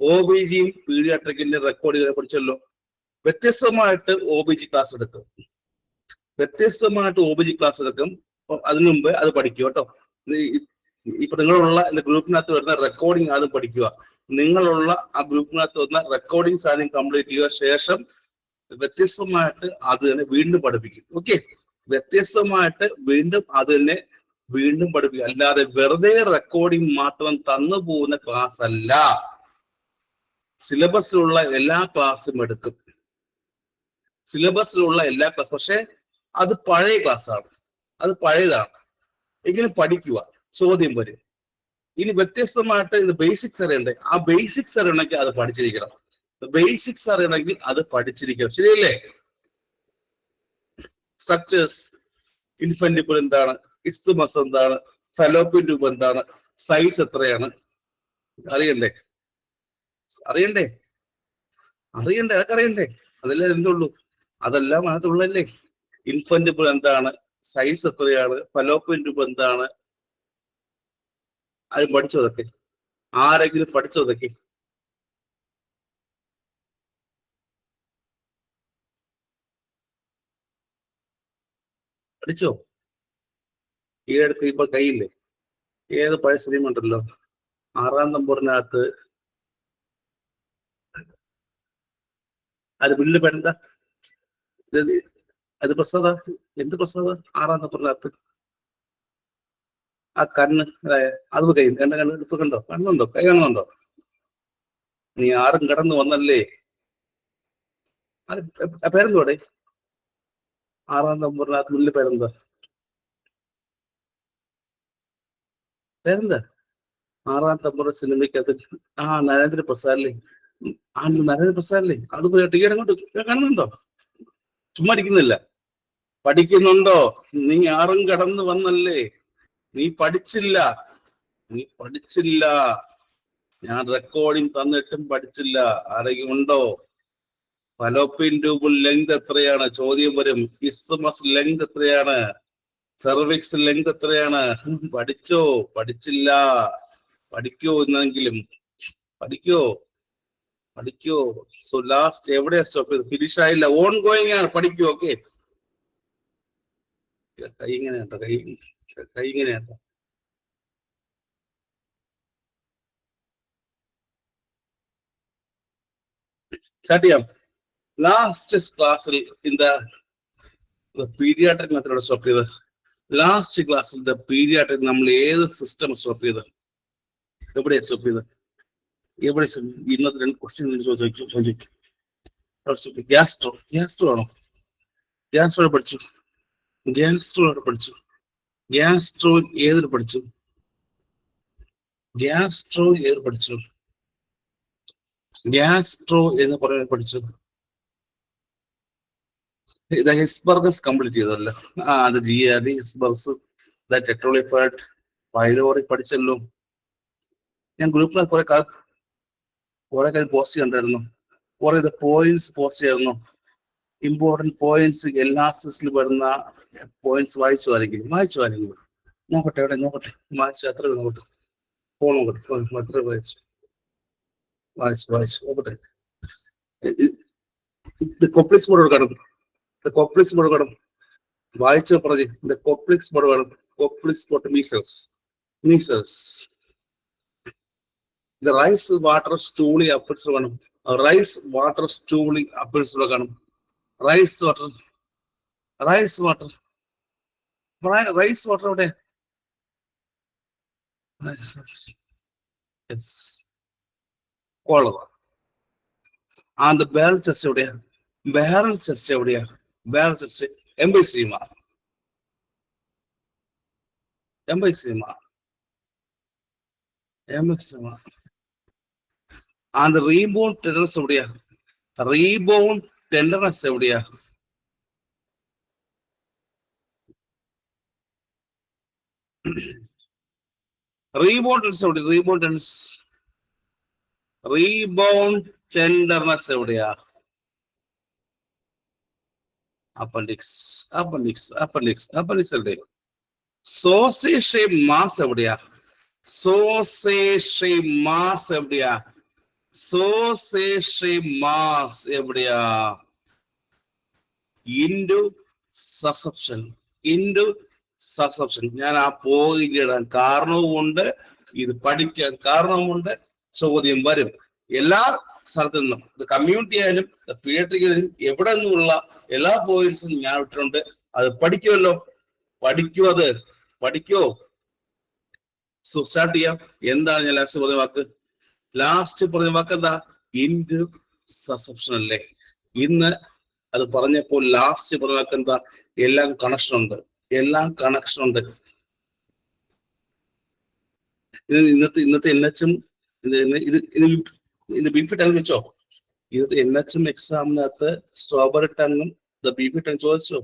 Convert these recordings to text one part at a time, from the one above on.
OBGയും പീഡിയാട്രിക്കിന്റെ റെക്കോർഡുകളെ പഠിച്ചല്ലോ. വ്യത്യസ്തമായിട്ട് OBG class എടുക്കും. വ്യത്യസ്തമായിട്ട് OBG ക്ലാസ് എടുക്കും. അതിനു മുമ്പ് അത് പഠിക്കുക കേട്ടോ. ഇപ്പൊ നിങ്ങളുള്ള ഗ്രൂപ്പിനകത്ത് വരുന്ന റെക്കോർഡിംഗ് ആദ്യം പഠിക്കുക. നിങ്ങളുള്ള ആ ഗ്രൂപ്പിനകത്ത് വരുന്ന റെക്കോർഡിങ്സ് ആദ്യം കംപ്ലീറ്റ് ചെയ്യുക. ശേഷം വ്യത്യസ്തമായിട്ട് അത് തന്നെ വീണ്ടും പഠിപ്പിക്കും. ഓക്കെ, വ്യത്യസ്തമായിട്ട് വീണ്ടും അത് തന്നെ വീണ്ടും പഠിപ്പിക്കുക. അല്ലാതെ വെറുതെ റെക്കോർഡിംഗ് മാത്രം തന്നു പോകുന്ന ക്ലാസ് അല്ല. സിലബസിലുള്ള എല്ലാ ക്ലാസ്സും എടുക്കും. സിലബസിലുള്ള എല്ലാ ക്ലാസ്, പക്ഷെ അത് പഴയ ക്ലാസ്സാണ്, അത് പഴയതാണ്. എങ്കിലും പഠിക്കുക, ചോദ്യം വരും. ഇനി വ്യത്യസ്തമായിട്ട് ഇത് ബേസിക്സ് അറിയണ്ടേ, ആ ബേസിക്സ് അറിയണമെങ്കിൽ അത് പഠിച്ചിരിക്കണം. ബേസിക്സ് അറിയണമെങ്കിൽ അത് പഠിച്ചിരിക്കണം. ശരിയല്ലേ? സ്ട്രക്ചേഴ്സ്, ഇൻഫന്റിബിൾ എന്താണ്, ഇസ്തുമസ് എന്താണ്, ഫലോപ്പിൻ ട്യൂബ് എന്താണ്, സൈസ് എത്രയാണ്, അറിയണ്ടേ? അറിയണ്ടേ? അതൊക്കെ അറിയണ്ടേ? അതെല്ലാം എന്തുള്ളൂ, അതെല്ലാം അതിനകത്തുള്ളല്ലേ. ഇൻഫന്റിബിൾ എന്താണ്, സൈസ് എത്രയാണ്, ഫലോപ്പിൻ ട്യൂബ് എന്താണ്, അത് പഠിച്ചതൊക്കെ. ആരെങ്കിലും പഠിച്ചതൊക്കെ? പഠിച്ചോ? ഈയടുത്ത് ഇപ്പൊ കയ്യില്ലേ ഏത് പഴയ സിനിമ ഉണ്ടല്ലോ, 6-ാം നമ്പറിനകത്ത് അത് ബില്ല് പേരെന്താ, അത് പ്രസാദ, എന്ത് പ്രസാദ? 6-ാം നമ്പറിനകത്ത് ആ കണ്ണ്, അത് കൈ എന്റെ കണ്ണ് എടുത്ത് കണ്ടോ, കണ്ണുണ്ടോ, കൈ കാണുന്നുണ്ടോ? നീ ആരും കടന്നു വന്നല്ലേ. പേരെന്തോടെ 6-ാം നമ്പറിനകത്ത് ബില്ല് പേരെന്താ? പേരെന്താ 6-ാം നമ്പർ സിനിമയ്ക്കകത്ത്? നരേന്ദ്ര പ്രസാദല്ലേ. നരേന്ദ്ര പ്രസാദല്ലേ. അത് ടിക്കറ്റ് അങ്ങോട്ട് കാണുന്നുണ്ടോ? ചുമ്മാ ഇരിക്കുന്നില്ല, പഠിക്കുന്നുണ്ടോ? നീ ആറും കടന്നു വന്നല്ലേ, നീ പഠിച്ചില്ല. ഞാൻ റെക്കോർഡിങ് തന്നിട്ടും പഠിച്ചില്ല. ആരെങ്കിലും ഉണ്ടോ? ഫലോപ്പിൻ ട്യൂബ് ലെങ്ത് എത്രയാണ്? ചോദ്യം വരും. ഇസ്തുമസ് ലെങ്ത് എത്രയാണ്? സെർവിക്സ് ലെങ്ത് എത്രയാണ്? പഠിച്ചോ? പഠിച്ചില്ല. പഠിക്കോ എന്നെങ്കിലും പഠിക്കോ? സോ ലാസ്റ്റ് എവിടെയാ സ്റ്റോപ്പ് ചെയ്ത്? ഫിനിഷ് ആയില്ല, ഓൺ ഗോയിങ് ആണ്. പഠിക്കൂ. ഓക്കെ, കൈ ഇങ്ങനെയാട്ടോ, കൈ ഇങ്ങനെയാട്ടോ. സ്റ്റാർട്ട് ചെയ്യാം. ലാസ്റ്റ് ക്ലാസ്സിൽ പീഡിയാട്രിക് മെത്തേഡ് സ്റ്റോപ്പ് ചെയ്ത്. ലാസ്റ്റ് ക്ലാസ്സിൽ പീഡിയാട്രിക് നമ്മൾ ഏത് സിസ്റ്റം സ്റ്റോപ്പ് ചെയ്ത്? എവിടെയാ സ്റ്റോപ്പ് ചെയ്ത്? ഇന്നത്തെ 2 ക്വസ്റ്റ്യൻ ചോദിക്കും. ഗ്യാസ്ട്രോ ആണോ? ഗ്യാസ്ട്രോ പഠിച്ചു. ഗ്യാസ്ട്രോ ഏതിൽ പഠിച്ചു? ഗ്യാസ്ട്രോ എന്ന് പറയാൻ പഠിച്ചു. ഇത് ഹിസ്ബർഗസ് കംപ്ലീറ്റ് ചെയ്തല്ലോ. അത് GRD, ഹിസ്ബർഗസ്, ടെട്രോളിഫൈഡ്, പൈലോറി പഠിച്ചല്ലോ. ഞാൻ ഗ്രൂപ്പിൽ കുറെ കാര്യം പോസ്റ്റ് കണ്ടായിരുന്നു. കുറെ പോയിന്റ്സ് പോസ്റ്റ് ചെയ്യായിരുന്നു. ഇമ്പോർട്ടന്റ് പോയിന്റ്സ്, എല്ലാ സിസ്റ്റിൽ വരുന്ന പോയിന്റ്സ് വായിച്ചു ആരെങ്കിലും? നോക്കട്ടെ, എവിടെ നോക്കട്ടെ, വായിച്ചു അത്ര നോക്കട്ടെ, ഫോൺ നോക്കട്ടെ, എത്ര വായിച്ചു നോക്കട്ടെ. കോംപ്ലക്സ് മോഡ് കാണും. വായിച്ചു പറഞ്ഞു. കോംപ്ലക്സ് മോഡ് കാണും. Complex mode measles. Rice water stool apples കാണും. റൈസ് വാട്ടർ കാണും. റൈസ് വാട്ടർ എവിടെ? കോളറ. ബാരൽ ചെസ്റ്റ് എവിടെയാ? എംബൈസീമ. റീബോൺ ടെൻഡർനെസ് എവിടെയാ? റീബൗണ്ട് ടെൻഡർനെസ് എവിടെയാ? അപ്പൻഡിക്സ് എവിടെ? സോസേഷ് മാസ് എവിടെയാ? സോസേഷി മാസ് എവിടെയാ? Intussusception. Intussusception. ഞാൻ ആ പോയിന്റ് ഇടാൻ കാരണവുമുണ്ട്, ഇത് പഠിക്കാൻ കാരണവുമുണ്ട്, ചോദ്യം വരും. എല്ലാ സ്ഥലത്തു നിന്നും, ഇത് കമ്മ്യൂണിറ്റി ആയാലും പീഡിയാട്രിക്കിലും എവിടെ നിന്നുമുള്ള എല്ലാ പോയിന്റ്സും ഞാൻ ഇട്ടിട്ടുണ്ട്. അത് പഠിക്കുമല്ലോ, പഠിക്കൂ, അത് പഠിക്കോ. സോ സ്റ്റാർട്ട് ചെയ്യാം. എന്താണ് ഞാൻ ലാസ്റ്റ് പറഞ്ഞ വാക്ക്? ലാസ്റ്റ് പറഞ്ഞ വാക്ക് എന്താ? ഇൻഡു സസെപ്ഷൻ അല്ലേ? ഇന്ന് അത് പറഞ്ഞപ്പോൾ ലാസ്റ്റ് പറഞ്ഞ വാക്ക് എന്താ? എല്ലാം കണക്ഷൻ ഉണ്ട്, എല്ലാം കണക്ഷൻ ഉണ്ട്. ഇന്നത്തെ NHM ഇത് BP ടങ് വെച്ചോ. ഇത് NHM എക്സാമിനകത്ത് സ്ട്രോബറി ടങ്ങും BP ടങ് ചോദിച്ചു.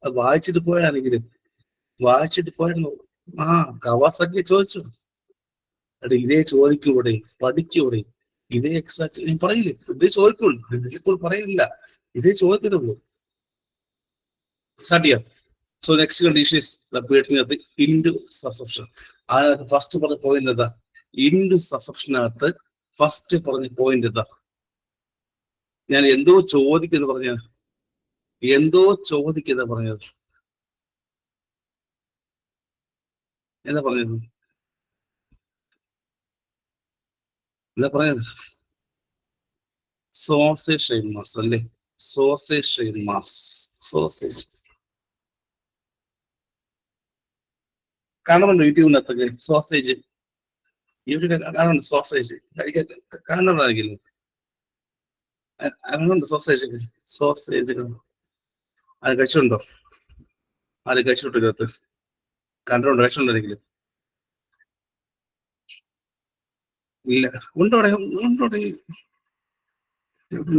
അത് വായിച്ചിട്ട് പോയാണെങ്കിലും വായിച്ചിട്ട് പോയിരുന്നു. കവാസാക്കി ചോദിച്ചു. അടെ ഇതേ ചോദിക്കൂടെ, പഠിക്കൂടെ, ഇതേ എക്സാക്ട് ഞാൻ പറയില്ലേ, ഇതേ ചോദിക്കുള്ളൂ, ഇപ്പോൾ പറയില്ല, ഇതേ ചോദിക്കത്തുള്ളൂ. സ്റ്റാർട്ട് ചെയ്യാം. So next condition is the intussusception. അതിനകത്ത് ഫസ്റ്റ് പറഞ്ഞ പോയിന്റ് എന്താ? ഇൻഡു സസെപ്ഷനകത്ത് ഫസ്റ്റ് പറഞ്ഞ പോയിന്റ് എന്താ? ഞാൻ എന്തോ ചോദിക്കുന്ന പറഞ്ഞത്, എന്താ പറഞ്ഞത്? എന്താ പറഞ്ഞത്? സോസേജ് മാസ് അല്ലേ? Sausage mass. സോസേജ് കാണുന്നുണ്ടോ യൂട്യൂബിനകത്തൊക്കെ? സോസേജ് യൂട്യൂബിൽ കാണുന്നുണ്ട്. സോസേജ് കാണുന്നുണ്ടായിരിക്കില്ല? അങ്ങനുണ്ട് സോസേജുകൾ. അത് കഴിച്ചിട്ടുണ്ടോ? ആര് കഴിച്ചിട്ടില്ലാത്ത? കണ്ടിട്ടുണ്ടോ? കഴിച്ചിട്ടുണ്ടായിരിക്കില്ല? ഇല്ല. ഉണ്ടോടെ?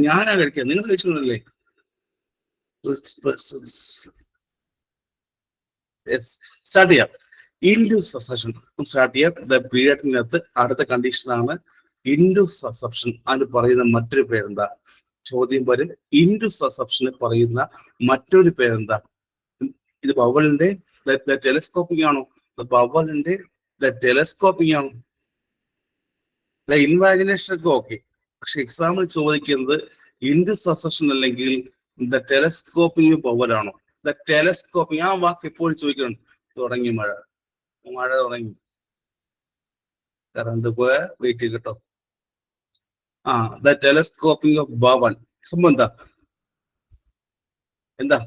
ഞാനാ കഴിക്കുക, നിങ്ങൾ കഴിച്ചിട്ടുണ്ടല്ലേ? സ്റ്റാർട്ട് ചെയ്യാം. ഇൻഡു സസെപ്ഷൻ സ്റ്റാർട്ട് ചെയ്യാം. പീരിയഡിനകത്ത് അടുത്ത കണ്ടീഷനാണ് ഇൻഡു സസെപ്ഷൻ. അതിന് പറയുന്ന മറ്റൊരു പേരെന്താ? ചോദ്യം വരും. ഇൻഡു സസെപ്ഷന് പറയുന്ന മറ്റൊരു പേരെന്താ? ഇത് ബവലിന്റെ ടെലസ്കോപ്പിംഗ് ആണോ? ബവലിന്റെ ടെലസ്കോപ്പിംഗ് ആണോ? ഇൻവാജിനേഷൻ ഒക്കെ ഓക്കെ, പക്ഷെ എക്സാമ്പിൾ ചോദിക്കുന്നത് ഇൻഡു സസെപ്ഷൻ അല്ലെങ്കിൽ ടെലസ്കോപ്പിംഗ് ബവലാണോ? ടെലസ്കോപ്പിംഗ്. ആ വാക്ക് എപ്പോഴും ചോദിക്കണം. തുടങ്ങി മഴ തുടങ്ങി. കറണ്ട് പോയ വെയിറ്റ് കേട്ടോ. ടെലസ്കോപ്പിംഗ് ഓഫ് ബവൽ. സംഭവം എന്താ?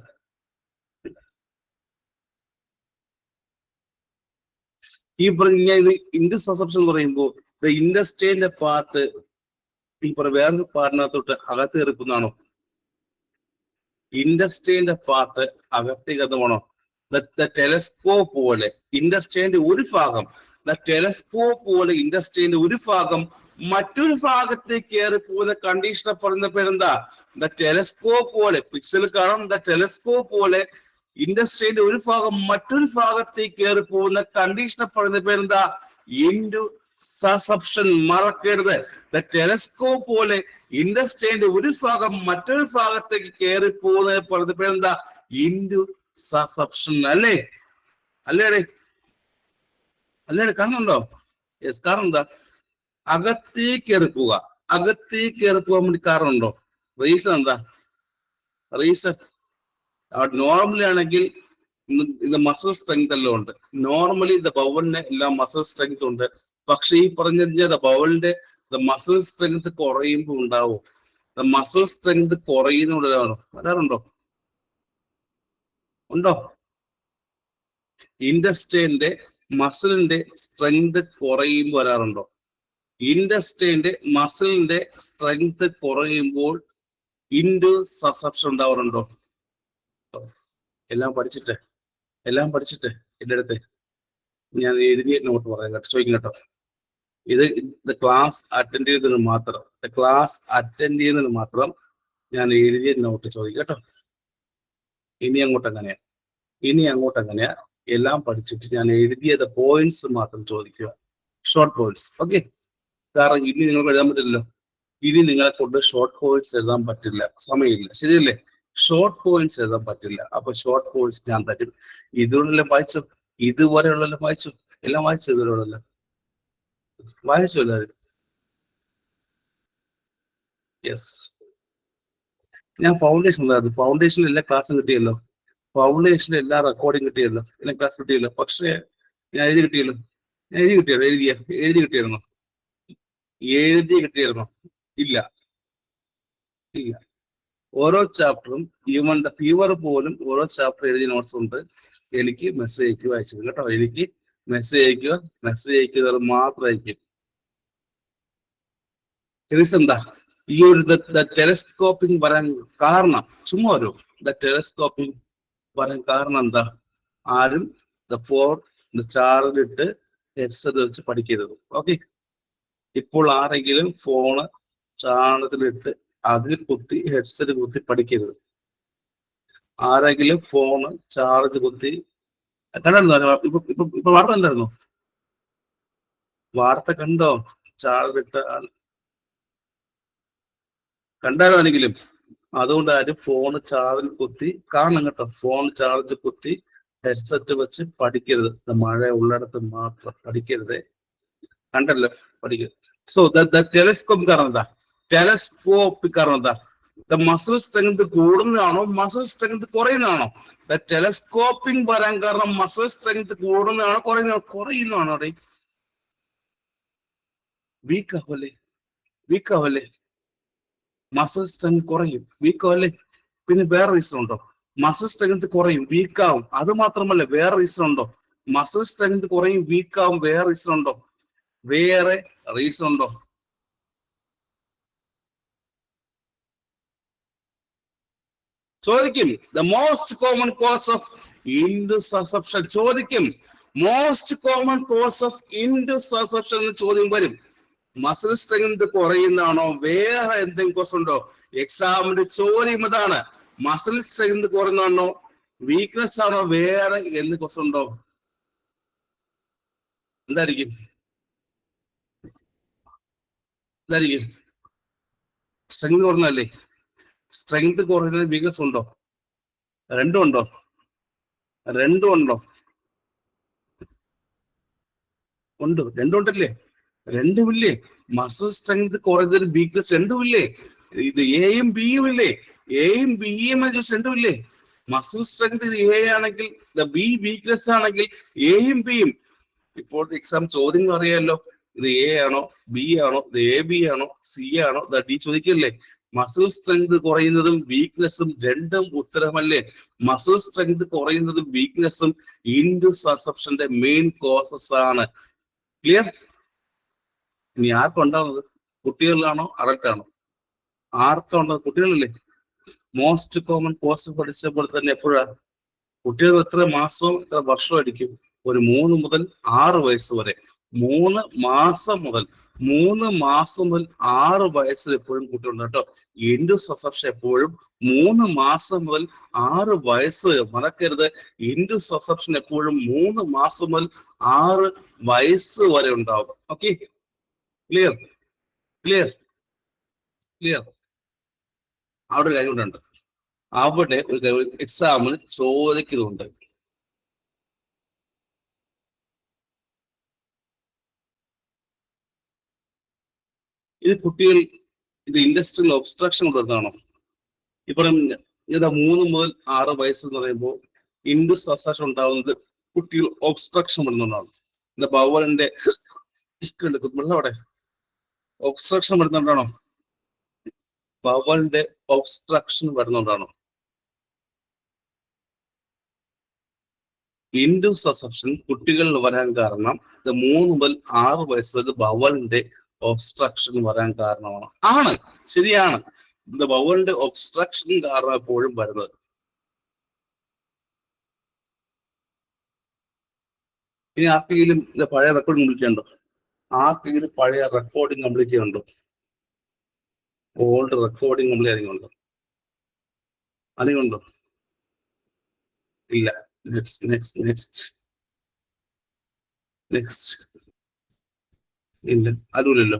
ഈ പറഞ്ഞ ഇത് ഇൻഡു സസെപ്ഷൻ എന്ന് പറയുമ്പോൾ ഇൻഡസ്ട്രിയുടെ പാർട്ട് ഈ വേറൊരു പാർട്ടിനകത്തോട്ട് അകത്ത് കയറിക്കുന്നതാണോ? ഇൻഡസ്ട്രിയുടെ പാർട്ട് അകത്തേക്കണോ? ടെലസ്കോപ്പ് പോലെ ഇൻഡസ്ട്രിയുടെ ഒരു ഭാഗം, ടെലസ്കോപ്പ് പോലെ ഇൻഡസ്ട്രിയുടെ ഒരു ഭാഗം മറ്റൊരു ഭാഗത്തേക്ക് കയറി പോകുന്ന കണ്ടീഷനെ പറയുന്ന പേരെന്താ? ടെലസ്കോപ്പ് പോലെ. പിക്ചറിൽ കാണാം, ടെലസ്കോപ്പ് പോലെ ഇൻഡസ്ട്രിയുടെ ഒരു ഭാഗം മറ്റൊരു ഭാഗത്തേക്ക് കയറി പോകുന്ന കണ്ടീഷനെ പറയുന്ന പേരെന്താ? ഇൻഡു സസെപ്ഷൻ. മറക്കരുത്. ടെലസ്കോപ്പ് പോലെ ഇൻഡസ്ട്രിയുടെ ഒരു ഭാഗം മറ്റൊരു ഭാഗത്തേക്ക് കയറി പോകുന്നതിനെ പറയുന്ന പേരെന്താ? ഇൻഡു സസെപ്ഷൻ. അല്ലേ? അല്ലേടെ കാണുന്നുണ്ടോ? യെസ്. കാരണം എന്താ? അകത്തേക്ക് കയറി പോവുക. അകത്തേക്ക് കയറി പോകാൻ വേണ്ടി കാരണം ഉണ്ടോ? റീസൺ എന്താ? റീസൺ നോർമലി ആണെങ്കിൽ ഇത് മസിൽ സ്ട്രെങ്ത് എല്ലാം ഉണ്ട്. നോർമലി ബവലിന് എല്ലാം മസിൽ സ്ട്രെങ്ത് ഉണ്ട്. പക്ഷെ ഈ പറഞ്ഞ ബവലിന്റെ മസിൽ സ്ട്രെങ്ത് കുറയുമ്പോൾ ഉണ്ടാവും. മസിൽ സ്ട്രെങ്ത് കുറയുന്നതാണോ? വരാറുണ്ടോ? ഉണ്ടോ? ഇൻഡസ്ട്രിന്റെ മസിലിന്റെ സ്ട്രെങ്ത് കുറയുമ്പോൾ വരാറുണ്ടോ? ഇൻഡസ്ട്രിന്റെ മസിലിന്റെ സ്ട്രെങ്ത് കുറയുമ്പോൾ ഇൻഡു സസെപ്ഷൻ ഉണ്ടാവാറുണ്ടോ? എല്ലാം പഠിച്ചിട്ട് എന്റെ അടുത്ത് ഞാൻ എഴുതിയ നോട്ട് പറയാം കേട്ടോ, ചോദിക്കും കേട്ടോ. ഇത് ക്ലാസ് അറ്റൻഡ് ചെയ്യുന്നതിന് മാത്രം ഞാൻ എഴുതിയ നോട്ട് ചോദിക്കും കേട്ടോ. ഇനി അങ്ങോട്ട് അങ്ങനെയാ എല്ലാം പഠിച്ചിട്ട് ഞാൻ എഴുതിയത് പോയിന്റ്സ് മാത്രം ചോദിക്കുക, ഷോർട്ട് പോയിന്റ്സ്. ഓക്കെ? കാരണം ഇനി നിങ്ങൾക്ക് എഴുതാൻ പറ്റില്ലല്ലോ. ഇനി നിങ്ങളെ കൊണ്ട് ഷോർട്ട് പോയിന്റ്സ് എഴുതാൻ പറ്റില്ല, സമയമില്ല. ശരിയല്ലേ? ഷോർട്ട് പോയിന്റ്സ് എഴുതാൻ പറ്റില്ല. അപ്പൊ ഷോർട്ട് പോയിന്റ്സ് ഞാൻ തരും. ഇതുവരെല്ലാം വായിച്ചു, ഇതുവരെയുള്ളതെല്ലാം വായിച്ചു, എല്ലാം വായിച്ചു ഇതുവരെയുള്ളതെല്ലാം. വായിച്ചു എല്ലാവരും? യെസ്. ഞാൻ ഫൗണ്ടേഷൻ ഉണ്ടായിരുന്നു. ഫൗണ്ടേഷനിൽ എല്ലാ ക്ലാസ്സും കിട്ടിയല്ലോ. ഫൗണ്ടേഷനിൽ എല്ലാ റെക്കോർഡിങ് കിട്ടിയല്ലോ, എല്ലാ ക്ലാസ് കിട്ടിയല്ലോ. പക്ഷേ ഞാൻ എഴുതി കിട്ടിയല്ലോ. ഞാൻ എഴുതി കിട്ടിയല്ലോ. എഴുതി കിട്ടിയായിരുന്നോ? എഴുതി കിട്ടിയായിരുന്നോ? ഇല്ല, ഇല്ല. ഓരോ ചാപ്റ്ററും ഈവൻ ദ ഫീവർ പോലും ഓരോ ചാപ്റ്റർ എഴുതിയ നോട്ട്സ് ഉണ്ട്. എനിക്ക് മെസ്സേജ് അയക്കുക അയച്ചത് കേട്ടോ. എനിക്ക് മെസ്സേജ് അയക്കുക മാത്രം അയക്കും. എന്താ ഈ ഒരു ടെലസ്കോപ്പിംഗ് പറയാൻ കാരണം? ചുമ്മാ ഒരു ടെലസ്കോപ്പിംഗ് പറയാൻ കാരണം എന്താ? ആരും ചാർജിലിട്ട് ഹെഡ്സെറ്റ് വെച്ച് പഠിക്കരുത്. ഓക്കെ, ഇപ്പോൾ ആരെങ്കിലും ഫോണ് ചാർജിലിട്ട് അതിൽ കുത്തി ഹെഡ്സെറ്റ് കുത്തി പഠിക്കരുത്. ആരെങ്കിലും ഫോണ് ചാർജ് കുത്തി കണ്ടായിരുന്നോ? ഇപ്പൊ വാർത്ത കണ്ടായിരുന്നോ? വാർത്ത കണ്ടോ? ചാർജ് ഇട്ട കണ്ടായിരുന്നോ ആരെങ്കിലും? അതുകൊണ്ട് ആരും ഫോൺ ചാർജിൽ കുത്തി കാണണം കേട്ടോ. ഫോൺ ചാർജ് കുത്തി ഹെഡ്സെറ്റ് വെച്ച് പഠിക്കരുത്. മഴ ഉള്ളിടത്ത് മാത്രം പഠിക്കരുത്. കണ്ടല്ലോ, പഠിക്കരുത്. സോ ടെലസ്കോപ്പ് കാരണം എന്താ? മസിൽ സ്ട്രെങ്ത് കൂടുന്നതാണോ മസിൽ സ്ട്രെങ്ത് കുറയുന്നതാണോ? ടെലസ്കോപ്പിംഗ് വരാൻ കാരണം മസിൽ സ്ട്രെങ്ത് കൂടുന്നതാണോ കുറയുന്നതാണോ? അവിടെ വീക്ക് ആവല്ലേ? മസിൽ സ്ട്രെങ്ത് കുറയും, വീക്ക് ആവല്ലേ? പിന്നെ വേറെ റീസൺ ഉണ്ടോ? മസിൽ സ്ട്രെങ്ത് കുറയും, വീക്ക് ആവും. അത് മാത്രമല്ല, വേറെ റീസൺ ഉണ്ടോ? മസിൽ സ്ട്രെങ്ത് കുറയും, വീക്ക് ആവും, വേറെ റീസൺ ഉണ്ടോ? ചോദിക്കും. The most common cause of intussusception ചോദിക്കും. Most common cause of intussusception എന്ന് ചോദ്യം വരും. മസിൽ സ്ട്രെങ്ത് കുറയുന്നതാണോ, വേറെ എന്തെങ്കിലും കോസ് ഉണ്ടോ? എക്സാമിന്റെ ചോദ്യം ഇതാണ്. മസിൽ സ്ട്രെങ്ത് കുറയുന്നതാണോ, വീക്ക്നെസ് ആണോ, വേറെ എന്ത് കോസ് ഉണ്ടോ? എന്തായിരിക്കും? സ്ട്രെങ്ത് കുറഞ്ഞല്ലേ? സ്ട്രെങ്ത് കുറയുന്നത് വീക്ക്നെസ് ഉണ്ടോ? രണ്ടും ഉണ്ടോ? ഉണ്ട്, രണ്ടുണ്ടല്ലേ? രണ്ടുമില്ലേ? മസിൽ സ്ട്രെങ്ത് കുറയുന്നതിന് വീക്ക്നെസ് രണ്ടുമില്ലേ? ഇത് എയും ബിയും ഇല്ലേ? എയും ബിയും രണ്ടുമില്ലേ? മസിൽ സ്ട്രെങ്ത് എ ആണെങ്കിൽ ബി വീക്ക്നെസ് ആണെങ്കിൽ എയും ബിയും. ഇപ്പോഴത്തെ എക്സാം ചോദ്യങ്ങൾ അറിയാമല്ലോ. ഇത് എ ആണോ, ബി ആണോ, ഇത് എ ബി ആണോ, സി ആണോ, ഡി ചോദിക്കല്ലേ? മസിൽ സ്ട്രെങ്ത് കുറയുന്നതും വീക്ക്നെസ്സും രണ്ടും ഉത്തരമല്ലേ? മസിൽ സ്ട്രെങ്ത് കുറയുന്നതും വീക്ക്നെസ്സും ഇൻഡുസസെപ്ഷന്റെ മെയിൻ കോസസ് ആണ്. ക്ലിയർ? ഇനി ആർക്കുണ്ടാവുന്നത്? കുട്ടികളിലാണോ അഡൽട്ടാണോ? ആർക്കുണ്ടാവുന്നത്? കുട്ടികളില്ലേ? മോസ്റ്റ് കോമൺ കോസ് പഠിച്ചപ്പോൾ തന്നെ എപ്പോഴാ? കുട്ടികൾ എത്ര മാസവും എത്ര വർഷവും അടിക്കും? ഒരു 3 മുതൽ 6 വയസ്സ് വരെ. 3 മാസം മുതൽ 6 വയസ്സിൽ എപ്പോഴും കുട്ടിയുണ്ട് കേട്ടോ. ഇൻഡുസസെപ്ഷൻ എപ്പോഴും 3 മാസം മുതൽ 6 വയസ്സ് വരെ. മറക്കരുത്, ഇൻഡുസസെപ്ഷൻ എപ്പോഴും 3 മാസം മുതൽ 6 വയസ്സ് വരെ ഉണ്ടാവും. Okay, clear? അവിടെ ഒരു കാര്യം കൊണ്ടുണ്ട്. അവിടെ ഒരു എക്സാമിന് ചോദിക്കുന്നുണ്ട്. ഇത് കുട്ടികൾ ഇൻഡസ്ട്രിയൽ ഒബ്സ്ട്രക്ഷൻ കൊണ്ടുവരുന്നതാണോ? ഇപ്പം ഇത് 3 മുതൽ 6 വയസ്സ് എന്ന് പറയുമ്പോൾ ഇൻഡുസസെപ്ഷൻ ഉണ്ടാവുന്നത് കുട്ടികൾ ഒബ്സ്ട്രക്ഷൻ വരുന്നതാണ്. ബവലിന്റെ അവിടെ ഒബ്സ്ട്രക്ഷൻ വരുന്നുണ്ടാണോ? ബവലിന്റെ ഒബ്സ്ട്രക്ഷൻ വരുന്നുണ്ടാണോ? ഇൻഡുസസെപ്ഷൻ കുട്ടികളിൽ വരാൻ കാരണം 3 മുതൽ 6 വയസ്സ് വരെ ബവലിന്റെ ഒബ്സ്ട്രക്ഷൻ വരാൻ കാരണമാണ്. ശരിയാണ്. ബവലിന്റെ ഒബ്സ്ട്രക്ഷൻ കാരണം എപ്പോഴും വരുന്നത്. ഇനി ആർക്കെങ്കിലും പഴയ റെക്കോർഡ് കംപ്ലീറ്റ് ചെയ്യണ്ടോ? ആർക്കെങ്കിലും പഴയ റെക്കോർഡിംഗ് കംപ്ലീറ്റ് ചെയ്യണ്ടോ? ഓൾഡ് റെക്കോർഡിംഗ് കംപ്ലീറ്റ് ആരെങ്കിലും ഉണ്ടോ? ഇല്ല. നെക്സ്റ്റ് ഇല്ല, അതുമില്ലല്ലോ.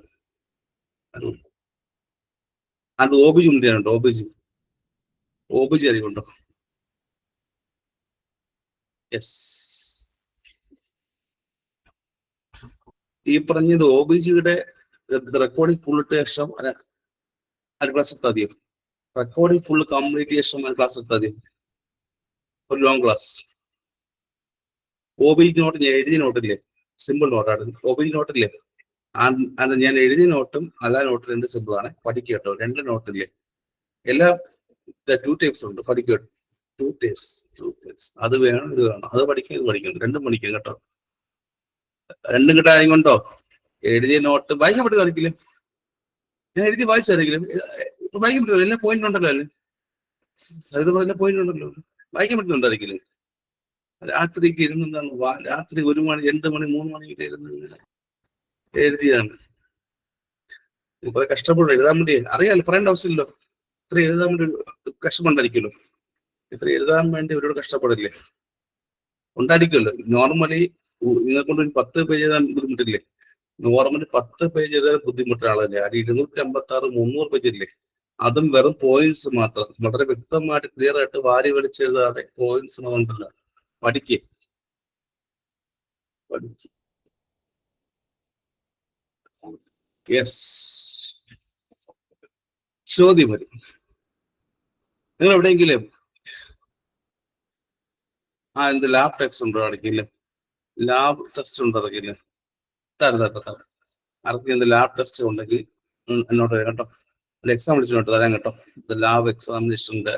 അത് ഓബിജി മുണ്ടിയാണോ? ഓബിജി അറിവുണ്ടോ? യെസ്. ഈ പറഞ്ഞത് OBGയുടെ റെക്കോർഡിംഗ് ഫുൾ ഇട്ട ശേഷം ഒരു ക്ലാസ് എടുത്താൽ മതിയോ? റെക്കോർഡിംഗ് ഫുൾ കംപ്ലീറ്റ് ശേഷം ഒരു ക്ലാസ് എടുത്താൽ മതിയോ? ഒരു ലോങ് ക്ലാസ്. OBG നോട്ട് ഞാൻ എഴുതിയ നോട്ടില്ലേ, സിമ്പിൾ നോട്ടാണ്. OBG നോട്ടില്ലേ, ഞാൻ എഴുതിയ നോട്ടും അല്ല നോട്ടും രണ്ട് സിമ്പിൾ ആണ്. പഠിക്കുക കേട്ടോ. രണ്ട് നോട്ടില്ലേ, എല്ലാ 2 ടൈപ്സ് ഉണ്ട്. പഠിക്കുക. 2 ടൈപ്സ്. അത് വേണം, ഇത് വേണം. അത് പഠിക്കണം, ഇത് പഠിക്കണം. രണ്ടും പഠിക്കണം കേട്ടോ. രണ്ടും കിട്ടാൻ കൊണ്ടോ എഴുതിയ നോട്ട് വായിക്കാൻ പറ്റുന്നതായിരിക്കില്ലേ? ഞാൻ എഴുതി വായിച്ചായിരിക്കില്ലേ? വായിക്കാൻ പറ്റുമല്ലോ. എല്ലാ പോയിന്റ് ഉണ്ടല്ലോ അല്ലേ? സരിത പറഞ്ഞ പോയിന്റ് ഉണ്ടല്ലോ, വായിക്കാൻ പറ്റുന്നുണ്ടായിരിക്കില്ലേ? രാത്രിക്ക് ഇരുന്നാണ്, രാത്രി 1 മണി 2 മണി 3 മണിക്ക് ഇരുന്ന് എഴുതിയാണ്. കുറെ കഷ്ടപ്പെടും എഴുതാൻ വേണ്ടി. അറിയാലോ, പറയേണ്ട ആവശ്യമില്ലല്ലോ. ഇത്ര എഴുതാൻ വേണ്ടി കഷ്ടമുണ്ടായിരിക്കുമല്ലോ. ഇത്ര എഴുതാൻ വേണ്ടി ഒരുപാട് കഷ്ടപ്പെടില്ലേ? ഉണ്ടായിരിക്കുമല്ലോ. നോർമലി നിങ്ങളെ കൊണ്ട് 10 പേജ് എഴുതാൻ ബുദ്ധിമുട്ടില്ലേ? നോർമലി 10 പേജ് എഴുതാൻ ബുദ്ധിമുട്ടുള്ള ആളല്ലേ. അത് 256 300 പേജ് ഇല്ലേ? അതും വെറും പോയിന്റ്സ് മാത്രം, വളരെ വ്യക്തമായിട്ട് ക്ലിയർ ആയിട്ട് വാരി വലിച്ചെഴുതാതെ പോയിന്റ്സ് മാത്രമല്ല. പഠിക്കേ യെസ്. ചോദ്യം വരും. നിങ്ങൾ എവിടെയെങ്കിലും എന്ത് ലാബ് ടെസ്റ്റ് ഉണ്ടോ ഇടയ്ക്കില്ല? ലാബ് ടെസ്റ്റ് ഉണ്ടോ ഇടയ്ക്കില്ല? തരാം. ആർക്കും എന്ത് ലാബ് ടെസ്റ്റ് ഉണ്ടെങ്കിൽ എന്നോട് കേട്ടോ. എക്സാം വിളിച്ചോട്ട് തരാം കേട്ടോ. ലാബ് എക്സാമിനേഷന്റെ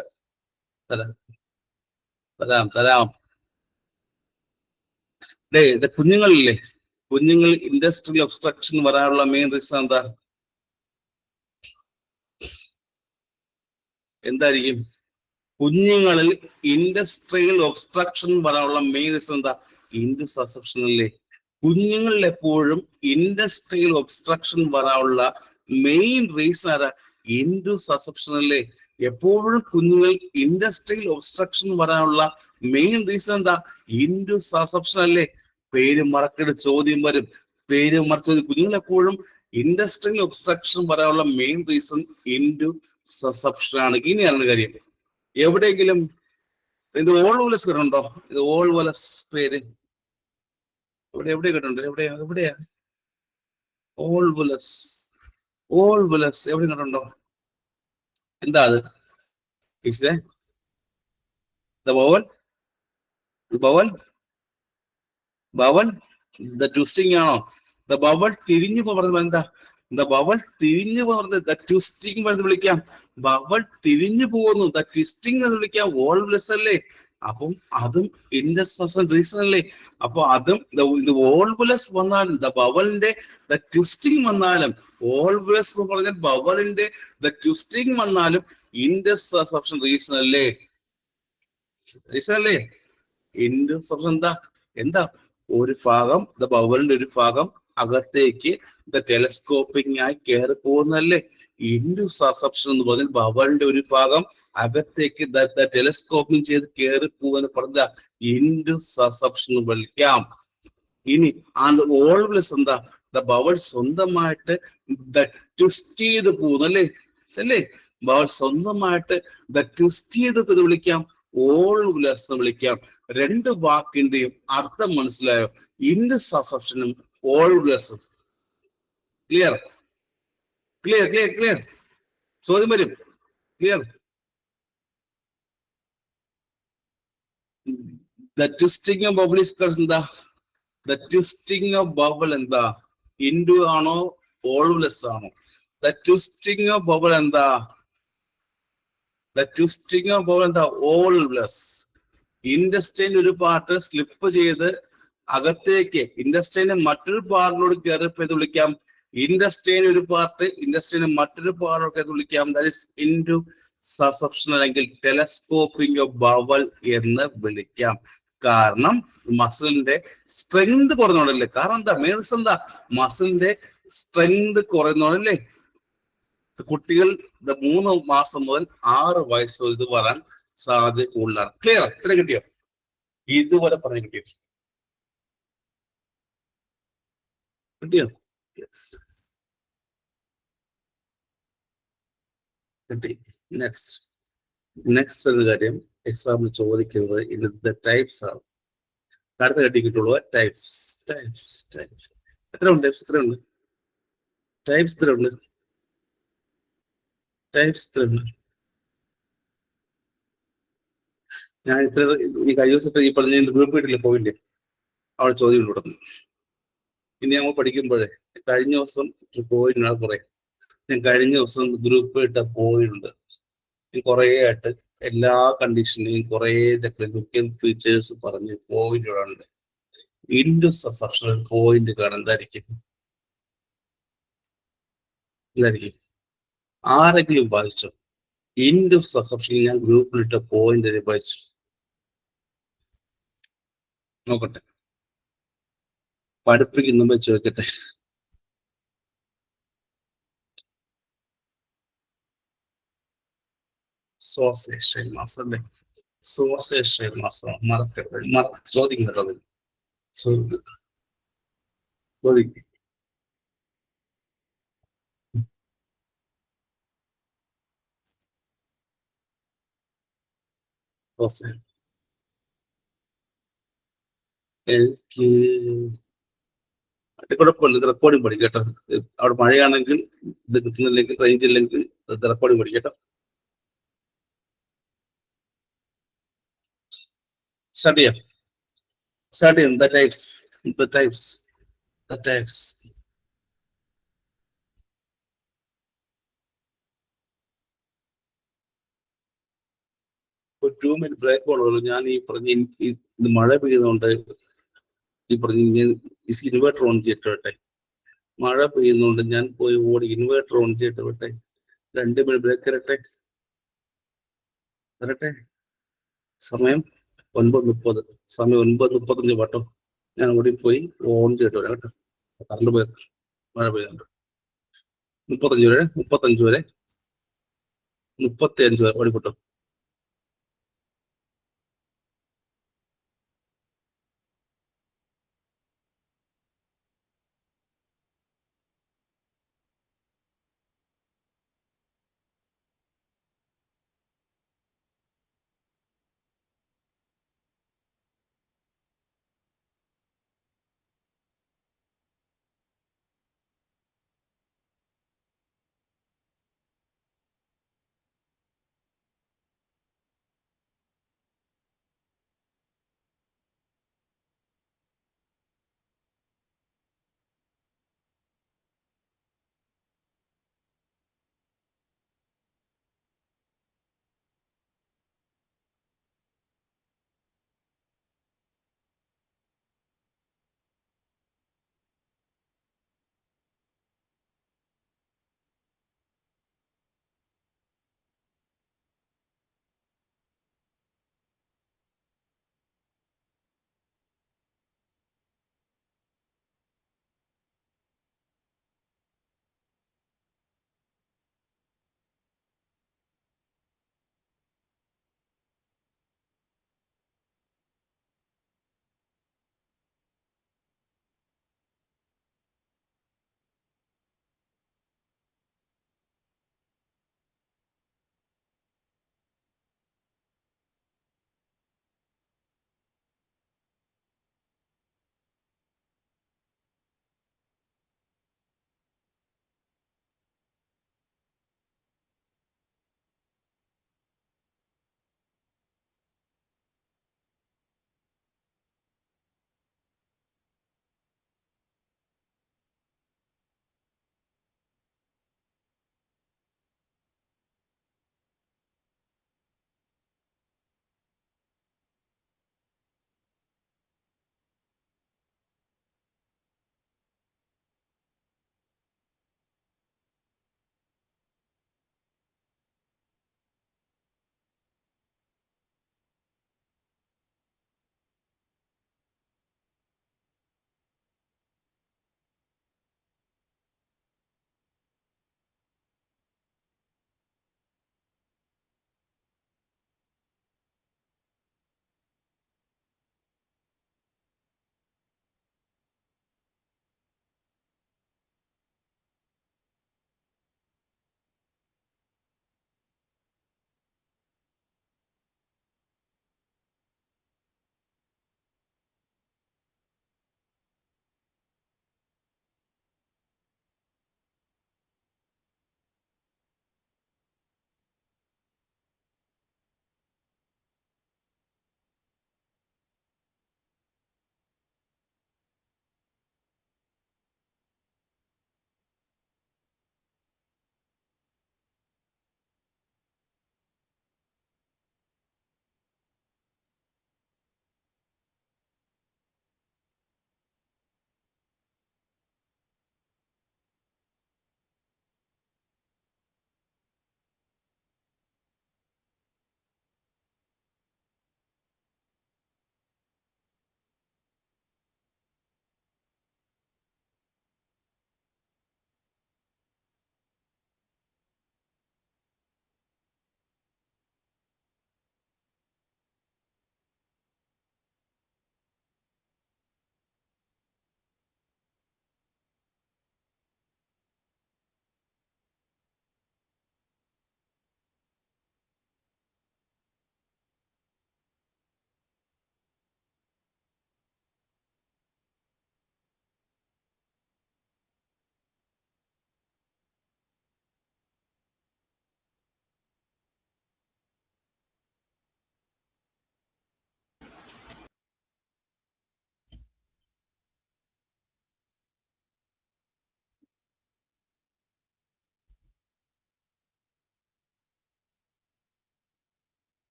തരാം. ഇത് കുഞ്ഞുങ്ങളില്ലേ, കുഞ്ഞുങ്ങൾ ഇൻഡസ്ട്രിയൽ ഒബ്സ്ട്രക്ഷൻ വരാനുള്ള മെയിൻ റീസൺ എന്തായിരിക്കും? കുഞ്ഞുങ്ങളിൽ ഇൻഡസ്ട്രിയൽ ഒബ്സ്ട്രക്ഷൻ വരാനുള്ള മെയിൻ റീസൺ എന്താ? ഇൻഡു സസെപ്ഷൻ അല്ലേ? കുഞ്ഞുങ്ങളിൽ എപ്പോഴും ഇൻഡസ്ട്രിയൽ ഒബ്സ്ട്രക്ഷൻ വരാനുള്ള മെയിൻ റീസൺ ആരാ? ഇൻഡു സസെപ്ഷൻ അല്ലേ? എപ്പോഴും കുഞ്ഞുങ്ങൾ ഇൻഡസ്ട്രിയൽ ഒബ്സ്ട്രക്ഷൻ വരാനുള്ള മെയിൻ റീസൺ എന്താ? ഇൻഡു സസെപ്ഷൻ അല്ലേ? പേര് മറക്കരുത്, ചോദ്യം വരും. പേര് മറച്ചത്. കുഞ്ഞുങ്ങൾ എപ്പോഴും ഇൻഡസ്ട്രിയൽ ഒബ്സ്ട്രക്ഷൻ വരാനുള്ള മെയിൻ റീസൺ ഇൻഡു സസെപ്ഷൻ ആണ്. ഇനിയാണ് കാര്യം. എവിടെയെങ്കിലും ഇത് ഓൾവുലസ് കേട്ടുണ്ടോ? ഇത് ഓൾവുലസ് പേര് എവിടെ കേട്ടുണ്ട്? എവിടെയാ ഓൾവുലസ്? എവിടെ കേട്ടുണ്ടോ? എന്താ അത്? It's the bowel the twisting ആണോ? ദ ബവൽ തിരിഞ്ഞു പോകുന്നത് എന്താ? ദ ബവൽ തിരിഞ്ഞു പോകുന്നത് ദ ട്വിസ്റ്റിംഗ് എന്ന് വിളിക്കാം. ബവൽ തിരിഞ്ഞു പോകുന്നു, ദ ട്വിസ്റ്റിംഗ് എന്ന് വിളിക്കാം. ഓൾവുലസ് അല്ലേ? അപ്പം അതും ഇൻഡസ്ട്രിയൽ റീസൺ അല്ലേ? അപ്പൊ അതും ഇത് ഓൾവുലസ് വന്നാലും, ദ ബവലിന്റെ ദ ട്വിസ്റ്റിംഗ് വന്നാലും, ഓൾവുലസ് എന്ന് പറഞ്ഞാൽ ബവലിന്റെ ദ ട്വിസ്റ്റിംഗ് വന്നാലും ഇൻഡസ്ട്രിയൽ റീസൺ അല്ലേ? ഇൻഡസ്ട്രിയൽ എന്താ ഒരു ഭാഗം, ദ ബവലിന്റെ ഒരു ഭാഗം അകത്തേക്ക് ദ ടെലസ്കോപ്പിംഗ് ആയി കയറി പോകുന്നല്ലേ ഇൻഡു സസെപ്ഷൻ എന്ന് പറഞ്ഞാൽ. ബവലിന്റെ ഒരു ഭാഗം അകത്തേക്ക് ദ ടെലസ്കോപ്പിംഗ് ചെയ്ത് കയറി പോകുന്ന പറഞ്ഞ ഇൻഡു സസെപ്ഷൻ എന്ന് വിളിക്കാം. ഇനി ഓൾവുലസ് എന്താ? ദ ബവൽ സ്വന്തമായിട്ട് ദ ട്വിസ്റ്റ് ചെയ്ത് പോകുന്നല്ലേ അല്ലേ? ബവൽ സ്വന്തമായിട്ട് ദ ട്വിസ്റ്റ് ചെയ്ത് വിളിക്കാം, ഓൾവുലസ് എന്ന് വിളിക്കാം. രണ്ട് വാക്കിന്റെയും അർത്ഥം മനസ്സിലായോ? ഇൻഡു സസെപ്ഷനും ഓൾവുലസും. ക്ലിയർ? ചോദ്യം വരും. Clear? The twisting of bubble എന്താ? ദ ട്വിസ്റ്റിംഗ് ഓഫ് ബബിൾ എന്താ? ഇൻഡു ആണോ ഓൾവുലസ് ആണോ? ദ ട്വിസ്റ്റിംഗ് ഓഫ് ബബിൾ എന്താ? ദ ട്വിസ്റ്റിംഗ് ഓഫ് ബബിൾ എന്താ? ഓൾവുലസ്. ഇൻഡസ്റ്റൈൻ ഒരു പാർട്ട് സ്ലിപ്പ് ചെയ്ത് അകത്തേക്ക് ഇൻഡസ്റ്റൈന് മറ്റൊരു പാർട്ടിലോട് കയറിപ്പോ വിളിക്കാം ഇൻഡസ്റ്റൈൻ ഒരു പാർട്ട്, ഇൻഡസ്റ്റൈന് മറ്റൊരു പാർട്ടിലോട് വിളിക്കാം. ദാറ്റ് ഈസ് ഇൻഡു സസെപ്ഷൻ അല്ലെങ്കിൽ ടെലസ്കോപ്പിംഗ് ഓഫ് ബവൽ എന്ന് വിളിക്കാം. കാരണം മസിലിന്റെ സ്ട്രെങ്ത് കുറഞ്ഞോണ്ടല്ലേ. കാരണം എന്താ? മീൻസ് എന്താ? മസിലിന്റെ സ്ട്രെങ്ത് കുറയുന്നോണ്ടല്ലേ. കുട്ടികൾ 3 മാസം മുതൽ 6 വയസ്സ് വരെ ഇത് വരാൻ സാധ്യത കൂടുതലാണ്. ക്ലിയർ? ഇത്ര കിട്ടിയോ? ഇതുപോലെ പറഞ്ഞു കിട്ടിയോ? നെക്സ്റ്റ് എന്ന കാര്യം എക്സാമിൽ ചോദിക്കുന്നത് ഇത് ടൈപ്സ് ആണ്. അടുത്ത കട്ടി കിട്ടുള്ളൂ ടൈപ്സ്. എത്ര ഉണ്ട്? ടൈപ്സ് എത്ര ഉണ്ട്? ടൈപ്സ് എത്ര ഉണ്ട്? ടൈപ്സ് എത്ര ഉണ്ട്? ഞാൻ ഇത്ര ഈ കഴിഞ്ഞ ദിവസത്തെ ഈ പറഞ്ഞ ഗ്രൂപ്പ് വീട്ടിൽ പോയില്ലേ, അവിടെ ചോദ്യം കൊടുത്തു. ഇനി നമ്മൾ പഠിക്കുമ്പോഴേ കഴിഞ്ഞ ദിവസം പോയിട്ടുണ്ട് കുറെ. ഞാൻ കഴിഞ്ഞ ദിവസം ഗ്രൂപ്പ് ഇട്ട പോയിട്ടുണ്ട്. കുറെ ആയിട്ട് എല്ലാ കണ്ടീഷനെയും കുറെ ടെക്നിക്കൽ ഫീച്ചേഴ്സ് പറഞ്ഞ് പോയിട്ടുണ്ട്. ഇൻഡു സബ്സ്ക്രിപ്ഷൻ പോയിന്റ് കാണാൻ എന്തായിരിക്കും? ആരെങ്കിലും വായിച്ചോ? ഇൻഡു സബ്സ്ക്രിപ്ഷൻ ഞാൻ ഗ്രൂപ്പിലിട്ട പോയിന്റ് വായിച്ചു നോക്കട്ടെ, പഠിപ്പിക്കുന്ന വെച്ച് വെക്കട്ടെ. സോസേഷൻ മാസം അല്ലേ? സോസേഷൻ മാസം മറക്കരുത്, ചോദിക്കും കേട്ടോ അത്. ചോദിക്കും. സോസേ എനിക്ക് അത് കുഴപ്പമില്ല, ഇത് റെക്കോർഡിങ് പഠിക്കും കേട്ടോ. അവിടെ മഴയാണെങ്കിൽ ഇത് കിട്ടുന്നില്ലെങ്കിൽ റേഞ്ച് ഇല്ലെങ്കിൽ ഇത് റെക്കോർഡിങ് പഠിക്കും കേട്ടോ. സ്റ്റാർട്ട് ചെയ്യാം. സ്റ്റാർട്ട് ചെയ്യാം. The types, the types, the types. ഒരു 2 മിനിറ്റ് ബ്രേക്ക് ഉള്ളൂ. ഞാൻ ഈ പറഞ്ഞ ഇത് മഴ പെയ്യുന്നതുകൊണ്ട് ഈ പറഞ്ഞ ഇൻവേർട്ടർ ഓൺ ചെയ്തിട്ട് വിട്ടെ. മഴ പെയ്യുന്നതുകൊണ്ട് ഞാൻ പോയി ഓടി ഇൻവേർട്ടർ ഓൺ ചെയ്തിട്ട് വിട്ടെ. 2 മിനിറ്റ് ബ്രേക്ക് തരട്ടെ, തരട്ടെ. സമയം 9:30. സമയം 9:35 വട്ടം. ഞാൻ ഓടി പോയി ഓൺ ചെയ്തിട്ട് വരാം കേട്ടോ. കറണ്ട് പോയി, മഴ പെയ്യുന്നുണ്ട്. 35 വരെ 35 വരെ ഓടിപ്പോട്ടോ.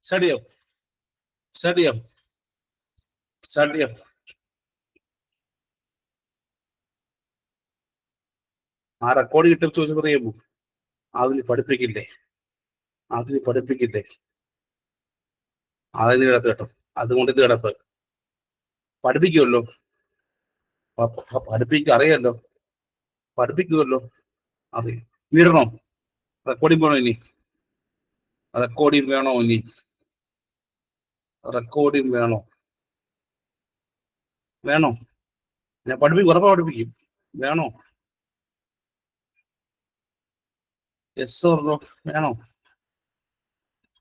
സ്റ്റാർട്ട് ചെയ്യാം, സ്റ്റാർട്ട് ചെയ്യാം, സ്റ്റാർട്ട് ചെയ്യാം. ആ റെക്കോർഡ് കിട്ടും ചോദിച്ചത് അറിയാമോ? അതിന് പഠിപ്പിക്കില്ലേ, അതിന് പഠിപ്പിക്കില്ലേ, അതിന് കിടത്ത് കേട്ടോ, അതുകൊണ്ട് ഇത് കിടത്ത് പഠിപ്പിക്കുമല്ലോ, അറിയാമല്ലോ, പഠിപ്പിക്കുമല്ലോ, അറിയാം. ഇടണോ? റെക്കോർഡിംഗ് വേണോ ഇനി? റെക്കോർഡിംഗ് വേണോ ഇനി? റെക്കോർഡിംഗ് വേണോ? വേണോ? ഞാൻ പഠിപ്പിക്കും, ഉറപ്പാ പഠിപ്പിക്കും. വേണോ? Yes or no? വേണോ?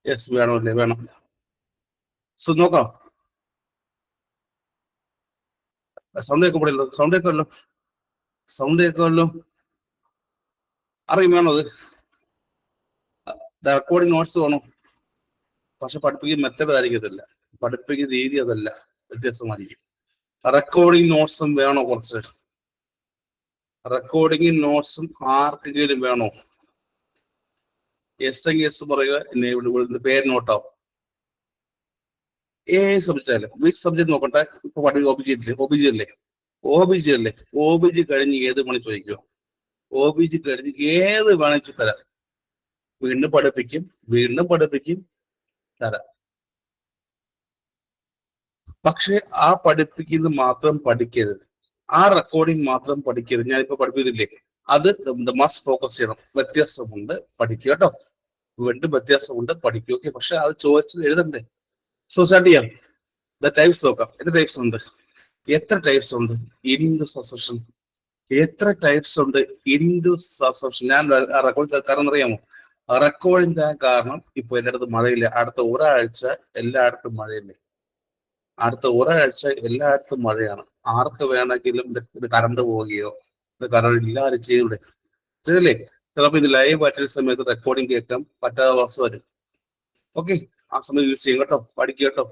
യെസ് വേണോ അല്ലേ? വേണം. സോ നോക്കാം. സൗണ്ട് കേൾക്കപ്പെടില്ലോ, സൗണ്ട് കേൾക്കുമല്ലോ, സൗണ്ട് കേൾക്കുമല്ലോ. അറിയും വേണോ? അത് റെക്കോർഡിംഗ് നോട്ട്സ് വേണോ? പക്ഷെ പഠിപ്പിക്കുന്ന മെത്തേഡ് ആയിരിക്കത്തില്ല, പഠിപ്പിക്കുന്ന രീതി അതല്ല, വ്യത്യസ്തമായിരിക്കും. റെക്കോർഡിംഗ് നോട്ട്സും വേണോ? കുറച്ച് റെക്കോർഡിംഗ് നോട്ട്സും ആർക്കെങ്കിലും വേണോ? എസ് എങ്കിൽ എസ് പറയുക, എന്നെ ഇവിടെ പേര് നോട്ടാവും. സബ്ജക്റ്റ് ആയാലും വിച്ച് സബ്ജക്ട് നോക്കട്ടെ. ഇപ്പൊ പഠിക്കുക ഒ ബി ജി അല്ലേ, ഒ ബി ജി അല്ലേ, ഒ ബി ജി അല്ലേ, ഒ ബി ജി കഴിഞ്ഞ് ഏത് പണി ചോദിക്കുക? ഒ ബി ജി കഴിഞ്ഞ് ഏത് വേണിച്ചു തരാം, വീണ്ടും പഠിപ്പിക്കും, വീണ്ടും പഠിപ്പിക്കും, തരാം. പക്ഷെ ആ പഠിപ്പിക്കുന്നത് മാത്രം പഠിക്കരുത്, ആ റെക്കോർഡിംഗ് മാത്രം പഠിക്കരുത്. ഞാനിപ്പോ പഠിപ്പിക്കുന്നില്ലേ, അത് മസ്റ്റ് ഫോക്കസ് ചെയ്യണം. വ്യത്യാസമുണ്ട്, പഠിക്കുക കേട്ടോ, വീണ്ടും വ്യത്യാസമുണ്ട്, പഠിക്കുക. ഓക്കെ, പക്ഷെ അത് ചോദിച്ചത് എഴുതണ്ടേ? സോ സ്റ്റാർട്ട് ചെയ്യാം. ടൈപ്സ് നോക്കാം. എത്ര ടൈപ്സ് ഉണ്ട്? എത്ര ടൈപ്സ് ഉണ്ട്? ഇൻഡു സസെപ്ഷൻ. എത്ര ടൈപ്സ് ഉണ്ട്? ഇൻഡു സസെപ്ഷൻ. ഞാൻ റെക്കോർഡ് കാരണം അറിയാമോ? റെക്കോർഡിന്റെ കാരണം ഇപ്പൊ എല്ലായിടത്തും മഴയില്ല, അടുത്ത ഒരാഴ്ച എല്ലായിടത്തും മഴയില്ലേ, അടുത്ത ഒരാഴ്ച എല്ലായിടത്തും മഴയാണ്. ആർക്ക് വേണമെങ്കിലും ഇത് കറണ്ട് പോവുകയോ, ഇത് കറണ്ട് ഇല്ലാതെ ചെയ്യൂടെ? ശരിയല്ലേ? ചിലപ്പോ ഇത് ലൈവ് ആയിട്ടുള്ള സമയത്ത് റെക്കോർഡിംഗ് കേൾക്കാൻ പറ്റാത്ത അവസ്ഥ വരും. ഓക്കെ, ആ സമയം യൂസ് ചെയ്യും കേട്ടോ, പഠിക്കുക കേട്ടോ.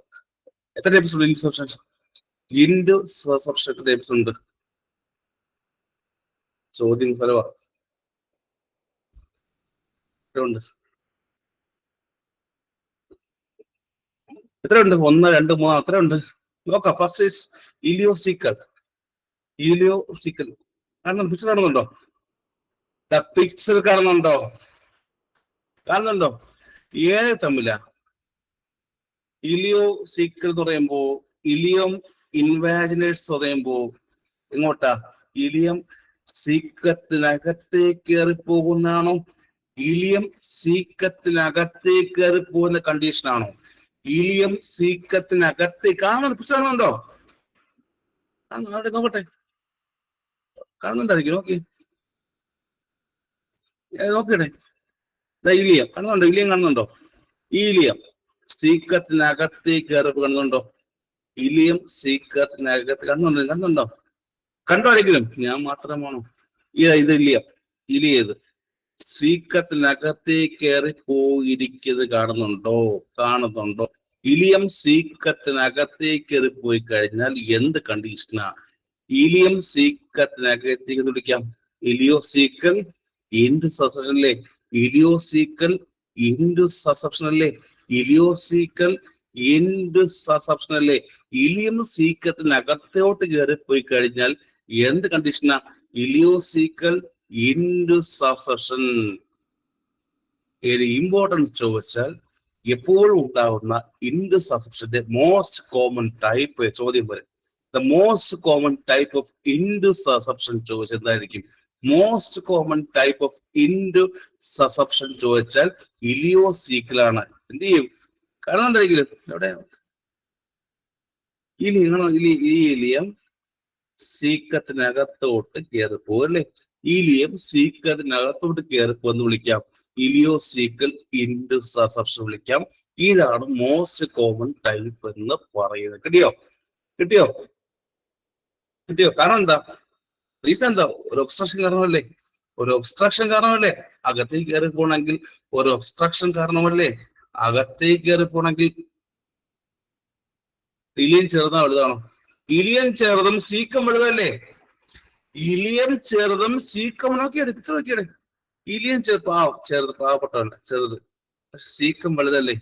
എത്ര ടൈപ്സ് ഉണ്ട് ഇൻസെപ്ഷൻ? ഇൻഡു സസെപ്ഷൻ എത്ര ടൈപ്സ് ഉണ്ട്? ചോദ്യം സ്ഥലവാ. എത്ര ഉണ്ട്? 1, 2, 3, എത്ര ഉണ്ട് നോക്കാം. First is ഇലിയോസിക്കൽ. ഇലിയോസിക്കൽ കാണുന്നുണ്ടോ? പിക്ചർ കാണുന്നുണ്ടോ? പിക്ചർ കാണുന്നുണ്ടോ? കാണുന്നുണ്ടോ? ഏത് തമ്മിലാ? ഇലിയോസിക്കൽ എന്ന് പറയുമ്പോ ഇലിയം ഇൻവാജിനേഴ്സ് പറയുമ്പോ എങ്ങോട്ടാ? ഇലിയം സീക്കത്തിനകത്തേക്ക് കയറി പോകുന്നതാണോ? ഇലിയം സീക്കത്തിനകത്തേക്ക് കയറി പോകുന്ന കണ്ടീഷൻ ആണോ? ഇലിയം സീക്കത്തിനകത്തേക്ക് കാണുന്നുണ്ടോ? പിക്ചർ കാണുന്നുണ്ടോ? നോക്കട്ടെ, കാണുന്നുണ്ടായിരിക്കും. നോക്കി നോക്കിയിടേ. ഇലിയം കാണുന്നുണ്ടോ? ഇലിയം കാണുന്നുണ്ടോ? ഇലിയം സീക്കത്തിനകത്തേക്ക് കയറി കാണുന്നുണ്ടോ? ഇലിയം സീക്കത്തിനകത്ത് കാണുന്നുണ്ടോ? കണ്ടോ ആരെങ്കിലും? ഞാൻ മാത്രമാണോ? ഇത് ഇലിയം. ഇലിയത് സീക്കത്തിനകത്തേക്ക് കയറി പോയിരിക്കുന്നത് കാണുന്നുണ്ടോ? ഇലിയം സീക്കത്തിനകത്തേക്ക് കയറി പോയി കഴിഞ്ഞാൽ എന്ത് കണ്ടീഷനാ? ഇലിയം സീക്കത്തിനകത്തേക്ക് വിളിക്കാം ഇലിയോസീക്കൽ ഇൻഡു സസെപ്ഷൻ അല്ലേ? ഇലിയോസീക്കൽ ഇൻഡു സസെപ്ഷൻ അല്ലേ? ഇലിയോസീക്കൽ ഇൻഡു സസെപ്ഷൻ അല്ലേ? ഇലിയം സീക്കത്തിനകത്തോട്ട് കയറി പോയി കഴിഞ്ഞാൽ എന്ത് കണ്ടീഷനാ? ഇലിയോസീക്കൽ ഇൻഡു സസെപ്ഷൻ. ഒരു ഇമ്പോർട്ടൻസ് ചോദിച്ചാൽ എപ്പോഴും ഉണ്ടാവുന്ന ഇൻഡു സസെപ്ഷന്റെ മോസ്റ്റ് കോമൺ ടൈപ്പ് ചോദ്യം വരും. The most common type of intussusception ചോദിച്ചാൽ എന്തായിരിക്കും? Most common type of intussusception ചോദിച്ചാൽ ഇലിയോസീക്കലാണ്. എന്ത് ചെയ്യും? കാണുന്നുണ്ടെങ്കിലും എവിടെ ഇലിയം സീക്കത്തിനകത്തോട്ട് കയറിപ്പോ അല്ലേ? ഇലിയം സീക്കത്തിനകത്തോട്ട് കയറിപ്പോ എന്ന് വിളിക്കാം ഇലിയോസീക്കൽ ഇൻഡു സസെപ്ഷൻ വിളിക്കാം. ഇതാണ് മോസ്റ്റ് കോമൺ ടൈപ്പ് എന്ന് പറയുന്നത്. കിട്ടിയോ? കാരണം എന്താ? റീസൺ എന്താ? ഒരു ഒബ്സ്ട്രക്ഷൻ കാരണമല്ലേ? അകത്തേക്ക് കയറി പോണെങ്കിൽ ഒരു ഒബ്സ്ട്രക്ഷൻ കാരണമല്ലേ? അകത്തേക്ക് കയറി പോണെങ്കിൽ ഇലിയം ചെറുതാണോ വലുതാണോ? ഇലിയം ചെറുതും സീക്കം വലുതല്ലേ? ഇലിയം ചെറുതും സീക്കം നോക്കിയെടു. ഇലിയം ചെറുത് പാവപ്പെട്ടവല്ല, ചെറുത്. പക്ഷെ സീക്കം വലുതല്ലേ?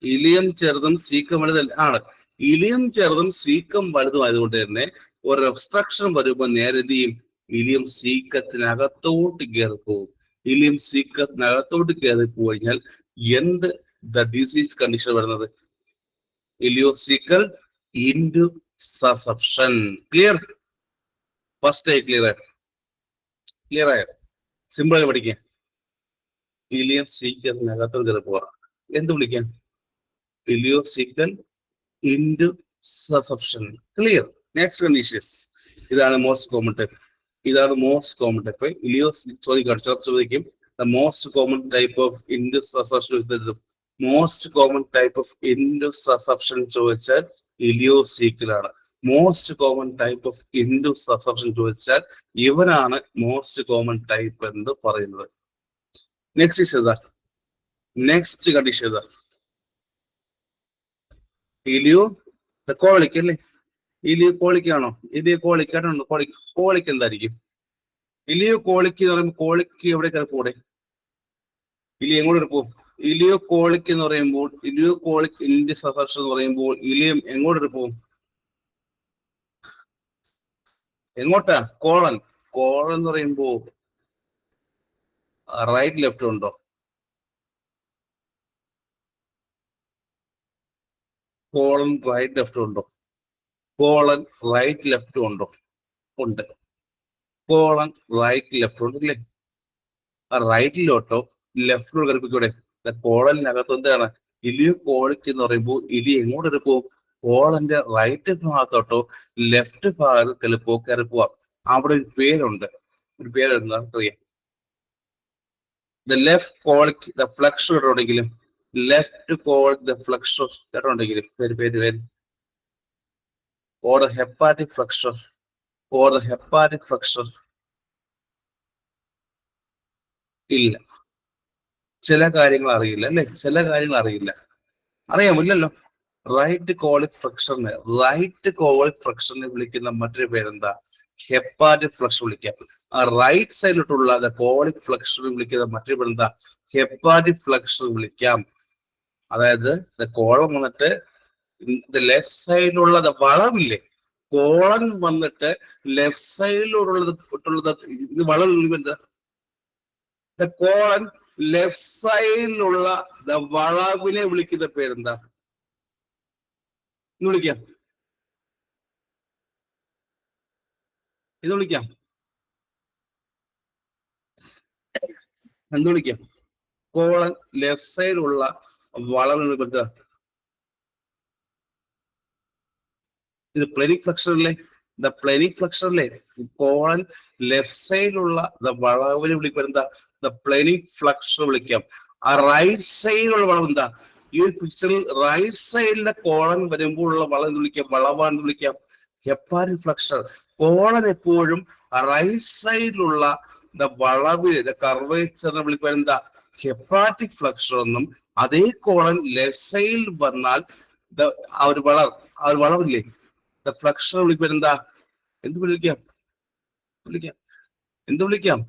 ഇലിയം ചെറുതും സീക്കം വലുതല്ല ആണ്. ഇലിയം ചെറുതും സീക്കം വലുതും ആയതുകൊണ്ട് തന്നെ ഒരു ഒബ്സ്ട്രക്ഷൻ വരുമ്പോൾ നേരെ എന്ത് ചെയ്യും? ഇലിയം സീക്കത്തിനകത്തോട്ട് കയറി പോകും. ഇലിയം സീക്കത്തിനകത്തോട്ട് കയറി പോയി കഴിഞ്ഞാൽ എന്ത് ഡിസീസ് കണ്ടീഷൻ വരുന്നത്? ഇലിയോസീക്കൽ ഇൻഡു സസപ്ഷൻ. ക്ലിയർ? ഫസ്റ്റ് ആയി ക്ലിയർ ആയോ? ക്ലിയർ ആയോ? സിമ്പിൾ ആയി പഠിക്കാം. ഇലിയം സീക്കത്തിനകത്തോട്ട് കയറി പോവാ. എന്ത് വിളിക്കാം? ഇലിയോസീക്കൽ ഇൻഡു സസപ്ഷൻ. ക്ലിയർ? Next conditions. ഇതാണ് മോസ്റ്റ് കോമൺ ടൈപ്പ്. ഇതാണ് മോസ്റ്റ് കോമൺ ടൈപ്പ്. ചോദിക്കും the most common type of indus susception is the most common type of indus susception ചോദിച്ചാൽ ഇലിയോസീക്കൽ ആണ്. Most common type of intussusception ചോദിച്ചാൽ ഇവനാണ് most common type എന്ന് പറയുന്നത്. Next ഏതാ? Next condition ഏതാ? Ileocolic അല്ലേ? ഇലിയോ കോളിക് ആണോ? ഇലിയോ കോളിക് ആണോ? കോളിക് എന്തായിരിക്കും? ഇലിയോ കോളിക് എന്ന് പറയുമ്പോൾ കോളിക്ക് എവിടെ കയറി പോടെ? ഇലി എങ്ങോട്ട് പോകും? ഇലിയോ കോളിക് എന്ന് പറയുമ്പോൾ, ഇലിയോ കോളിക് ഇൻഡസ് സസപ്ഷൻ എന്ന് പറയുമ്പോൾ ഇലിയം എങ്ങോട്ട് പോകും? എങ്ങോട്ടാ? കോളൻ. കോളൻ എന്ന് പറയുമ്പോ റൈറ്റ് ലെഫ്റ്റ് ഉണ്ടോ? കോളൻ റൈറ്റ് ലെഫ്റ്റ് ഉണ്ടോ? കോളൻ റൈറ്റ് ലെഫ്റ്റ് ഉണ്ടോ? ഉണ്ട്. കോളൻ റൈറ്റ് ലെഫ്റ്റ് ഉണ്ട് അല്ലേ? ആ റൈറ്റിലോട്ടോ ലെഫ്റ്റിലോട്ട് കറിപ്പിക്കൂടെ? കോളനിനകത്ത് എന്താണ്? ഇലിയോ കോളിക് എന്ന് പറയുമ്പോൾ ഇലി എങ്ങോട്ട് പോകും? കോളന്റെ റൈറ്റ് ഭാഗത്തോട്ടോ ലെഫ്റ്റ് ഭാഗത്തിൽ കയറി പോവാം. അവിടെ ഒരു പേരുണ്ട്. ഒരു പേര് അറിയാം. The left colic the flexion കേട്ടോണ്ടെങ്കിലും, ലെഫ്റ്റ് കോളിക് ദ ഫ്ലക്ഷൻ കേട്ടോണ്ടെങ്കിലും പേര് or the hepatic flexion, or the hepatic flexion. ഇല്ല. ചില കാര്യങ്ങൾ അറിയില്ല അല്ലെ? ചില കാര്യങ്ങൾ അറിയില്ല. അറിയാമില്ലല്ലോ. റൈറ്റ് കോളിക് ഫ്ലക്ഷനെ, റൈറ്റ് കോളിക് ഫ്ലക്ഷനെ വിളിക്കുന്ന മറ്റൊരു പേരെന്താ? ഹെപ്പാറ്റിക് ഫ്ലക്ഷൻ വിളിക്കാം. ആ റൈറ്റ് സൈഡിലോട്ടുള്ള കോളിക് ഫ്ലക്ഷനെ വിളിക്കുന്ന മറ്റൊരു പേരെന്താ? ഹെപ്പാറ്റിക് ഫ്ലക്ഷൻ വിളിക്കാം. അതായത് കോളം വന്നിട്ട് ലെഫ്റ്റ് സൈഡിലുള്ള വളവില്ലേ? കോളൻ വന്നിട്ട് ലെഫ്റ്റ് സൈഡിലോട്ടുള്ളത് വളവ് എന്താ? കോളൻ ലെഫ്റ്റ് സൈഡിലുള്ള വളവിനെ വിളിക്കുന്ന പേരെന്താ? എന്ന് വിളിക്കാം. എന്ത് വിളിക്കാം? എന്ത് വിളിക്കാം? കോളൻ ലെഫ്റ്റ് സൈഡിലുള്ള വളവിനെ വിളിക്കുക. ഇത് പ്ലെനിക് ഫ്ലക്ഷൻ അല്ലേ? പ്ലെനിക് ഫ്ലക്ഷൻ അല്ലേ? കോളൻ ലെഫ്റ്റ് സൈഡിലുള്ള വളവിനെ വിളിക്കുക എന്താ? പ്ലെനിക് ഫ്ലക്ഷൻ വിളിക്കാം. ആ റൈറ്റ് സൈഡിലുള്ള വളവ് എന്താ? ഈ പിക്ചറിൽ റൈറ്റ് സൈഡിലെ കോളൻ വരുമ്പോഴുള്ള വളവ് വിളിക്കാം, വളവാണെന്ന് വിളിക്കാം ഹെപ്പാറ്റിക് ഫ്ലക്ഷൻ. കോളൻ എപ്പോഴും റൈറ്റ് സൈഡിലുള്ള വളവിലെ കർവേച്ചറിനെ വിളിക്കാൻ എന്താ? ഹെപ്പാറ്റിക് ഫ്ലക്ഷൻ എന്നും. അതേ കോളൻ ലെഫ്റ്റ് സൈഡിൽ വന്നാൽ ആ ഒരു വളവില്ലേ ഫ്ലക്ഷൻ വിളിക്കാൻ എന്താ? എന്ത് വിളിക്കാം? എന്ത് വിളിക്കാം?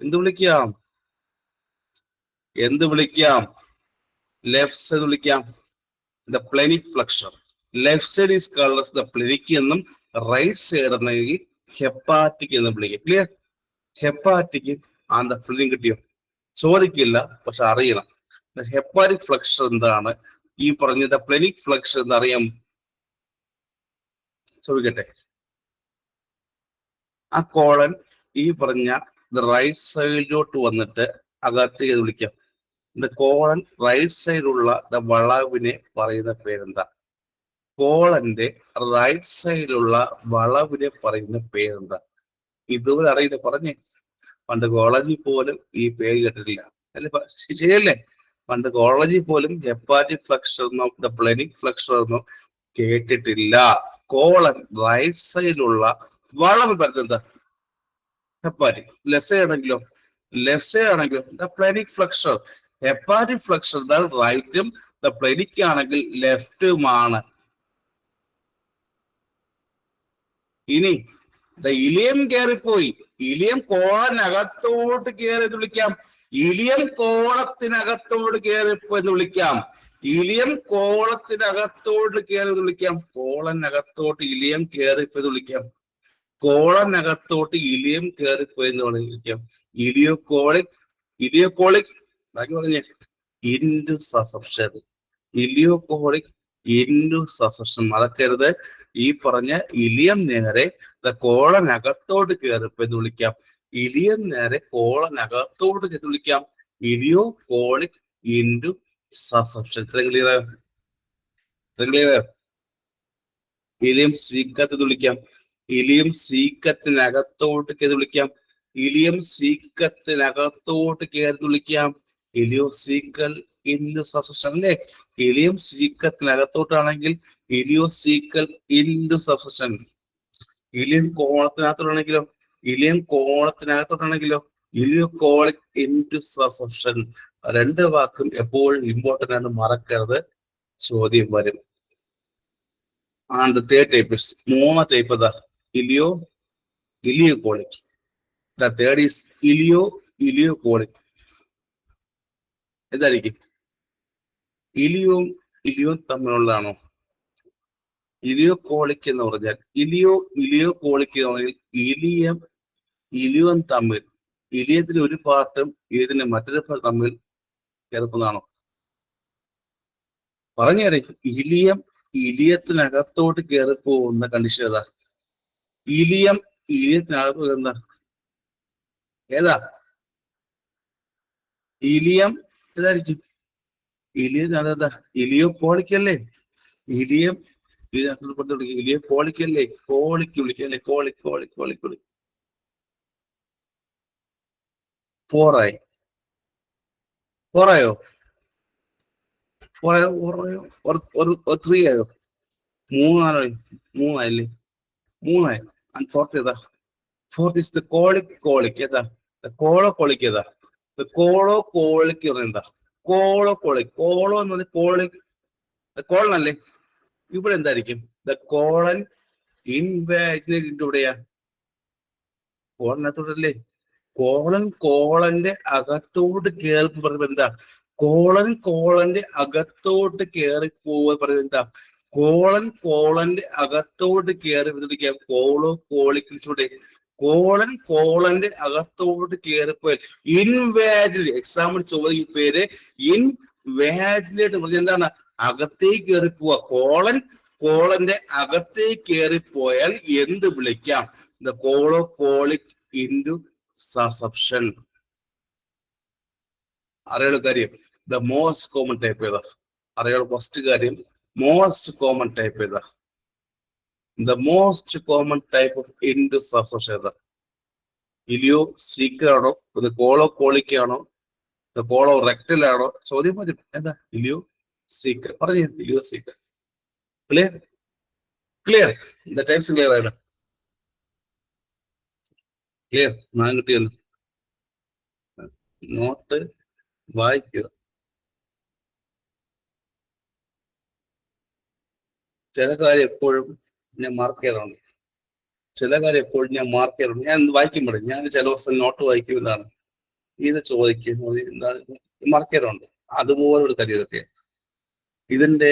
എന്ത് വിളിക്കാം? എന്ത് വിളിക്കാം? ലെഫ്റ്റ് സൈഡ് വിളിക്കാം splenic flexion. Left side is called as splenic എന്നും റൈറ്റ് സൈഡ് എന്നെങ്കിൽ ഹെപ്പാറ്റിക് എന്ന് വിളിക്കാം. ക്ലിയർ? ഹെപ്പാറ്റിക് ആൻഡ് ഫില്ലിംഗ് കിട്ടിയോ? ചോദിക്കില്ല, പക്ഷെ അറിയണം. ഹെപ്പാറ്റിക് ഫ്ലക്ഷൻ എന്താണ്? ഈ പറഞ്ഞ പ്ലെനിക് ഫ്ലക്ഷൻ എന്നറിയാം. ചോദിക്കട്ടെ. ആ കോളൻ ഈ പറഞ്ഞ റൈറ്റ് സൈഡിലോട്ട് വന്നിട്ട് അകത്തേക്ക് വിളിക്കാം. കോളൻ റൈറ്റ് സൈഡിലുള്ള വളവിനെ പറയുന്ന പേരെന്താ? കോളന്റെ റൈറ്റ് സൈഡിലുള്ള വളവിനെ പറയുന്ന പേരെന്താ? ഇതുവരെ അറിയില്ല. പറഞ്ഞേ. പണ്ട് കോളേജിൽ പോലും ഈ പേര് കേട്ടിട്ടില്ല അല്ലെ? ശരിയല്ലേ? പണ്ട് കോളേജിൽ പോലും ഹെപ്പാറ്റിക് ഫ്ലക്ഷൻ എന്നോ പ്ലെനിക് ഫ്ലക്ഷൻ എന്നോ കേട്ടിട്ടില്ല. കോളൻ റൈറ്റ് സൈഡിലുള്ള വളവ് പറയുന്നത് ഹെപ്പാറ്റിക്. ലെഫ്റ്റ് സൈഡ് ആണെങ്കിലോ? ലെഫ്റ്റ് സൈഡ് ആണെങ്കിലോ പ്ലെനിക് ഫ്ലക്ഷൻ. ഹെപ്പാറ്റിക് ഫ്ലക്ഷൻ റൈറ്റും പ്ലെനിക് ആണെങ്കിൽ ലെഫ്റ്റുമാണ്. ഇനി ഇലിയം കയറിപ്പോയി. ഇലിയം കോളനകത്തോട്ട് കയറി എന്ന് വിളിക്കാം. ഇലിയം കോളത്തിനകത്തോട്ട് കയറിപ്പോ എന്ന് വിളിക്കാം. ഇലിയം കോളത്തിനകത്തോട്ട് കയറി വിളിക്കാം. കോളനകത്തോട്ട് ഇലിയം കയറിപ്പോയി വിളിക്കാം. കോളനകത്തോട്ട് ഇലിയം കയറിപ്പോയി എന്ന് വിളിക്കാം. ഇലിയോകോളിക് ബാക്കി പറഞ്ഞേ ഇൻഡു സസെപ്ഷൻ. ഇലിയോകോളിക് ഇൻഡു സസെപ്ഷൻ മറക്കരുത്. ഈ പറഞ്ഞ ഇലിയം നേരെ കോളനകത്തോട്ട് കയറിപ്പോയി എന്ന് വിളിക്കാം. ഇലിയം നേരെ കോളനകത്തോട്ട് കയറി വിളിക്കാം. ഇലിയോകോളിക് ഇൻഡു സസെപ്ഷൻ. ഇത്രയും ക്ലിയർ? ഇലിയം സീക്കത്ത് വിളിക്കാം. ഇലിയം സീക്കത്തിനകത്തോട്ട് കയറി വിളിക്കാം. ഇലിയം സീക്കത്തിനകത്തോട്ട് കയറി വിളിക്കാം. ഇലിയോസീക്കൽ ഇൻഡു സസെപ്ഷൻ അല്ലേ? ഇലിയം സീക്കത്തിനകത്തോട്ടാണെങ്കിൽ ഇലിയോസീക്കൽ ഇൻഡു സസെപ്ഷൻ. ഇലിയം കോളത്തിനകത്തോട്ടാണെങ്കിലോ ഇലിയോകോളിക് ഇൻഡു സസെപ്ഷൻ. രണ്ട് വാക്കും എപ്പോഴും ഇമ്പോർട്ടന്റ് ആണ്, മറക്കരുത്. ചോദ്യം വരും. ആൻഡ് തേർഡ് ടൈപ്പ് ഇസ് മൂന്നാം ടൈപ്പ് ഏതാ? ഇലിയോകോളിക്. The third is ഇലിയോകോളിക്. എന്തായിരിക്കും? ഇലിയവും തമ്മിലുള്ളതാണോ? ഇലിയോകോളിക് എന്ന് പറഞ്ഞാൽ ഇലിയോകോളിക് എന്ന് പറഞ്ഞാൽ ഇലിയും തമ്മിൽ, ഇലിയത്തിന് ഒരു പാർട്ടും ഇതിന് മറ്റൊരു പാർട്ട് തമ്മിൽ ചേർക്കുന്നതാണോ? പറഞ്ഞേരെ. ഇലിയത്തിനകത്തോട്ട് കയറി പോകുന്ന കണ്ടീഷൻ ഏതാ? ഇലിയത്തിനകത്ത് എന്താ? ഏതാ? ഇലിയം ഏതായിരിക്കും? ഇലിയത്തിനകത്ത് ഇലിയോകോളിക് അല്ലേ? ഇലിയോകോളിക് അല്ലേ? കോളിക്ക് വിളിക്കല്ലേ? കോളിക്. 4 ആയോ? 3 ആയോ? 3 മൂന്നായി. ആൻഡ് ഫോർത്ത് ഏതാ? Fourth is the colic. ഏതാ? കോളോകോളിക്. ഏതാ? കോളോകോളിക് എന്താ? കോളോകോളിക്. കോളോ എന്ന് പറഞ്ഞാൽ കോളനല്ലേ? ഇവിടെ എന്തായിരിക്കും? ദ കോളൻ ഇൻവാജിനേറ്റ് ഇവിടെയാ? കോളനകത്തോട്ടല്ലേ? കോളന്റെ അകത്തോട്ട് കയറി പറയുന്നത് എന്താ? കോളന്റെ അകത്തോട്ട് കയറി പോവുക പറയുന്നത് എന്താ? കോളന്റെ അകത്തോട്ട് കയറി വിളിക്കാം. കോളോകോളിക്കിലൂടെ കോളന്റെ അകത്തോട്ട് കയറിപ്പോയാൽ ഇൻവാജിനേറ്റ്. എക്സാമ്പിൾ ചോദിക്കുന്ന പേര് ഇൻവാജിനേറ്റ് പറഞ്ഞാൽ എന്താണ്? അകത്തേക്ക് കയറി പോവുക. കോളന്റെ അകത്തേക്ക് കയറിപ്പോയാൽ എന്ത് വിളിക്കാം? The colocolic intussusception. അറിയാനുള്ള കാര്യം ദ മോസ്റ്റ് കോമൺ ടൈപ്പ് ഏതാ? അറിയാനുള്ള ഫസ്റ്റ് കാര്യം മോസ്റ്റ് കോമൺ ടൈപ്പ് ഏതാ? The most common type of intussusception ഏതാ? ഇലിയോസീക്കൽ ആണോ? ഇത് കോളോകോളിക് ആണോ? കോളോ റെക്ടൽ ആണോ? ചോദ്യം വരും. എന്താ? ഇലിയോസീക്കൽ. പറഞ്ഞു. ഇലിയോസീക്കൽ. ക്ലിയർ? ദ ടൈപ്സ് ക്ലിയർ ആയില്ല? ക്ലിയർ? ഞാൻ കിട്ടിയല്ലോ. നോട്ട് വായിക്കുക. ചില കാര്യം എപ്പോഴും ഞാൻ മാർക്ക് ചെയ്യാറുണ്ട്. ഞാൻ വായിക്കുമ്പോഴേ ഞാൻ ചില ദിവസം നോട്ട് വായിക്കുന്നതാണ്. ഇത് ചോദിക്കുന്നത് എന്താണ് മാർക്ക് ചെയ്യാറുണ്ട്. അതുപോലെ ഒരു കാര്യം ഇതൊക്കെ ഇതിന്റെ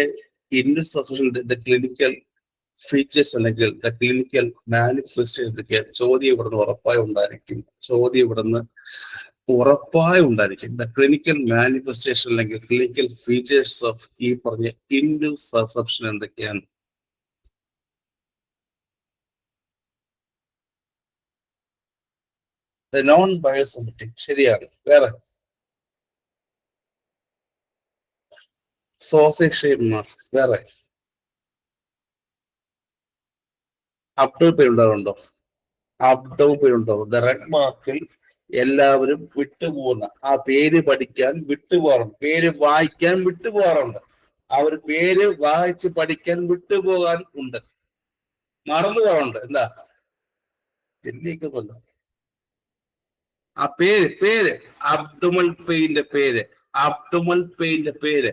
ഇൻഡു സസെപ്ഷന്റെ ദ ക്ലിനിക്കൽ ഫീച്ചേഴ്സ് അല്ലെങ്കിൽ ദ ക്ലിനിക്കൽ മാനിഫെസ്റ്റേഷൻ ഇതൊക്കെ ചോദ്യം ഇവിടുന്ന് ഉറപ്പായി ഉണ്ടായിരിക്കും. ദ ക്ലിനിക്കൽ മാനിഫെസ്റ്റേഷൻ അല്ലെങ്കിൽ ക്ലിനിക്കൽ ഫീച്ചേഴ്സ് ഓഫ് ഈ പറഞ്ഞ ഇൻഡു സസെപ്ഷൻ എന്തൊക്കെയാണ്? നോൺ ബയോസിമെട്രിക്. ശരിയാണ്. വേറെ സോസേജ് ഷേപ്പ് മാസ്ക്. വേറെ അപ്ഡൗൺ പെയിൻ ഉണ്ടാവുന്നുണ്ടോ? അപ്ഡൗൺ പെയിൻ ഉണ്ടാവും. ദ റെഡ് മാർക്കിൽ എല്ലാവരും വിട്ടുപോകുന്ന ആ പേര് പഠിക്കാൻ വിട്ടുപോകാറുണ്ട്, പേര് വായിക്കാൻ വിട്ടുപോകാറുണ്ട്. അവർ പേര് വായിച്ച് പഠിക്കാൻ വിട്ടുപോകാൻ ഉണ്ട്, മറന്നു പോകാറുണ്ട്. എന്താ? ചെല്ലിക്കൊല്ലോ ആ പേര് അബ്ഡോമൽ പെയിന്റെ പേര്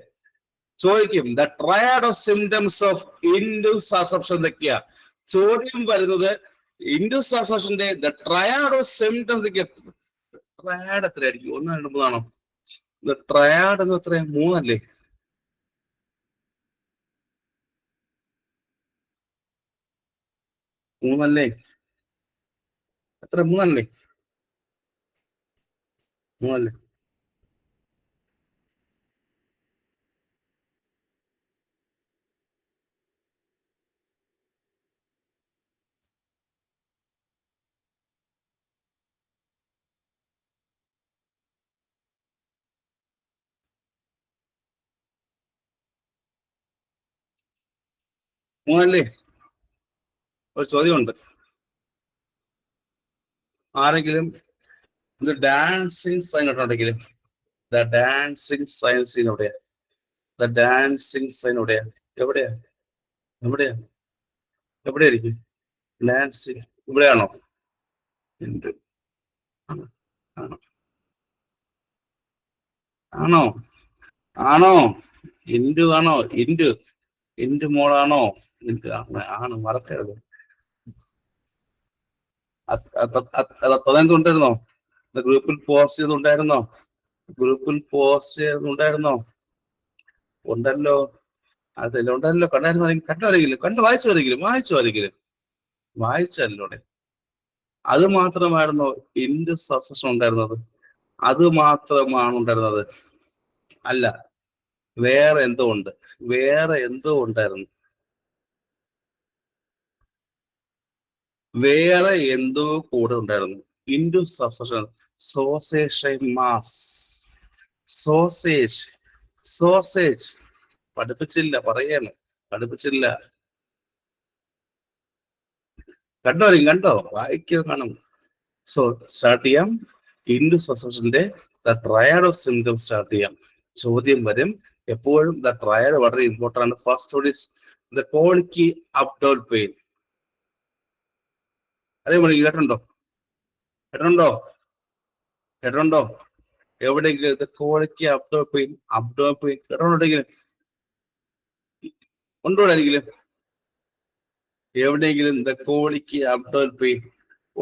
ചോദിക്കും. The triad of symptoms of intussusception എന്തൊക്കെയാ? ചോദ്യം വരുന്നത് ഇൻഡു സസെപ്ഷന്റെ ദ ട്രയാഡ് ഓഫ് സിംറ്റംസ് എന്തൊക്കെയാ? ട്രയാഡ് എത്രയായിരിക്കും? 1, 2, 3 ആണോ? ദ ട്രയാഡ് എന്ന് എത്രയാ? 3 അല്ലേ? മൂന്നല്ലേ? എത്ര? മൂന്നല്ലേ? മൂന്നല്ലേ? മൂന്നല്ലേ? ഒരു ചോദ്യമുണ്ട്. ആരെങ്കിലും ഇത് ഡാൻസിങ് സൈൻ ഇട്ടുണ്ടെങ്കിൽ ദ ഡാൻസിങ് സൈൻ സീൻ എവിടെയാ? ദ ഡാൻസിങ് സൈൻ എവിടെയാ? എവിടെയാ? എവിടെയാ? എവിടെയായിരിക്കും ഡാൻസിങ്? ഇവിടെയാണോ? എന്ത് ആണോ? ആണോ? ആണോ? ആണോ? ഇൻഡു ആണോ? ഇൻഡു ഇൻഡു മോളാണോ? ഇൻഡു ആണ്, മറക്കരുത്. ഉണ്ടായിരുന്നോ? ഗ്രൂപ്പിൽ പോസ്റ്റ് ചെയ്തുണ്ടായിരുന്നോ? ഗ്രൂപ്പിൽ പോസ്റ്റ് ചെയ്തുണ്ടായിരുന്നോ? ഉണ്ടല്ലോ. അതെല്ലാം ഉണ്ടല്ലോ. കണ്ടായിരുന്നു? കണ്ടാരെങ്കിലും വായിച്ചു വായിച്ചല്ലോടെ. അത് മാത്രമായിരുന്നോ ഇൻഡ് സക്സഷൻ ഉണ്ടായിരുന്നത്? അത് മാത്രമാണ് ഉണ്ടായിരുന്നത്? അല്ല, വേറെ എന്തോ ഉണ്ട്. വേറെ എന്തോ ഉണ്ടായിരുന്നു. വേറെ എന്തോ കൂടെ ഉണ്ടായിരുന്നു. Intussusception. Sausage mass. Sausage. Sausage. പഠിപ്പിച്ചില്ല, പറയാണ്. പഠിപ്പിച്ചില്ല. കണ്ടോ? വായിക്കുക, കാണും. സോ സ്റ്റാർട്ട് ചെയ്യാം. ഇൻഡു സക്സഷന്റെ the triad of symptoms start ചെയ്യാം. ചോദ്യം വരും. എപ്പോഴും ദ ട്രയഡ് വളരെ ഇമ്പോർട്ടന്റ് ആണ്. First is the colic abdominal pain. അതേപോലെ കേട്ടിട്ടുണ്ടോ? എവിടെയെങ്കിലും ദ കോളിക്ക് അബ്ഡോൾ പെയിൻ കേട്ടിട്ടുണ്ടെങ്കിലും ഉണ്ടോ? എവിടെയെങ്കിലും ദ കോളിക്ക് അബ്ഡോൾ പെയിൻ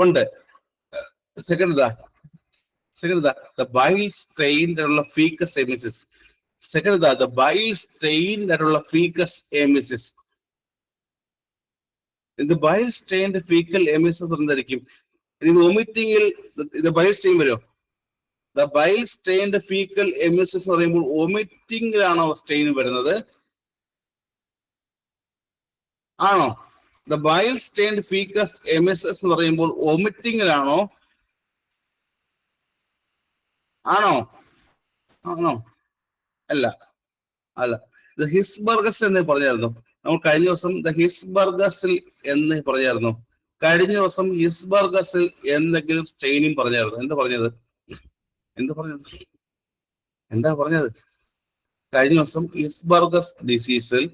ഉണ്ട്. സെക്കൻഡ് the bile stain ആയിട്ടുള്ള faeces emesis. Second the bile stain ആയിട്ടുള്ള ഫീക്കസ് എമിസിസ്. ഇത് bile stained fecal emesis എന്തായിരിക്കും? ഇത് വൊമിറ്റിംഗിൽ ഇത് bile stain വരുമോ? The bile stained fecal emesis എന്ന് പറയുമ്പോൾ വൊമിറ്റിംഗിലാണോ സ്റ്റെയിൻ വരുന്നത്? ആണോ? The bile stained fecal emesis എന്ന് പറയുമ്പോൾ വൊമിറ്റിംഗിലാണോ? ആണോ? അല്ല. ദ ഹിസ്ബർഗസ് എന്ന് പറഞ്ഞായിരുന്നു. നമ്മൾ കഴിഞ്ഞ ദിവസം ദ ഹിസ്ബർഗസിൽ എന്ന് പറഞ്ഞായിരുന്നു. കഴിഞ്ഞ ദിവസം ഹിസ്ബർഗസിൽ എന്തെങ്കിലും സ്റ്റെയിനിങ് പറഞ്ഞായിരുന്നു. എന്താ പറഞ്ഞത്? കഴിഞ്ഞ ദിവസം ഹിസ്ബർഗസ് ഡിസീസിൽ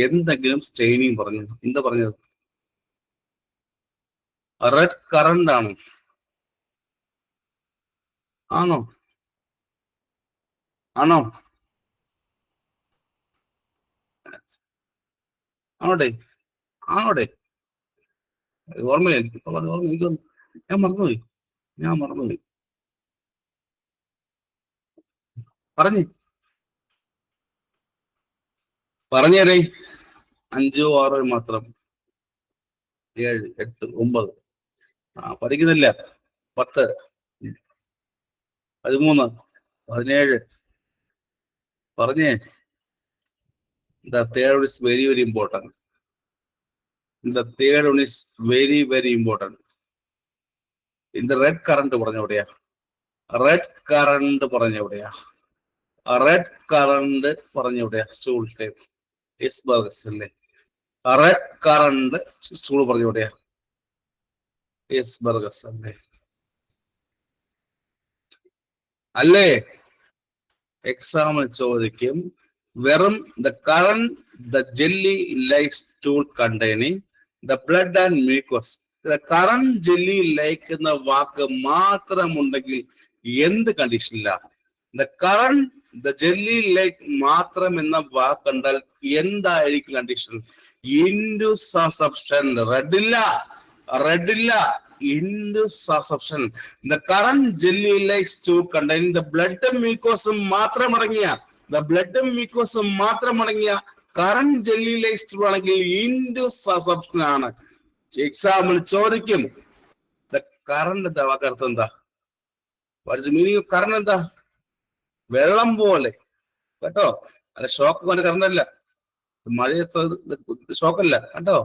എന്തെങ്കിലും സ്റ്റെയിനിങ് പറഞ്ഞു. എന്താ പറഞ്ഞത്? റെഡ് കറണ്ട് ആണ്. ആണോ? ആണോടെ? ഓർമ്മയില്ല. ഞാൻ മറന്നുപോയി. പറഞ്ഞേരേ. 5 6 മാത്രം. 7 8 9. പഠിക്കുന്നില്ല. 10 13 17. പറഞ്ഞേ. The third is very very important. In the red current പറഞ്ഞ എവിടെയാ? റെഡ് കറണ്ട് പറഞ്ഞ എവിടെയാ? സ്റ്റൂൾ ടൈപ്പ് ഹിസ്ബർഗസ് അല്ലേ? റെഡ് കറണ്ട് സ്റ്റൂൾ പറഞ്ഞ എവിടെയാ? ഹിസ്ബർഗസ് അല്ലേ? എക്സാമിൽ ചോദിക്കും. വെറും the current, the jelly like stool containing the blood and mucus. The current jelly like എന്ന വാക്ക് മാത്രമുണ്ടെങ്കിൽ എന്ത് കണ്ടീഷനില്ല? The current, the jelly like മാത്രം എന്ന വാക്ക് കണ്ടാൽ എന്തായിരിക്കും കണ്ടീഷൻ? Intussusception. റെഡില്ല. Intussusception. The current jelly like stool containing the blood and mucus മാത്രമടങ്ങിയ currant jelly like stool ആണെങ്കിൽ ഇൻഡു സസെപ്ഷൻ ആണ്. എക്സാമിൽ ചോദിക്കും. കറണ്ട് എന്താ വാക്കർത്ഥം എന്താ? വാട്ട്സ് മീനിങ് ഓഫ് കറണ്ട് എന്താ? വെള്ളം പോലെ കേട്ടോ. അല്ല ഷോക്ക് പോലെ കറണ്ട് അല്ല, മഴ ഷോക്കല്ല കേട്ടോ.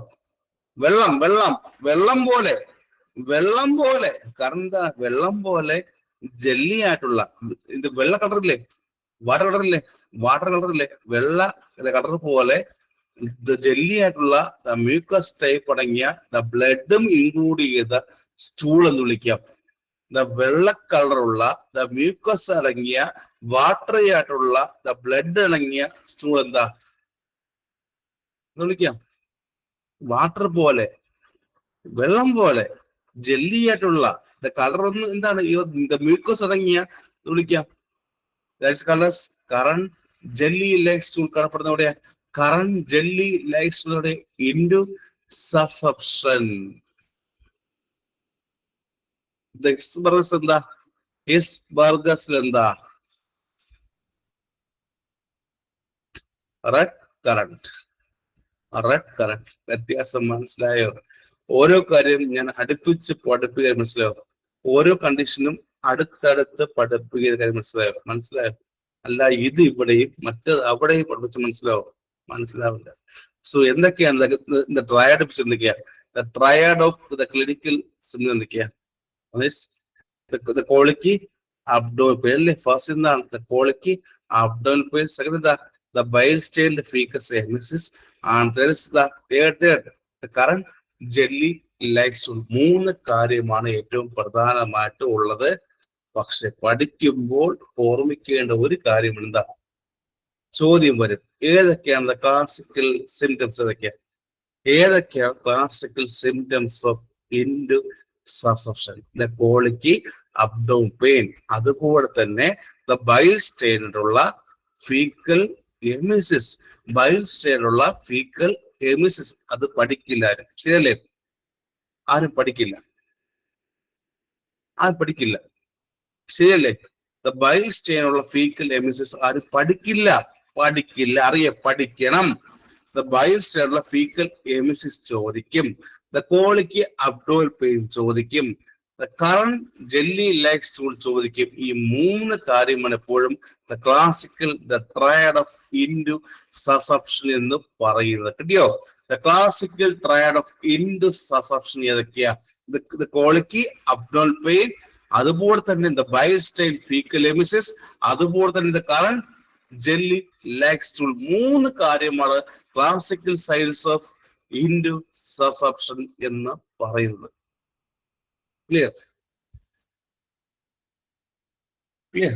വെള്ളം വെള്ളം വെള്ളം പോലെ, വെള്ളം പോലെ കറണ്ട് വെള്ളം പോലെ ജെല്ലി ആയിട്ടുള്ള ഇത് വെള്ള കളറില്ലേ, വാട്ടർ കളറില്ലേ, വാട്ടർ കളറില്ലേ, വെള്ള കളർ പോലെ ജെല്ലി ആയിട്ടുള്ള മ്യൂക്കസ് ടൈപ്പ് അടങ്ങിയ ബ്ലഡും ഇൻക്ലൂഡ് ചെയ്ത സ്റ്റൂൾ എന്ന് വിളിക്കാം. വെള്ള കളറുള്ള മ്യൂക്കസ് അടങ്ങിയ വാട്ടറി ആയിട്ടുള്ള ബ്ലഡ് അടങ്ങിയ സ്റ്റൂൾ എന്താ എന്ന് വിളിക്കാം? വാട്ടർ പോലെ, വെള്ളം പോലെ ജെല്ലി ആയിട്ടുള്ള കളർ ഒന്ന് എന്താണ്? മ്യൂക്കസ് അടങ്ങിയ വിളിക്കാം. Colours currant jelly like stool കാണപ്പെടുന്ന എവിടെയാ? കറണ്ട് ജെല്ലി ലൈക്ക് സ്റ്റൂളുടെ ഇൻഡു സസപ്ഷൻ. എക്സ്ബർഗസ് എന്താ? എസ്ബർഗസിൽ എന്താ? Red currant, red currant. വ്യത്യാസം മനസ്സിലായോ? ഓരോ കാര്യം ഞാൻ അടുപ്പിച്ച് പഠിപ്പിക്കാൻ മനസ്സിലായോ? ഓരോ കണ്ടീഷനും അടുത്തടുത്ത് പഠിപ്പിക്കുന്ന കാര്യം മനസ്സിലായോ? മനസ്സിലായോ? അല്ല ഇത് ഇവിടെയും മറ്റേത് അവിടെയും പഠിപ്പിച്ച് മനസ്സിലാവും? മനസ്സിലാവില്ല. സോ എന്തൊക്കെയാണ് ട്രയാഡ് പിച്ച് എന്തൊക്കെയാ? Triad of the clinical symptom എന്തൊക്കെയാ? കോളിക്ക് അബ്ഡോമിനൽ പെയിൻ അല്ലേ? ഫസ്റ്റ് എന്താണ്? കോളിക്ക് അബ്ഡോമിനൽ പെയിൻ. സെക്കൻഡ് എന്താ? the bile stained fecus emesis, and there is the third current jelly like stool. മൂന്ന് കാര്യമാണ് ഏറ്റവും പ്രധാനമായിട്ട് ഉള്ളത്. പക്ഷെ പഠിക്കുമ്പോൾ ഓർമ്മിക്കേണ്ട ഒരു കാര്യം എന്താ? ചോദ്യം വരും, ഏതൊക്കെയാണ് ക്ലാസിക്കൽ സിംറ്റംസ്? ഏതൊക്കെയാണ് classical symptoms of intussusception? Colic abdominal pain, അതുപോലെ തന്നെ ബൈൽ സ്റ്റെയിൻഡ് ഉള്ള ഫീക്കൽ എമിസിസ്, ബൈൽ സ്റ്റൈലുള്ള ഫീക്കൽ എമിസിസ്. അത് പഠിക്കില്ല ആരും, ശരിയല്ലേ? ആരും പഠിക്കില്ല, ആരും പഠിക്കില്ല, ശരിയല്ലേ? ബൈൽ സ്റ്റൈനുള്ള ഫീക്കൽ എമിസിസ് ആരും പഠിക്കില്ല, പഠിക്കില്ല. പഠിക്കണം. ബൈൽ സ്റ്റൈലുള്ള ഫീക്കൽ എമിസിസ് ചോദിക്കും. കോളിക്ക് അബ്ഡോമിനൽ പെയിൻ ചോദിക്കും. കറണ്ട് ജെല്ലി ലൈക്ക് സ്റ്റൂൾ ചോദിക്കും. ഈ മൂന്ന് കാര്യമാണ് എപ്പോഴും ക്ലാസിക്കൽ ട്രയാഡ് ഓഫ് ഇൻഡു സസപ്ഷൻ എന്ന് പറയുന്നത്. കിട്ടിയോ? ക്ലാസിക്കൽ ട്രയാഡ് ഓഫ് ഇൻഡു സസപ്ഷൻ ഏതൊക്കെയാ? കോളിക്ക് അബ്ഡോമിനൽ പെയിൻ, അതുപോലെ തന്നെ ബൈൽ സ്റ്റൈൽ ഫീക്കൽ എമിസിസ്, അതുപോലെ തന്നെ കറണ്ട് ജെല്ലി ലൈക്ക് സ്റ്റൂൾ. മൂന്ന് കാര്യമാണ് ക്ലാസിക്കൽ സൈൻസ് ഓഫ് ഇൻഡു സസപ്ഷൻ എന്ന് പറയുന്നത്. ക്ലിയർ? ക്ലിയർ?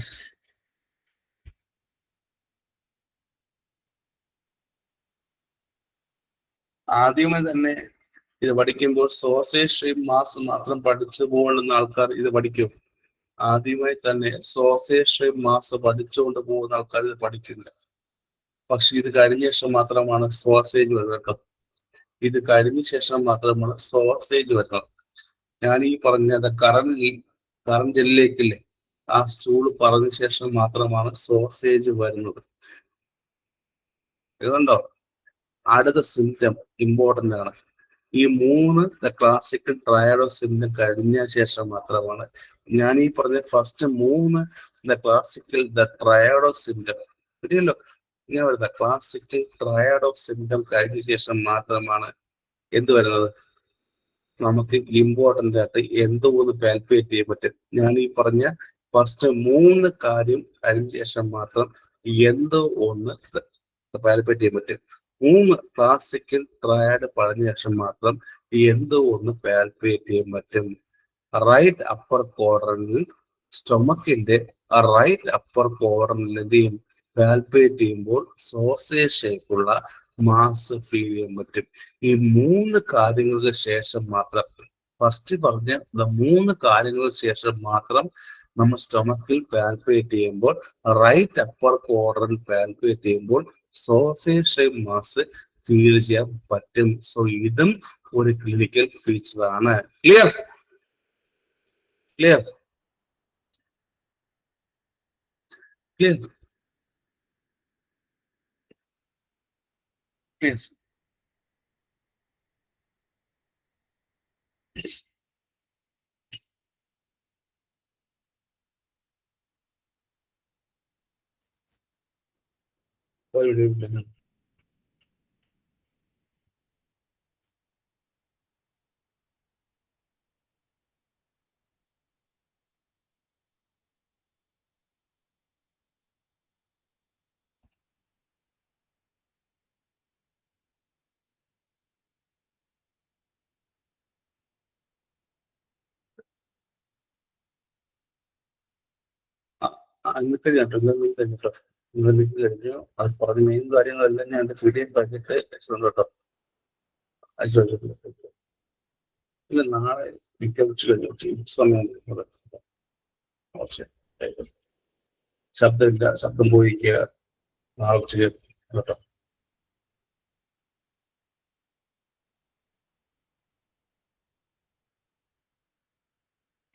ആദ്യമേ തന്നെ ഇത് പഠിക്കുമ്പോൾ സോസേജ് ഷേപ്പ് മാസ് മാത്രം പഠിച്ചു പോകുന്ന ആൾക്കാർ ഇത് പഠിക്കും. ആദ്യമായി തന്നെ സോസേജ് ഷേപ്പ് മാസ് പഠിച്ചുകൊണ്ട് പോകുന്ന ആൾക്കാർ ഇത് പഠിക്കില്ല. പക്ഷെ ഇത് കഴിഞ്ഞ ശേഷം മാത്രമാണ് സോസേജ് വരുന്നത് കേട്ടോ. ഇത് കഴിഞ്ഞ ശേഷം മാത്രമാണ് സോസേജ് വരുന്നത്. ഞാൻ ഈ പറഞ്ഞ കറണ്ട് ജെല്ലിലേക്കില്ലേ, ആ സ്റ്റൂൾ പറഞ്ഞ ശേഷം മാത്രമാണ് സോസേജ് വരുന്നത്. ഇതുണ്ടോ? അടുത്ത സിംറ്റം ഇമ്പോർട്ടന്റ് ആണ്. ഈ മൂന്ന് ക്ലാസിക്കൽ ട്രയാഡ് ഓഫ് സിംറ്റം കഴിഞ്ഞ ശേഷം മാത്രമാണ് ഞാൻ ഈ പറഞ്ഞ ഫസ്റ്റ് മൂന്ന് ക്ലാസിക്കൽ ട്രയാഡ് ഓഫ് സിംറ്റം. ശരിയല്ലോ? ഇങ്ങനെ വരുന്ന ക്ലാസിക്കൽ ട്രയാഡ് ഓഫ് സിംറ്റം കഴിഞ്ഞ ശേഷം മാത്രമാണ് എന്ത് വരുന്നത്? നമുക്ക് ഇമ്പോർട്ടന്റ് ആയിട്ട് എന്തോ ഒന്ന് കാൽക്കുലേറ്റ് ചെയ്യാൻ പറ്റും. ഞാൻ ഈ പറഞ്ഞ ഫസ്റ്റ് മൂന്ന് കാര്യം കഴിഞ്ഞ ശേഷം മാത്രം എന്തോ ഒന്ന് കാൽക്കുലേറ്റ് ചെയ്യാൻ പറ്റും. മൂന്ന് ക്ലാസിക്കൽ ട്രയാഡ് പറഞ്ഞ ശേഷം മാത്രം എന്തോ ഒന്ന് പാൽപേറ്റ് ചെയ്യാൻ പറ്റും. റൈറ്റ് അപ്പർ ക്വാഡ്രന്റിൽ സ്റ്റൊമക്കിന്റെ റൈറ്റ് അപ്പർ ക്വാഡ്രന്റിൽ എന്ത് ചെയ്യും? പാൽപേറ്റ് ചെയ്യുമ്പോൾ സോസേജ് ഷേപ്പുള്ള മാസ് ഫീൽ ചെയ്യാൻ പറ്റും. ഈ മൂന്ന് കാര്യങ്ങൾക്ക് ശേഷം മാത്രം, ഫസ്റ്റ് പറഞ്ഞ മൂന്ന് കാര്യങ്ങൾക്ക് ശേഷം മാത്രം നമ്മൾ സ്റ്റൊമക്കിൽ പാൽപേറ്റ് ചെയ്യുമ്പോൾ, റൈറ്റ് അപ്പർ ക്വാഡ്രന്റ് പാൽപേറ്റ് ചെയ്യുമ്പോൾ സോസേജ് ഷേപ്പ് മാസ് ഫീൽ ചെയ്യാൻ പറ്റും. സോ ഇതും ഒരു ക്ലിനിക്കൽ ഫീച്ചർ ആണ്. ക്ലിയർ? ക്ലിയർ? ക്ലിയർ? ക്ലിയർ? എന്നിട്ട് കേട്ടോ കഴിഞ്ഞിട്ടോ ഇന്നലെ കഴിഞ്ഞു. അത് പറഞ്ഞ മെയിൻ കാര്യങ്ങളെല്ലാം ഞാൻ എന്റെ PDF ആക്കിയിട്ട് അയച്ചിട്ടുണ്ട് കേട്ടോ. അയച്ചു. ഇല്ല, നാളെ മിക്ക ഉച്ച കഴിഞ്ഞു സമയം ശബ്ദമില്ല, ശബ്ദം പോയിരിക്കുക. നാളെ ഉച്ച കേട്ടോ.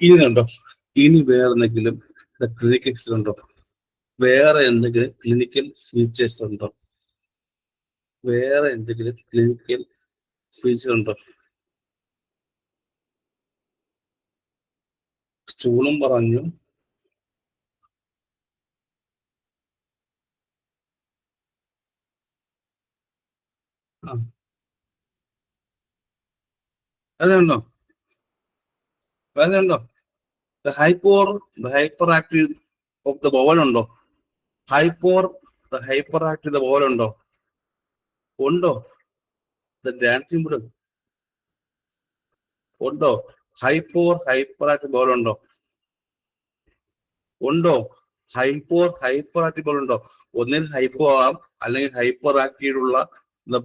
ഇനി ഉണ്ടോ? ഇനി വേറെ എന്തെങ്കിലും ക്ലിനിക്കൽസ് ഉണ്ടോ? വേറെ എന്തെങ്കിലും ക്ലിനിക്കൽ ഫീച്ചേഴ്സ് ഉണ്ടോ? വേറെ എന്തെങ്കിലും ക്ലിനിക്കൽ ഫീച്ചർ ഉണ്ടോ? സ്റ്റൂളും പറഞ്ഞു. അതുണ്ടോ? വേദന ഉണ്ടോ? The hyperactive of the bowel ഉണ്ടോ? The hyperactive the bowel ഉണ്ടോ? ഉണ്ടോ? The dancing blood ഉണ്ടോ? hyperactive bowel ഉണ്ടോ? ഉണ്ടോ? hyperactive bowel ഉണ്ടോ? ഒന്നിൽ ഹൈപ്പോ ആവാം, അല്ലെങ്കിൽ ഹൈപ്പർ ആക്റ്റീവ് ഉള്ള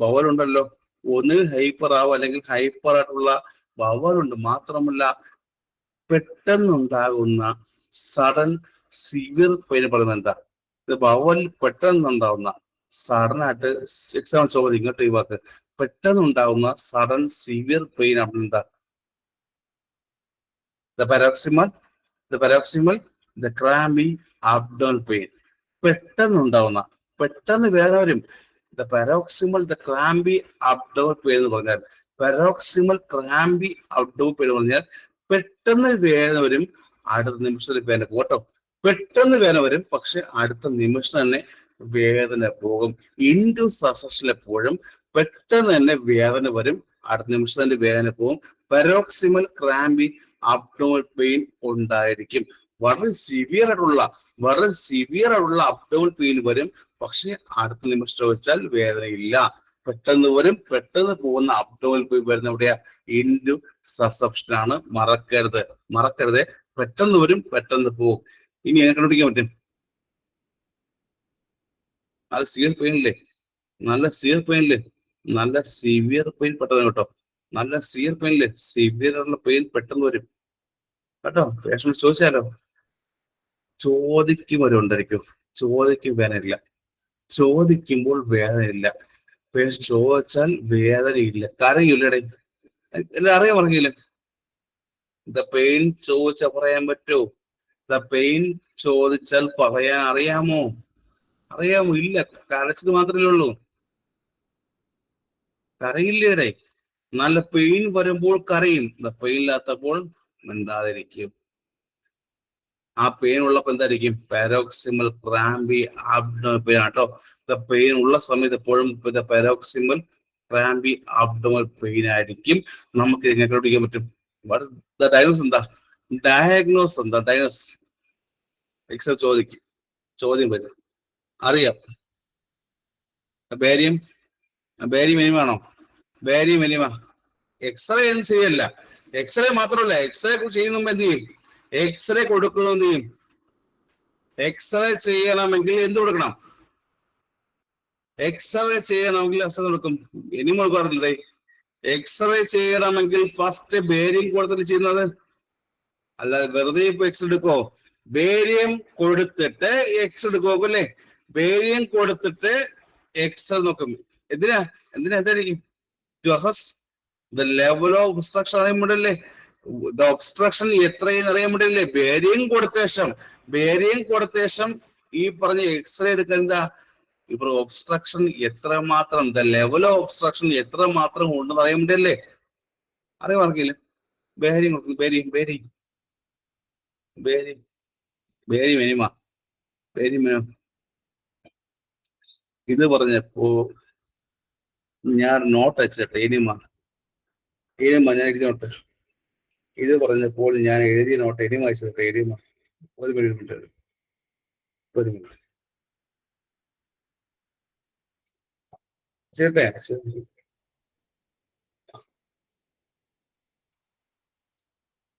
ബവൽ ഉണ്ടല്ലോ. ഒന്നിൽ ഹൈപ്പർ ആവാം, അല്ലെങ്കിൽ ഹൈപ്പർ ആയിട്ടുള്ള ബവൽ ഉണ്ട്. മാത്രമല്ല, പെട്ടെന്നുണ്ടാകുന്ന സഡൻ സിവിയർ പെയിൻ പറയുന്നത് എന്താ? ഇത് ബവൽ പെട്ടെന്നുണ്ടാകുന്ന സഡൻ ആയിട്ട് എക്സാം ചോദ്യം ഇങ്ങോട്ട് ഈ വാക്ക് പെട്ടെന്നുണ്ടാകുന്ന സഡൻ സിവിയർ പെയിൻ ആണ് എന്താ? The paroxysmal, the crampy abdominal pain. പെട്ടെന്ന് വേറെ വരും. The paroxysmal, the crampy abdominal pain എന്ന് പറഞ്ഞാൽ, paroxysmal crampy abdominal pain എന്ന് പറഞ്ഞാൽ പെട്ടെന്ന് വേദന വരും, അടുത്ത നിമിഷത്തിൽ വേദന പോട്ടോ. പെട്ടെന്ന് വേദന വരും, പക്ഷെ അടുത്ത നിമിഷം തന്നെ വേദന പോകും. ഇൻഡു സസഷൻ എപ്പോഴും പെട്ടെന്ന് തന്നെ വേദന വരും, അടുത്ത നിമിഷം തന്നെ വേദന പോകും. പെരോക്സിമൽ ക്രാമ്പി അബ്ഡോമിനൽ പെയിൻ ഉണ്ടായിരിക്കും. വളരെ സിവിയർ ആയിട്ടുള്ള അബ്ഡോമിനൽ പെയിൻ വരും, പക്ഷെ അടുത്ത നിമിഷം വെച്ചാൽ വേദനയില്ല. പെട്ടെന്ന് വരും, പെട്ടെന്ന് പോകുന്ന അബ്ഡോമിനൽ പെയിൻ വരുന്ന എവിടെയാ? ഇൻഡു സസപ്ഷൻ ആണ്. മറക്കരുത്. പെട്ടെന്ന് വരും, പെട്ടെന്ന് പോകും. ഇനി എങ്ങനെ കണ്ടുപിടിക്കാൻ പറ്റും? അത് സിവിയർ പെയിൻ ഇല്ലേ? നല്ല സിവിയർ പെയിൻ പെട്ടെന്ന് കേട്ടോ. നല്ല സിവിയർ പെയിൻ ഇല്ലേ? സിവിയർ ആയിട്ടുള്ള പെയിൻ പെട്ടെന്ന് വരും കേട്ടോ. പേഷ്യന്റ് ചോദിച്ചാലോ? ചോദിക്കും ഉണ്ടായിരിക്കും. വേദനയില്ല. ചോദിക്കുമ്പോൾ വേദനയില്ല. പേഷ്യന്റ് ചോദിച്ചാൽ വേദനയില്ല. കരയില്ലടേ. എല്ലാം അറിയാൻ പറഞ്ഞില്ലേ? ദ പെയിൻ ചോദിച്ചാൽ പറയാൻ പറ്റുമോ? ദ പെയിൻ ചോദിച്ചാൽ പറയാൻ അറിയാമോ? ഇല്ല. കരച്ചിൽ മാത്രമേ ഉള്ളൂ. കരയില്ലേടെ. നല്ല പെയിൻ വരുമ്പോൾ കരയും, പെയിൻ ഇല്ലാത്തപ്പോൾ മിണ്ടാതിരിക്കും. ആ പെയിൻ ഉള്ളപ്പോൾ എന്തായിരിക്കും? പാരോക്സിമൽ ക്രാമ്പി അബ്ഡോമിനൽ പെയിൻ ആട്ടോ. പെയിൻ ഉള്ള സമയത്ത് എപ്പോഴും പാരോക്സിമൽ ക്രാമ്പി അബ്ഡോമിനൽ പെയിൻ ആയിരിക്കും. നമുക്ക് എങ്ങനെ കണ്ടുപിടിക്കാൻ പറ്റും? ഡയഗ്നോസ് എന്താ? ഡയഗ്നോസ് എക്സാം ചോദ്യം വരും. അറിയാം. ബേരിയം മിനിമാണോ? Barium enema. എക്സ്റേ ഒന്നും ചെയ്യല്ല. എക്സ്റേ മാത്രമല്ല, എക്സ്റേ ചെയ്യുന്ന മുമ്പ് എന്ത് ചെയ്യും? എക്സ്റേ കൊടുക്കുന്നത് എന്ത് ചെയ്യും? എക്സ്റേ ചെയ്യണമെങ്കിൽ എന്ത് കൊടുക്കണം? എക്സ്റേ ചെയ്യണമെങ്കിൽ അസുഖം കൊടുക്കും. ഇനിയും കൊടുക്കാറില്ലേ? എക്സ്റേ ചെയ്യണമെങ്കിൽ ഫസ്റ്റ് ബേരിയം കൊടുത്തിട്ട് ചെയ്യുന്നത്, അല്ലാതെ വെറുതെ ഇപ്പൊ എക്സ് എടുക്കോ? ബേരിയം കൊടുത്തിട്ട് എക്സ് എടുക്കോ അല്ലേ? ബേരിയം കൊടുത്തിട്ട് എക്സ് നോക്കും. എന്തായിരിക്കും? To assess the level of obstruction അറിയാൻ വേണ്ടിയല്ലേ? ദ ഒബ്സ്ട്രക്ഷൻ എത്രയെന്ന് അറിയാൻ വേണ്ടിയല്ലേ? ബേരിയം കൊടുത്ത ശേഷം ഈ പറഞ്ഞ എക്സ്റേ എടുക്കാൻ എന്താ? ഇപ്പൊ ഒബ്സ്ട്രക്ഷൻ എത്രമാത്രം, ദ ലെവൽ ഓഫ് ഒബ്സ്ട്രക്ഷൻ എത്രമാത്രം ഉണ്ടെന്ന് അറിയാൻ വേണ്ടിയല്ലേ? അറിയാൻ പറഞ്ഞില്ലേ? ബേരിയം കൊടുക്കുന്നു. Barium barium barium barium enema barium ഇത് പറഞ്ഞപ്പോ ഞാൻ നോട്ട് അയച്ചിട്ടെ. എനിമ ഞാൻ എഴുതിയ നോട്ട്. ഇത് പറഞ്ഞപ്പോൾ ഞാൻ എഴുതിയ നോട്ട് എനിമ അയച്ചിട്ടെ. എനിമ ഒരു മിനിറ്റ് ഒരു മിനിറ്റ് ചേട്ടെ.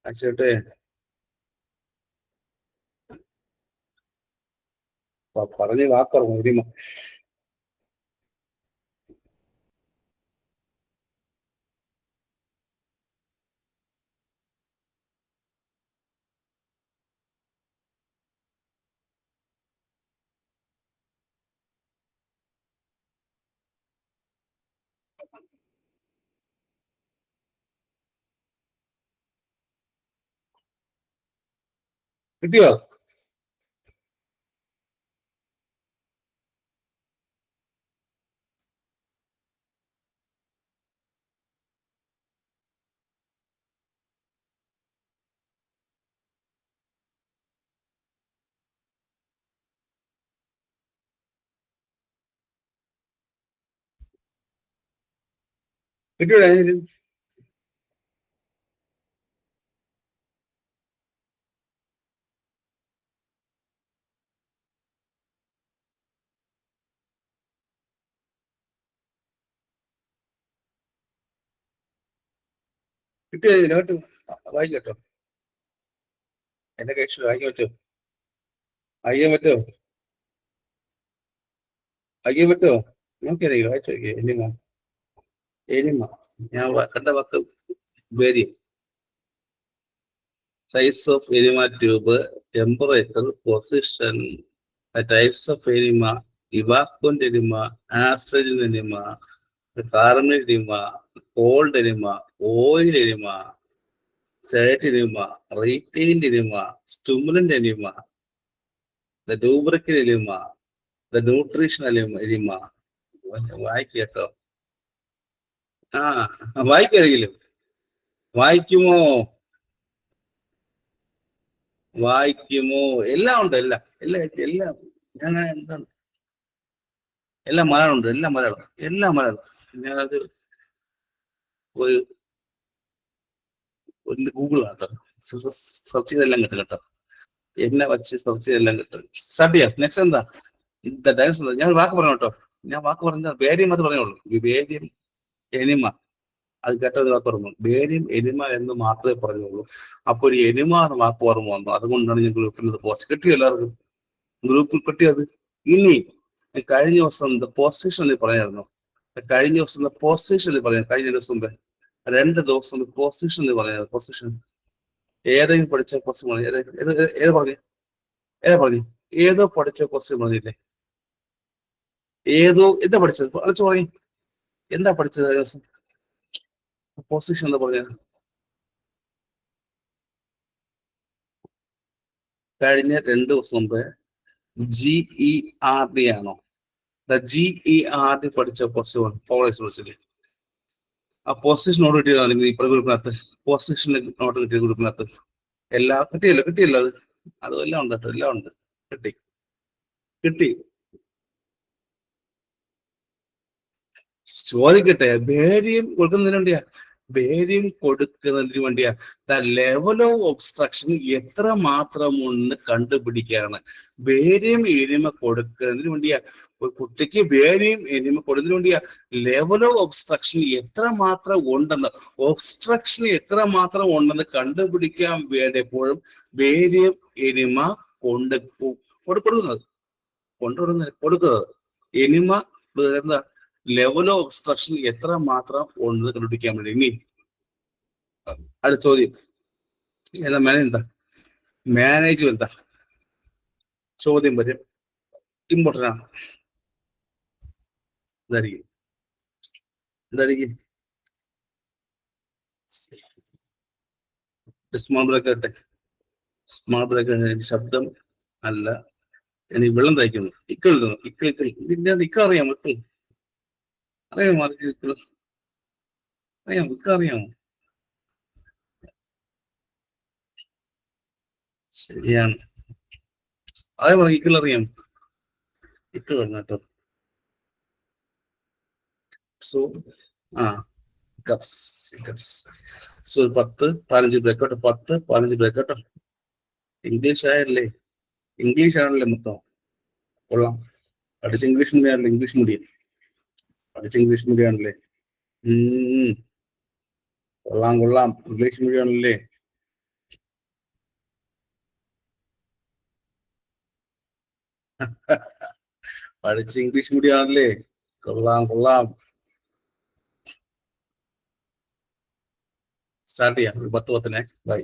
അച്ചോട്ടെ പറഞ്ഞ് വാക്കറങ്ങും എനിമ. കിട്ടിയോ? കിട്ടിയോ? കിട്ടിയോ? നോട്ട് വായിക്കട്ടോ. എന്റെ കൈ വായിക്കാൻ പറ്റുമോ? അയ്യാൻ പറ്റുമോ? അയ്യാൻ പറ്റുമോ? നോക്കിയതേ വായിച്ചു നോക്കിയേ. എനിമ എനിമ ഞാൻ കണ്ട വാക്ക് barium. Size of enema tube, temperature, position, types of enema, evacuant enema, astringent enema, carbon enema, cold enema, oil enema, sedative enema, retained enema, stimulant enema, the lubricant enema, the nutritional enema. വായിക്കട്ടോ. ആ വായിക്കാരെങ്കിലും വായിക്കുമോ? വായിക്കുമോ? എല്ലാം ഉണ്ട്. എല്ലാം എല്ലാം എല്ലാം ഞാൻ എന്താണ് എല്ലാം മലയാളം ഉണ്ട്. എല്ലാം മലയാളം. എല്ലാം മലയാളം. ഞാനത് ഒരു ഗൂഗിൾ കേട്ടോ. സെർച്ച് ചെയ്തെല്ലാം കിട്ടും കേട്ടോ. എന്നെ വച്ച് സെർച്ച് ചെയ്തെല്ലാം കിട്ടും. സ്റ്റാർട്ട് ചെയ്യാം. നെക്സ്റ്റ് എന്താ? ഡാൻസ് എന്താ? ഞാൻ വാക്ക് പറഞ്ഞു കേട്ടോ. ഞാൻ വാക്ക് പറഞ്ഞ ബേരിയം അത് പറഞ്ഞോളൂ. ബേരിയം എനിമ അത് കേട്ടത് വാക്ക് പറഞ്ഞു. ബേരിയം എനിമ എന്ന് മാത്രമേ പറഞ്ഞുള്ളൂ. അപ്പൊ ഒരു എനിമ എന്ന വാക്ക് ഓർമ്മ വന്നു. അതുകൊണ്ടാണ് ഞാൻ ഗ്രൂപ്പിൽ പോസ്റ്റ് കിട്ടിയോ? എല്ലാവർക്കും ഗ്രൂപ്പിൽ കിട്ടിയത്? ഇനി കഴിഞ്ഞ ദിവസം പൊസിഷൻ പറഞ്ഞായിരുന്നു. കഴിഞ്ഞ ദിവസം പൊസിഷൻ പറഞ്ഞു. കഴിഞ്ഞ ദിവസം മുമ്പേ 2 ദിവസം പൊസിഷൻ പറഞ്ഞായിരുന്നു. പൊസിഷൻ ഏതെങ്കിലും പഠിച്ച പൊസിഷൻ പറഞ്ഞു. ഏത് പറഞ്ഞു? ഏതാ പറഞ്ഞു? ഏതോ പഠിച്ച പൊസിഷൻ പറഞ്ഞില്ലേ? ഏതോ എന്താ പഠിച്ചത്? അടച്ചു പറഞ്ഞു. എന്താ പഠിച്ചത് കഴിഞ്ഞ ദിവസം? പൊസിഷൻ എന്താ പറഞ്ഞത്? കഴിഞ്ഞ 2 ദിവസം മുമ്പ് GERD ആണോ? GERD പഠിച്ച പൊസിഷൻ ഫോളോവേഴ്സ് വിളിച്ചില്ലേ? ആ പൊസിഷൻ നോട്ട് കിട്ടിയതോ? അല്ലെങ്കിൽ ഇപ്പൊ ഗ്രൂപ്പിനകത്ത് പൊസിഷന്റെ നോട്ട് കിട്ടിയ ഗ്രൂപ്പിനകത്ത് എല്ലാം കിട്ടിയല്ലോ അത് എല്ലാം ഉണ്ട് കേട്ടോ. എല്ലാം ഉണ്ട്. കിട്ടി കിട്ടി. ചോദിക്കട്ടെ. ബേരിയം കൊടുക്കുന്നതിന് വേണ്ടിയാ. ബേരിയം കൊടുക്കുന്നതിന് വേണ്ടിയാ. ദ ലെവൽ ഓഫ് ഒബ്സ്ട്രക്ഷൻ എത്ര മാത്രമുണ്ട് കണ്ടുപിടിക്കുകയാണ്. ബേരിയം എനിമ കൊടുക്കുന്നതിന് വേണ്ടിയാ. ഒരു കുട്ടിക്ക് ബേരിയം എനിമ കൊടുക്കുന്നതിന് വേണ്ടിയാ. ലെവൽ ഓഫ് ഒബ്സ്ട്രക്ഷൻ എത്ര മാത്രം ഉണ്ടെന്ന്, ഒബ്സ്ട്രക്ഷൻ എത്ര മാത്രം ഉണ്ടെന്ന് കണ്ടുപിടിക്കാൻ വേണ്ടിയപ്പോഴും ബേരിയം എനിമ കൊടുക്കുന്നത് കൊടുക്കുന്നത് എനിമ എന്താ ലെവൽ ഓഫ് ഒബ്സ്ട്രക്ഷൻ എത്ര മാത്രം ഉണ്ടെന്ന് കണ്ടുപിടിക്കാൻ വേണ്ടി. ഇനി അടുത്ത ചോദ്യം എന്താ? മാനേജ് എന്താ ചോദ്യം വരും. ഇമ്പോർട്ടൻ്റ് ആണ്. എന്തായിരിക്കും? സ്മാൾ ബ്രേക്ക് ഇട്ടെ. സ്മാൾ ബ്രേക്ക് ശബ്ദം അല്ല. ഇനി വെള്ളം തയ്ക്കുന്നു. ഇതിന്റെ ഇക്ക അറിയാമോ? അറിയാമോ? അറിയാമോ? ഇക്ക അറിയാമോ? ശരിയാണ്. അതേ പറഞ്ഞു ഇക്കിളറിയാം ഇട്ട് വേണം കേട്ടോ. സോ ആ കപ്സ് കപ്സ്. സോ 10-15 ബ്രേക്ക് കേട്ടോ, 10-15 ബ്രേക്ക് കേട്ടോ. ഇംഗ്ലീഷ് ആയല്ലേ, ഇംഗ്ലീഷ് ആണല്ലേ മൊത്തം. കൊള്ളാം. പഠിച്ച ഇംഗ്ലീഷ് മീഡിയം ആണല്ലേ, ഇംഗ്ലീഷ് മീഡിയം പഠിച്ച ഇംഗ്ലീഷ് മീഡിയം ആണല്ലേ. ഉം കൊള്ളാം കൊള്ളാം, ഇംഗ്ലീഷ് മീഡിയം ആണല്ലേ. പഠിച്ച ഇംഗ്ലീഷ് മീഡിയം ആണല്ലേ. കൊള്ളാം കൊള്ളാം. സ്റ്റാർട്ട് ചെയ്യാം ഒരു 10-10. ബൈ.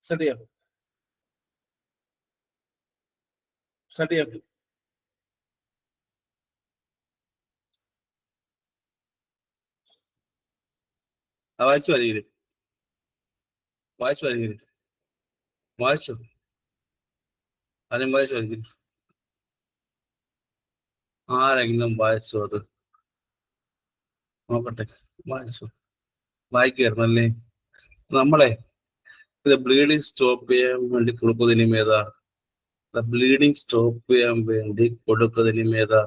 സ്റ്റാർട്ട് ചെയ്യാം. സ്റ്റാർട്ട് ചെയ്യാം. വായിച്ചു വരികയില്ല. വായിച്ചു വരികയില്ല. വായിച്ചു. അതിനും വായിച്ചു വരികയില്ല. ആരെങ്കിലും വായിച്ചു അത് നോക്കട്ടെ. വായിച്ചു. വായിക്കായിരുന്നല്ലേ. നമ്മളെ ഇത് ബ്ലീഡിങ് സ്റ്റോപ്പ് ചെയ്യാൻ വേണ്ടി കൊടുക്കുന്നതിനും ഏതാ? ബ്ലീഡിങ് സ്റ്റോപ്പ് ചെയ്യാൻ വേണ്ടി കൊടുക്കുന്നതിനും ഏതാ?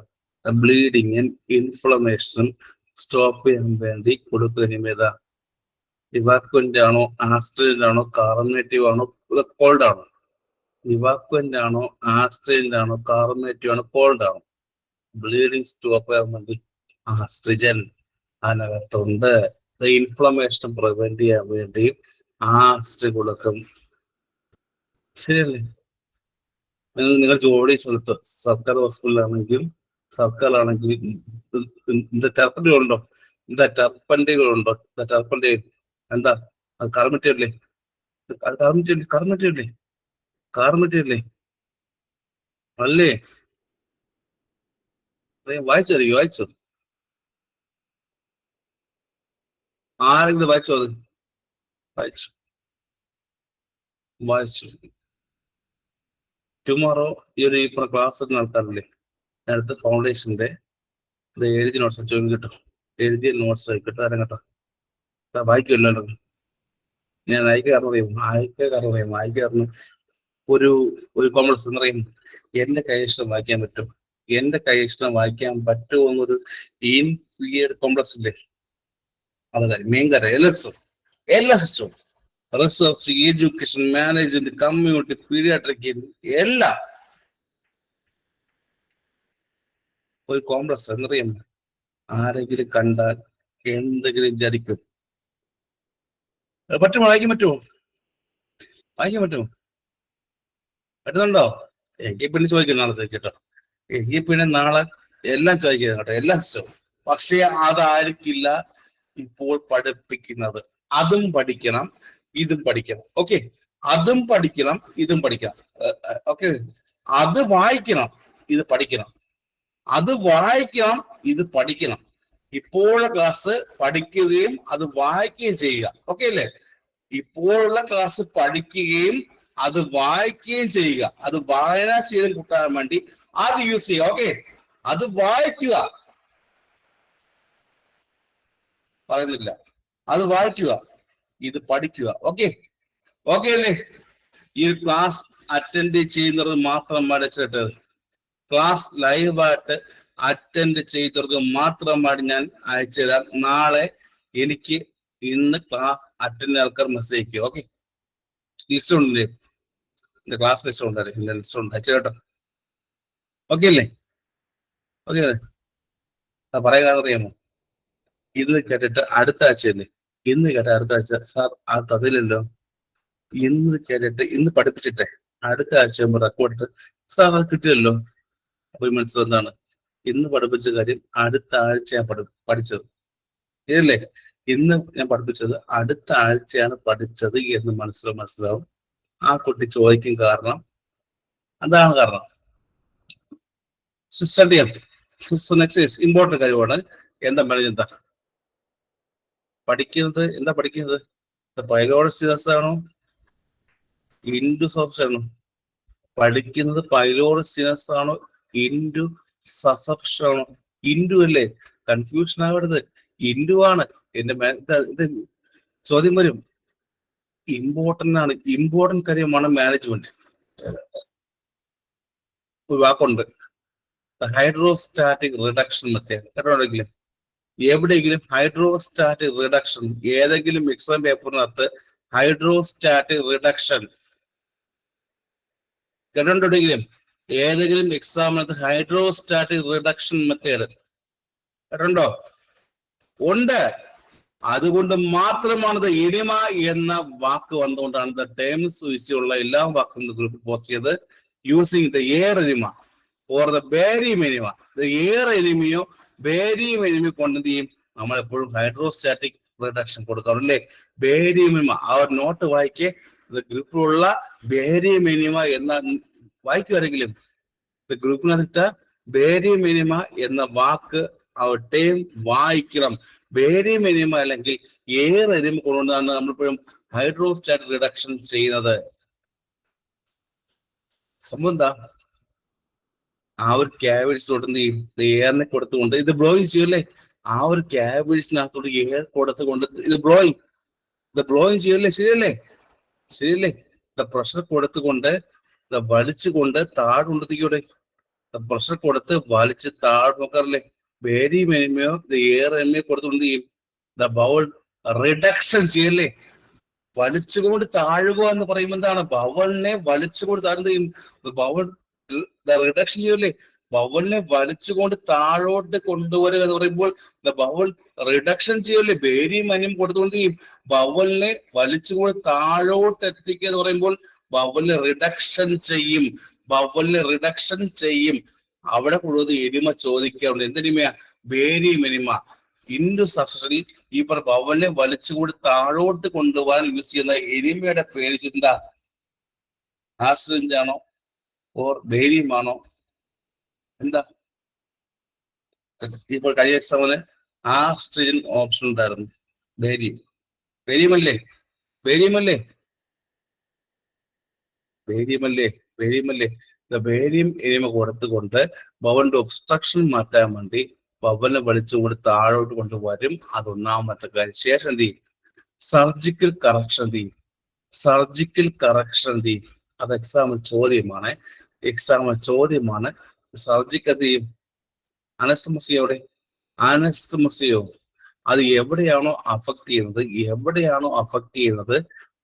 ബ്ലീഡിങ് ആൻഡ് ഇൻഫ്ലമേഷൻ സ്റ്റോപ്പ് ചെയ്യാൻ വേണ്ടി കൊടുക്കുന്നതിനും ഏതാ? ഇവാക്വന്റ് ആണോ, ആസ്ട്രിജന്റ് ആണോ, കാർബണേറ്റീവ് ആണോ, കോൾഡ് ആണോ? ഇവാക്വന്റ് ആണോ, ആസ്ട്രിജന്റ് ആണോ, കാർബണേറ്റീവ് ആണോ, കോൾഡ് ആണോ? ബ്ലീഡിങ് സ്റ്റോപ്പ് ചെയ്യാൻ വേണ്ടി ആസ്ട്രിജൻ അതിനകത്തുണ്ട്. ഇൻഫ്ലമേഷൻ പ്രിവെന്റ് ചെയ്യാൻ വേണ്ടി ആസ്ട്രി കൊടുക്കും. ശരിയല്ലേ? നിങ്ങൾ ജോലി സ്ഥലത്ത് സർക്കാർ ഹോസ്പിറ്റലാണെങ്കിൽ സർക്കാരാണെങ്കിൽ ടർപ്പൻഡികളുണ്ടോ? ടർപ്പൻഡികളുണ്ടോ? ടർപ്പൻഡി എന്താ? അത് കാർബണേറ്റീവ് കാർബണേറ്റീവ് കാർബണേറ്റീവ് അല്ലേ? വായിച്ചറിയോ? വായിച്ചോ? ആരെങ്കിലും വായിച്ചോ? അത് വായിച്ചു. വായിച്ചു. ടുമോറോ ഈ ഒരു ക്ലാസ് എടുക്കുന്ന ആൾക്കാരില്ലേ, അടുത്ത ഫൗണ്ടേഷന്റെ ഇത് എഴുതിയ നോട്ട്സ് ചോദിക്കും കേട്ടോ. എഴുതിയ നോട്ട്സ് കിട്ടാനും കേട്ടോ. വായിക്കുമല്ലോ. ഞാൻ വായിക്കാറുണ്ട്. ഒരു കോംപ്ലക്സ് എന്ന് പറയും എന്റെ കൈയിഷ്ടം വായിക്കാൻ പറ്റും. എന്റെ കൈയിഷ്ടം വായിക്കാൻ പറ്റുമോ എന്നൊരു ഇൻഫീരിയർ കോംപ്ലക്സ് ഇല്ലേ? അത് കാര്യം മെയിൻ കാര്യം എല്ലാ സിസ്റ്റവും research, education, management, community, paediatric എല്ലാം ഒരു കോംപ്ലക്സ് എന്നറിയാം. ആരെങ്കിലും കണ്ടാൽ എന്തെങ്കിലും വിചാരിക്കും. പറ്റുമോ? വായിക്കാൻ പറ്റുമോ? പറ്റുന്നുണ്ടോ? എങ്കിൽ പിന്നെ ചോദിക്കും നാളെ കേട്ടോ. എങ്കിൽ പിന്നെ നാളെ എല്ലാം ചോദിക്കുക കേട്ടോ, എല്ലാ സിസ്റ്റവും. പക്ഷെ അതായിരിക്കില്ല ഇപ്പോൾ പഠിപ്പിക്കുന്നത്. അതും പഠിക്കണം, ഇതും പഠിക്കണം. ഓക്കെ, അതും പഠിക്കണം, ഇതും പഠിക്കണം. ഓക്കെ, അത് വായിക്കണം, ഇത് പഠിക്കണം. അത് വായിക്കണം, ഇത് പഠിക്കണം. ഇപ്പോഴുള്ള ക്ലാസ് പഠിക്കുകയും അത് വായിക്കുകയും ചെയ്യുക. ഓക്കെ അല്ലേ? ഇപ്പോഴുള്ള ക്ലാസ് പഠിക്കുകയും അത് വായിക്കുകയും ചെയ്യുക. അത് വായനാശീലം കൂട്ടാൻ വേണ്ടി അത് യൂസ് ചെയ്യുക. ഓക്കെ, അത് വായിക്കുക, പറയുന്നില്ല, അത് വായിക്കുക, ഇത് പഠിക്കുക. ഓക്കെ അല്ലേ? ഈ ക്ലാസ് അറ്റൻഡ് ചെയ്യുന്നത് മാത്രം പഠിച്ചിട്ട് ക്ലാസ് ലൈവായിട്ട് അറ്റൻഡ് ചെയ്തവർക്ക് മാത്രമായിട്ട് ഞാൻ അയച്ചു തരാം. നാളെ എനിക്ക് ഇന്ന് ക്ലാസ് അറ്റൻഡ് ആൾക്കാർ മെസ്സേജ് അയക്കുക. ഓക്കെ, ലിസ്റ്റ് ഉണ്ടല്ലേ? ക്ലാസ് ലിസ്റ്റ് ഉണ്ടായിരുന്നു, ലിസ്റ്റ് ഉണ്ട്, അയച്ചു കേട്ടോ. ഓക്കെ അല്ലേ? ഓക്കെ അല്ലേ? പറയാതെ അറിയാമോ? ഇന്ന് കേട്ടിട്ട് അടുത്ത ആഴ്ചയല്ലേ? ഇന്ന് കേട്ട അടുത്ത ആഴ്ച സാർ ആ തതിലല്ലോ. ഇന്ന് കേട്ടിട്ട് ഇന്ന് പഠിപ്പിച്ചിട്ടെ അടുത്ത ആഴ്ച റെക്കോർഡിട്ട് സാർ അത് കിട്ടിയല്ലോ. അപ്പൊ മനസ്സിൽ എന്താണ്? ഇന്ന് പഠിപ്പിച്ച കാര്യം അടുത്ത ആഴ്ച ഞാൻ പഠിച്ചത്. ഇതല്ലേ? ഇന്ന് ഞാൻ പഠിപ്പിച്ചത് അടുത്ത ആഴ്ചയാണ് പഠിച്ചത് എന്ന് മനസ്സിലാവും. ആ കുട്ടി ചോദിക്കും, കാരണം അതാണ് കാരണം. ഇമ്പോർട്ടന്റ് കാര്യമാണ്. എന്താ എന്താ പഠിക്കുന്നത്? എന്താ പഠിക്കുന്നത്? പൈലോഡസിസ് ആണോ, ഇൻഡു സസപ്ഷൻ ആണോ? പഠിക്കുന്നത് പൈലോഡസിസ് ആണോ, ഇൻഡു സസപ്ഷൻ ആണോ? ഇൻഡു അല്ലേ? കൺഫ്യൂഷൻ ആവരുത്, ഇൻഡു ആണ്. ഇത് ചോദ്യം വരും. ഇമ്പോർട്ടന്റ് ആണ്, ഇമ്പോർട്ടന്റ് കാര്യമാണ് മാനേജ്മെന്റ്. ഒരു വാക്കുണ്ട്, ഹൈഡ്രോസ്റ്റാറ്റിക് റിഡക്ഷൻ മെത്തേഡ്. കേട്ടോണ്ടെങ്കിലും എവിടെയെങ്കിലും ഹൈഡ്രോസ്റ്റാറ്റിക് റിഡക്ഷൻ ഏതെങ്കിലും എക്സാം പേപ്പറിനകത്ത് ഹൈഡ്രോസ്റ്റാറ്റിക് റിഡക്ഷൻ കേട്ടോണ്ടെങ്കിലും ഏതെങ്കിലും എക്സാമിനകത്ത് ഹൈഡ്രോസ്റ്റാറ്റിക് റിഡക്ഷൻ മെത്തേഡ് കേട്ടോ ഉണ്ട്. അതുകൊണ്ട് മാത്രമാണ് എനിമ എന്ന വാക്ക് വന്നുകൊണ്ടാണ് ടേംസ് വിഷയമുള്ള എല്ലാ വാക്കും ഗ്രൂപ്പിൽ പോസ്റ്റ് ചെയ്ത് using the air enema or the barium enema. Air എനിമയോ ബേരിയം എനിമയോ കൊണ്ടെന്ത് ചെയ്യും? നമ്മൾ എപ്പോഴും ഹൈഡ്രോസ്റ്റാറ്റിക് റിഡക്ഷൻ കൊടുക്കാറുണ്ട് അല്ലേ? Barium enema. ആ ഒരു നോട്ട് വായിക്കേ, ഗ്രൂപ്പിലുള്ള ബേരിയം മിനിമ എന്ന വായിക്കുമാരെങ്കിലും ഗ്രൂപ്പിനകത്തിട്ട ബേരിയം മിനിമ എന്ന വാക്ക് ടേം വായിക്കണം. ബേരിയം മിനിമ അല്ലെങ്കിൽ എയർ എനിമ കൊണ്ടുകൊണ്ടാണ് നമ്മളിപ്പോഴും ഹൈഡ്രോസ്റ്റാറ്റ് റിഡക്ഷൻ ചെയ്യുന്നത്. സംഭവം എന്താ? ആ ഒരു ക്യാവിറ്റീസിലോട്ട് എന്ത് ചെയ്യും? എയറിനെ കൊടുത്തുകൊണ്ട് ഇത് ബ്ലോയിങ് ചെയ്യല്ലേ? ആ ഒരു ക്യാവിറ്റീസിനകത്തോട്ട് എയർ കൊടുത്തുകൊണ്ട് ഇത് ബ്ലോയിങ് ചെയ്യല്ലേ? ശരിയല്ലേ? ശരിയല്ലേ? പ്രഷർ കൊടുത്തുകൊണ്ട് വലിച്ചുകൊണ്ട് താഴോട്ടേക്കൂടെ പ്രഷർ കൊടുത്ത് വലിച്ച് താഴെ നോക്കാറില്ലേ? വേരി മേന്മയോ എയർ എണ്ണ കൊടുത്തുകൊണ്ട് ചെയ്യും ബൗൾ റിഡക്ഷൻ ചെയ്യല്ലേ? വലിച്ചുകൊണ്ട് താഴുക എന്ന് പറയുമ്പോൾ എന്താണ്? ബവളിനെ വലിച്ചുകൊണ്ട് താഴ്ന്നു ചെയ്യും. ബവൾ റിഡക്ഷൻ ചെയ്യല്ലേ? ബവളിനെ വലിച്ചുകൊണ്ട് താഴോട്ട് കൊണ്ടുവരിക എന്ന് പറയുമ്പോൾ ബവൾ റിഡക്ഷൻ ചെയ്യല്ലേ? ബേരിയം അനിയം കൊടുത്തുകൊണ്ട് ചെയ്യും ബവളിനെ വലിച്ചുകൊണ്ട് താഴോട്ട് എത്തിക്കുക എന്ന് പറയുമ്പോൾ ബവലിനെ റിഡക്ഷൻ ചെയ്യും. ബവലിനെ റിഡക്ഷൻ ചെയ്യും. അവിടെ കൂടുതൽ എരിമ ചോദിക്കാറുണ്ട്. എന്തെനിമയാ? Barium enema. ഇൻഡു സക്സഷനിൽ ഈ ബവലിനെ വലിച്ചുകൂടി താഴോട്ട് കൊണ്ടുപോകാൻ യൂസ് ചെയ്യുന്ന എരിമയുടെ പേര് എന്താ? ആസ്ട്രിഞ്ച് ആണോ ഓർ ബേരിയം ആണോ? എന്താ? ഇപ്പോൾ കഴിഞ്ഞ എക്സാമിന് ആസ്ട്രിജൻ ഓപ്ഷൻ ഉണ്ടായിരുന്നു. ബേരിയം. ബേരിയമല്ലേ? ബേരിയമല്ലേ? ബേരിയമല്ലേ? ബേരിയമല്ലേ? ബേരിയം എനിമ കൊടുത്തുകൊണ്ട് ബവലിന്റെ ഒബ്സ്ട്രക്ഷൻ മാറ്റാൻ വേണ്ടി ബവലിനെ വലിച്ചുകൊണ്ട് താഴോട്ട് കൊണ്ടുവരും. അതൊന്നാമത്തെ കാര്യം. ശേഷം എന്ത് ചെയ്യും? സർജിക്കൽ കറക്ഷൻ ചെയ്യും. സർജിക്കൽ കറക്ഷൻ ചെയ്യും. അത് എക്സാമിൽ ചോദ്യമാണ്. സർജിക്കൽ എന്ത് ചെയ്യും? അനസ്തമസിയോടെ അനസ്തമസിയോ അത് എവിടെയാണോ അഫക്ട് ചെയ്യുന്നത്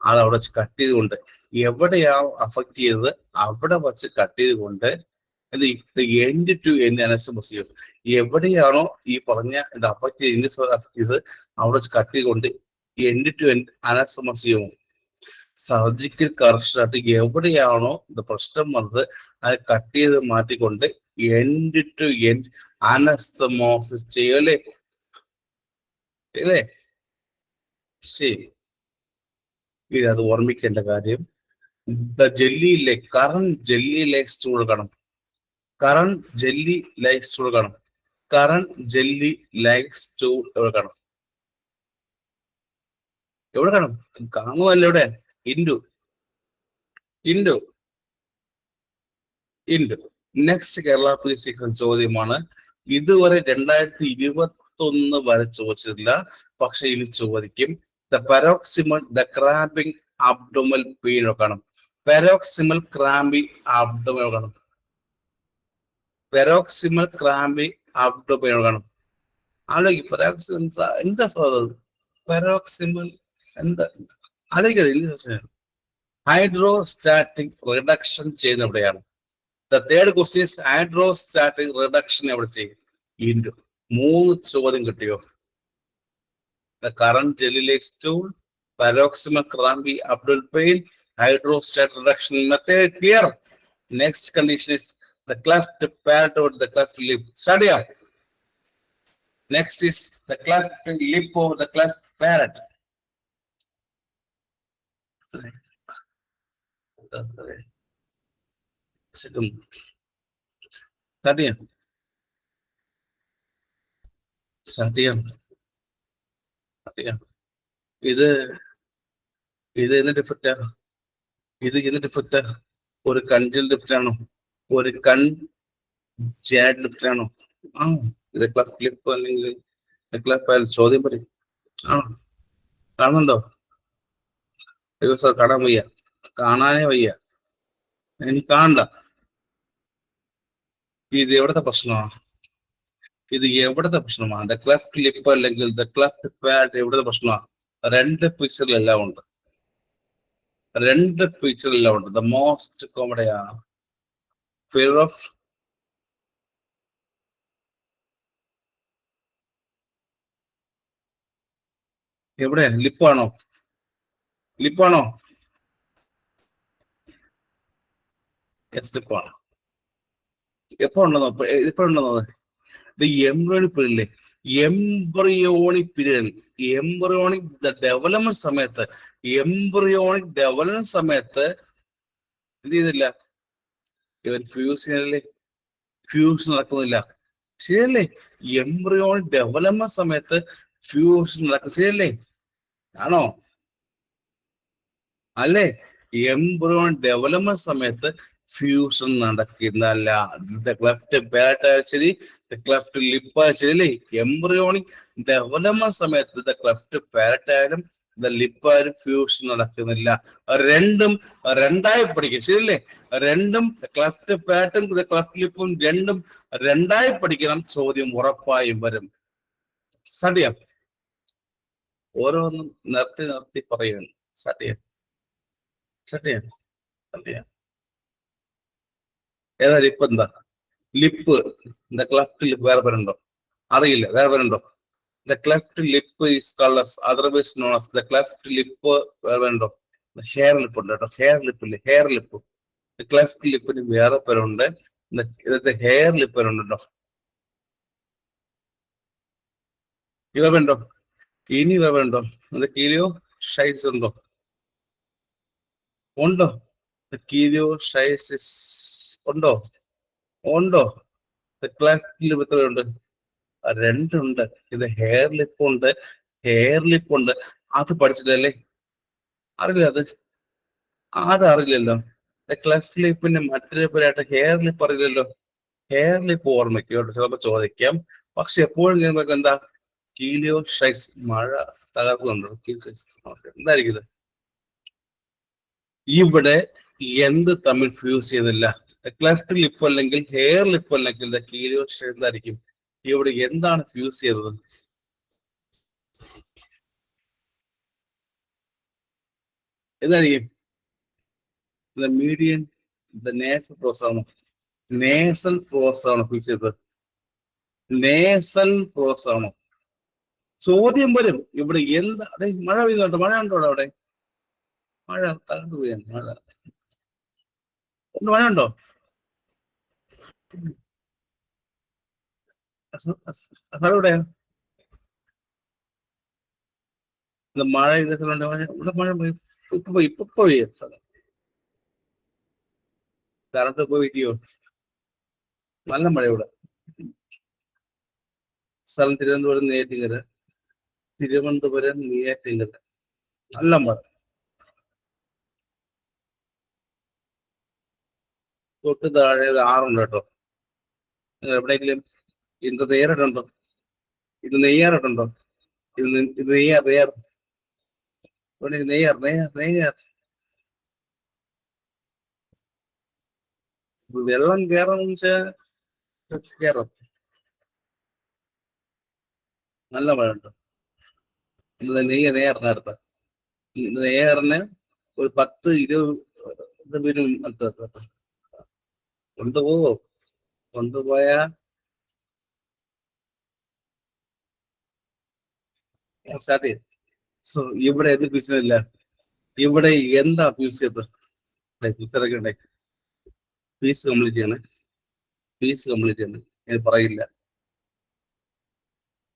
അത് അവിടെ വെച്ച് കട്ട് ചെയ്തുകൊണ്ട് എവിടെയാണോ അഫക്ട് ചെയ്തത് അവിടെ വെച്ച് കട്ട് ചെയ്തുകൊണ്ട് എൻഡ് ടു എൻഡ് അനസ്തമസിയോ എവിടെയാണോ ഈ പറഞ്ഞ ഇത് അഫക്ട് ചെയ്ത് അവിടെ വെച്ച് കട്ട് ചെയ്തുകൊണ്ട് എൻഡ് ടു എൻഡ് അനസ്തമസിയോ സർജിക്കൽ കറക്ഷനായിട്ട് എവിടെയാണോ ഇത് പ്രശ്നം വന്നത് അത് കട്ട് ചെയ്ത് മാറ്റിക്കൊണ്ട് എൻഡ് ടു എൻഡ് അനസ്തമോസിസ് ചെയ്യല്ലേ? അല്ലേ? ശരി. ഇനി അത് ഓർമ്മിക്കേണ്ട കാര്യം ജെല്ലി ലേക്ക് കറന്റ് ജെല്ലി ലേക്ക് സ്റ്റൂൾ കാണും. കറന്റ് ജെല്ലി ലേക്ക് സ്റ്റൂൾ കാണും. കറന്റ് ജെല്ലി ലേക്ക് സ്റ്റൂൾ എവിടെ കാണും? എവിടെ കാണും? കാണുമല്ലോ എവിടെ? Into into into. Next Kerala physics ചോദ്യമാണ്. ഇതുവരെ 2021 വരെ ചോദിച്ചിട്ടില്ല, പക്ഷെ ഇനി ചോദിക്കും. The പെരോക്സിമൽ the cramping abdominal pain കാണും. പെരോക്സിമൽ ക്രാമ്പി അബ്ഡോമൽ കാണും. പെരോക്സിമൽ ക്രാമ്പി അബ്ഡോമൽ കാണും. ആലോചിക്കും പെരോക്സിമൽ എന്താ സാധനം? പെരോക്സിമൽ എന്താ ആലോചിക്കരുത്. ഹൈഡ്രോസ്റ്റാറ്റിക് റിഡക്ഷൻ ചെയ്യുന്ന എവിടെയാണ്? The third question is hydrostatic reduction എവിടെ ചെയ്യും? ഇൻഡു. 3 ചോദ്യം കിട്ടിയോ? The current jelly like stool, paroxysmal crampy abdominal pain, hydrostatic reduction method. Clear? Next condition is the cleft palate over the cleft lip. Study out. Next is the cleft lip over the cleft palate. ഇത് എന്ത് ഡിഫക്റ്റാ? ഇത് ഡിഫക്റ്റാ? ഒരു കൺജൽ defect ആണോ? ഒരു jade defect ആണോ? ആ ഇത് clef clip അല്ലെങ്കിൽ ചോദ്യം പറയും. ആണോ? കാണുന്നുണ്ടോ? കാണാൻ വയ്യ, കാണാനേ വയ്യ, എനിക്ക് കാണണ്ട. ഇത് എവിടത്തെ പ്രശ്നമാണ്? ഇത് എവിടത്തെ പ്രശ്നമാണ്? ദ ക്ലഫ്റ്റ് ലിപ്പ് അല്ലെങ്കിൽ ദ ക്ലഫ്റ്റ് പാഡ് എവിടത്തെ പ്രശ്നമാണ്? 2 പിക്ചറിലെല്ലാം ഉണ്ട്. 2 പിക്ചറിലെല്ലാം ഉണ്ട്. ദ മോസ്റ്റ് കോമഡിയാ ഫിയർ ഓഫ് എവിടെ? ലിപ്പാണോ? ലിപ്പാണോ? യെസ്, ലിപ്പാണ്. എപ്പോ ഉണ്ടെന്നോ? ഇപ്പൊ ഉണ്ടെന്നോ? ഇത് എംബ്രോയിഡറി പ്രില്ലേ? എംബ്രിയോണിക് പീരീഡ്, എംബ്രിയോണിക് ഡെവലപ്മെന്റ് സമയത്ത്, എംബ്രിയോണിക് ഡെവലപ്മെന്റ് സമയത്ത് എന്ത് ചെയ്തില്ല, ഇവൻ ഫ്യൂഷൻ നടക്കുന്നില്ല. ശരിയല്ലേ? എംബ്രിയോണിക് ഡെവലപ്മെന്റ് സമയത്ത് ഫ്യൂഷൻ നടക്കും. ശരിയല്ലേ? ആണോ? അല്ലേ? എംബ്രിയോൺ ഡെവലപ്മെന്റ് സമയത്ത് ഫ്യൂഷൻ നടക്കുന്നല്ല. ക്ലെഫ്റ്റ് പാലറ്റ് ശരി, ക്ലെഫ്റ്റ് ലിപ്പ് ശരിയല്ലേ? എംബ്രിയോണിക് ഡെവലപ്മെന്റ് സമയത്ത് ക്ലെഫ്റ്റ് പാലറ്റ് ആയാലും ലിപ്പ് ആയാലും ഫ്യൂഷൻ നടക്കുന്നില്ല. രണ്ടും രണ്ടായി പഠിക്കും. ശരിയല്ലേ? രണ്ടും ക്ലെഫ്റ്റ് പാലറ്റും ക്ലെഫ്റ്റ് ലിപ്പും രണ്ടും രണ്ടായി പഠിക്കണം. ചോദ്യം ഉറപ്പായും വരും. സ്റ്റാർട്ട് ചെയ്യാം. ഓരോന്നും നിർത്തി പറയുകയാണ്. സ്റ്റാർട്ട് ചെയ്യാം. ഏതാ ലിപ്പ്? എന്താ ലിപ്പ്? ക്ലെഫ്റ്റ് ലിപ്പ് വേറെ പേരുണ്ടോ? അറിയില്ല. വേറെ പേരുണ്ടോ? Cleft lip is called otherwise known as cleft lip. വേറെ പേരുണ്ടോ? ഹെയർ ലിപ്പ് ഉണ്ട് കേട്ടോ. ഹെയർ ലിപ്പ് ഇല്ലേ? Hare lip. ക്ലെഫ്റ്റ് ലിപ്പിന് വേറെ പേരുണ്ട്. ഇതൊക്കെ ഹെയർ ലിപ്പ് പേരുണ്ടോ? ഇവ വേണ്ടോ? ഇനി വേറെ വേണ്ടോ? കീലിയോ ഷൈസ് ഉണ്ടോ? ഉണ്ടോ? കീലിയോ ഷൈസിസ് ഉണ്ടോ? ക്ലെഫ്റ്റ് ലിപ്പ് എത്ര ഉണ്ട്? രണ്ടുണ്ട്. ഇത് ഹെയർ ലിപ്പ് ഉണ്ട്. അത് പഠിച്ചിട്ടല്ലേ? അറിയില്ല. അതറിയില്ലല്ലോ. ക്ലെഫ്റ്റ് ലിപ്പിന്റെ മറ്റൊരു പേരായിട്ട് ഹെയർ ലിപ്പ് അറിയില്ലല്ലോ. ഹെയർ ലിപ്പ് ഓർമ്മയ്ക്കോ ചിലപ്പോ ചോദിക്കാം. പക്ഷെ എപ്പോഴും നിങ്ങൾക്ക് എന്താ കീലിയോ ഷൈസ്. മഴ തകർക്കുന്നുണ്ടോ? എന്തായിരിക്കും ഇത്? ഇവിടെ എന്ത് തമ്മിൽ ഫ്യൂസ് ചെയ്യുന്നില്ല. ക്ലെഫ്റ്റ് ലിപ്പ് അല്ലെങ്കിൽ ഹെയർ ലിപ്പ് അല്ലെങ്കിൽ കീലിയോ ഷൈസ് എന്തായിരിക്കും? ഇവിടെ എന്താണ് ഫ്യൂസ് ചെയ്തത്? എന്തായിരിക്കും? മീഡിയൻ നേസൽ പ്രോസസ് ആണോ? നേസൽ പ്രോസസ് ആണോ ഫ്യൂസ് ചെയ്തത്? നേസൽ പ്രോസസ് ആണോ? ചോദ്യം വരും ഇവിടെ. എന്താ മഴ പെയ്യുന്നുണ്ടോ? മഴ ഉണ്ടോ അവിടെ? മഴ തകർന്നു പോയാണ്. മഴ ഉണ്ടോ? സ്ഥലം എവിടെയാ? മഴ ഇവിടെ മഴ ഇപ്പൊ പോയി. സ്ഥലം കറണ്ട് പോയി വീട്ടിയോ? നല്ല മഴ ഇവിടെ. സ്ഥലം തിരുവനന്തപുരം നെയ്യാറ്റിൻകര. നല്ല മഴ. തൊട്ട് താഴെ ഒരു ആറുണ്ട് കേട്ടോ. നിങ്ങൾ എവിടെയെങ്കിലും ഇത് നെയ്യാറുണ്ടോ? ഇത് നെയ്യാറുണ്ടോ? ഇത് നെയ്യാർ വെള്ളം കയറാന്ന് വെച്ചാൽ കയറും. നല്ല മഴ ഉണ്ട്. നെയ്യാറിനടുത്ത്. നെയ്യാറിന് ഒരു 10-20 മിനിറ്റ് അടുത്ത് കൊണ്ടുപോയാ സ്റ്റാർട്ട് ചെയ്യും. സോ ഇവിടെ എന്ത് ഫീസില്ല. ഇവിടെ എന്താ ഫ്യൂസ് ചെയ്തത്? ഉത്തരൊക്കെ ഉണ്ടായി. ഫീസ് കംപ്ലീറ്റ് ചെയ്യണേ. ഞാൻ പറയില്ല.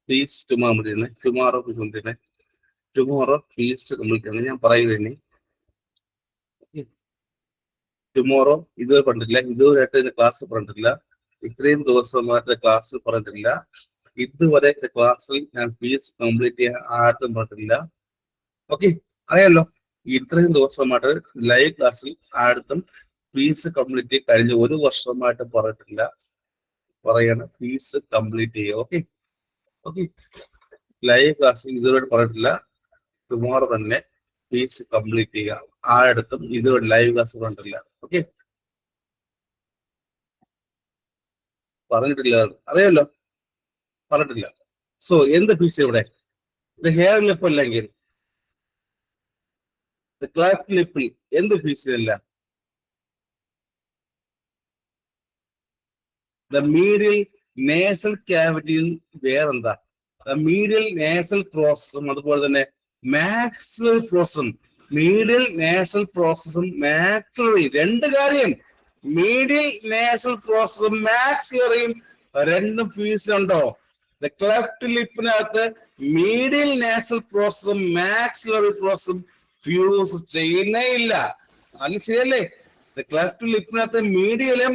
ഫീസ് ടുമാറോ ഫീസ് കംപ്ലീറ്റ് ചെയ്യണേ. ടുമോറോ ഫീസ് കംപ്ലീറ്റ് ചെയ്യണം. ഞാൻ പറയുക. ടുമോറോ ഇതുവരെ പറഞ്ഞിട്ടില്ല. ഇതുവരെയായിട്ട് ക്ലാസ് പറഞ്ഞിട്ടില്ല. ഇത്രയും ദിവസമായിട്ട് ക്ലാസ് പറഞ്ഞിട്ടില്ല. ഇതുവരെ ക്ലാസ്സിൽ ഞാൻ ഫീസ് കംപ്ലീറ്റ് ചെയ്യാൻ ആയിട്ടും പറഞ്ഞിട്ടില്ല. ഓക്കെ, അറിയാലോ. ഇത്രയും ദിവസമായിട്ട് ലൈവ് ക്ലാസ്സിൽ ആടുത്തും ഫീസ് കംപ്ലീറ്റ് കഴിഞ്ഞ 1 വർഷമായിട്ട് പറഞ്ഞിട്ടില്ല. പറയാണ് ഫീസ് കംപ്ലീറ്റ് ചെയ്യുക. ഓക്കെ. ലൈവ് ക്ലാസ്സിൽ ഇതുവരെ പറഞ്ഞിട്ടില്ല. ടുമോറോ തന്നെ ഫീസ് കംപ്ലീറ്റ് ചെയ്യുക. ആടുത്തും ഇതുവരെ ലൈവ് ക്ലാസ് പറഞ്ഞിട്ടില്ല. ഓക്കെ, പറഞ്ഞിട്ടില്ല. അറിയാലോ, പറഞ്ഞിട്ടില്ല. സോ എന്ത് ഫീസ് ഇവിടെ? ഇത് ഹെയർ ലിപ്പ് അല്ലെങ്കിൽ ക്ലെഫ്റ്റ് ലിപ്പിൽ എന്ത് ഫീസ് ഇല്ല? മീഡിയൽ നേസൽ ക്യാവിറ്റിയിൽ വേറെന്താ? മീഡിയൽ നേസൽ പ്രോസസ്സും അതുപോലെ തന്നെ മാക്സിലറി പ്രോസസ്സും. മീഡിയൽ നേസൽ പ്രോസസ്സും മാക്സിലറി രണ്ട് കാര്യം. മീഡിയൽ നേസൽ പ്രോസസ്സും മാക്സിലറിയും രണ്ടും ഫീസ് ഉണ്ടോ? The cleft ലിപ്പിനകത്ത് മീഡിയൽ നേസൽ പ്രോസസും മാക്സിലറി പ്രോസസും ഫ്യൂസ് ചെയ്യുന്നേ ഇല്ല. അത് ശരിയല്ലേ? The cleft ലിപ്പിനകത്ത് മീഡിയലും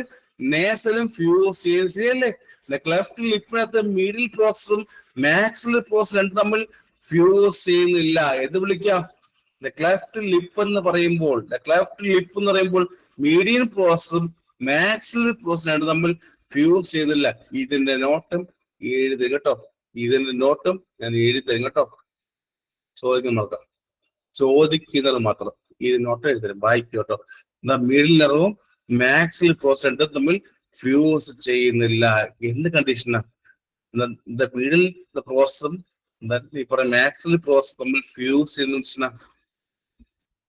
നേസലും ഫ്യൂസ് ചെയ്യുന്നത് ശരിയല്ലേ? The cleft ലിപ്പിനകത്ത് മീഡിയൽ പ്രോസസും മാക്സിലറി പ്രോസസും രണ്ടും തമ്മിൽ ഫ്യൂസ് ചെയ്യുന്നില്ല. എന്ത് വിളിക്കാം? The cleft lip എന്ന് പറയുമ്പോൾ, the cleft lip എന്ന് പറയുമ്പോൾ മീഡിയൽ പ്രോസസും മാക്സിലറി പ്രോസസും രണ്ടും തമ്മിൽ ഫ്യൂസ് ചെയ്യുന്നില്ല. ഇതിന്റെ നോട്ടം എഴുതി കേട്ടോ. ഇതിന്റെ നോട്ടം ഞാൻ എഴുതി തരും കേട്ടോ. ചോദിക്കുന്ന നോക്കാം, ചോദിക്കുന്നത് മാത്രം ഇത് നോട്ടം എഴുതി തരും, വായിക്കും കേട്ടോ. എന്താ മിഡിൽ നെർവും മാക്സിലറി പ്രോസസ് രണ്ടും തമ്മിൽ ഫ്യൂസ് ചെയ്യുന്നില്ല. എന്ത് കണ്ടീഷനാ? മിഡിൽ പ്രോസസും ഈ പറയുന്ന മാക്സിലറി പ്രോസസ് തമ്മിൽ ഫ്യൂസ് ചെയ്യുന്ന കണ്ടീഷനാ.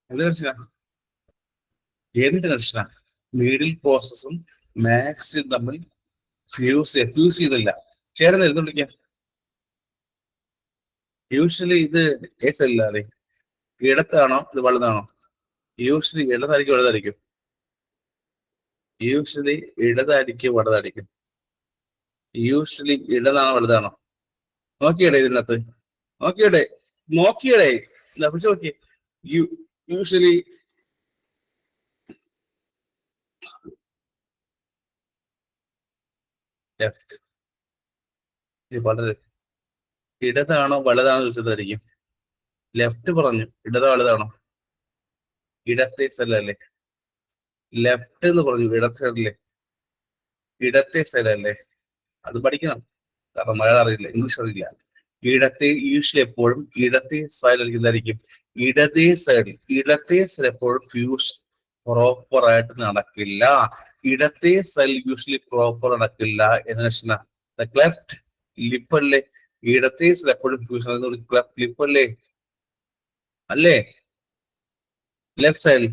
എന്ത് കണ്ടീഷനാ? എന്ത് കണ്ടീഷനാ? മിഡിൽ പ്രോസസും മാക്സിലും തമ്മിൽ ഫ്യൂസ് ചെയ്തില്ല. ചേർന്ന് എഴുതി വിളിക്കാം. യൂഷ്വലി ഇത് കേസല്ലേ, ഇടത്താണോ ഇത് വലുതാണോ? യൂഷ്വലി ഇടതായിരിക്കും വലുതായിരിക്കും. യൂഷ്വലി ഇടതായിരിക്കും വലുതായിരിക്കും. യൂഷ്വലി ഇടതാണോ വലുതാണോ? നോക്കിയടേ ഇതിനകത്ത്, നോക്കിയടേ പിടിച്ചു നോക്കിയേ. Usually left. വളരെ ഇടതാണോ വലുതാണോ ചോദിച്ചതായിരിക്കും. ലെഫ്റ്റ് പറഞ്ഞു, ഇടതോ വലുതാണോ? ഇടത്തെ സൈഡല്ലേ. ലെഫ്റ്റ് എന്ന് പറഞ്ഞു, ഇടത്തെ സൈഡല്ലേ. ഇടത്തെ സൈഡല്ലേ. അത് പഠിക്കണം, കാരണം മലയാളം അറിയില്ല, ഇംഗ്ലീഷ് അറിയില്ല. ഇടത്തെ യൂഷ്വലി എപ്പോഴും ഇടത്തെ സൈഡ് എന്തായിരിക്കും? ഇടത്തെ സൈഡ് എപ്പോഴും ഫ്യൂസ് പ്രോപ്പർ ആയിട്ട് നടക്കില്ല. ഇടത്തെ സൈഡ് യൂഷ്വലി പ്രോപ്പർ നടക്കില്ല. എന്ന് ക്ലെഫ്റ്റ് ലിപ്പ് അല്ലേ? ഇടത്തെ സൈഡ് എപ്പോഴും ഫ്യൂസ് ക്ലെഫ്റ്റ് ലിപ്പ് അല്ലേ? അല്ലേ? ലെഫ്റ്റ് സൈഡ്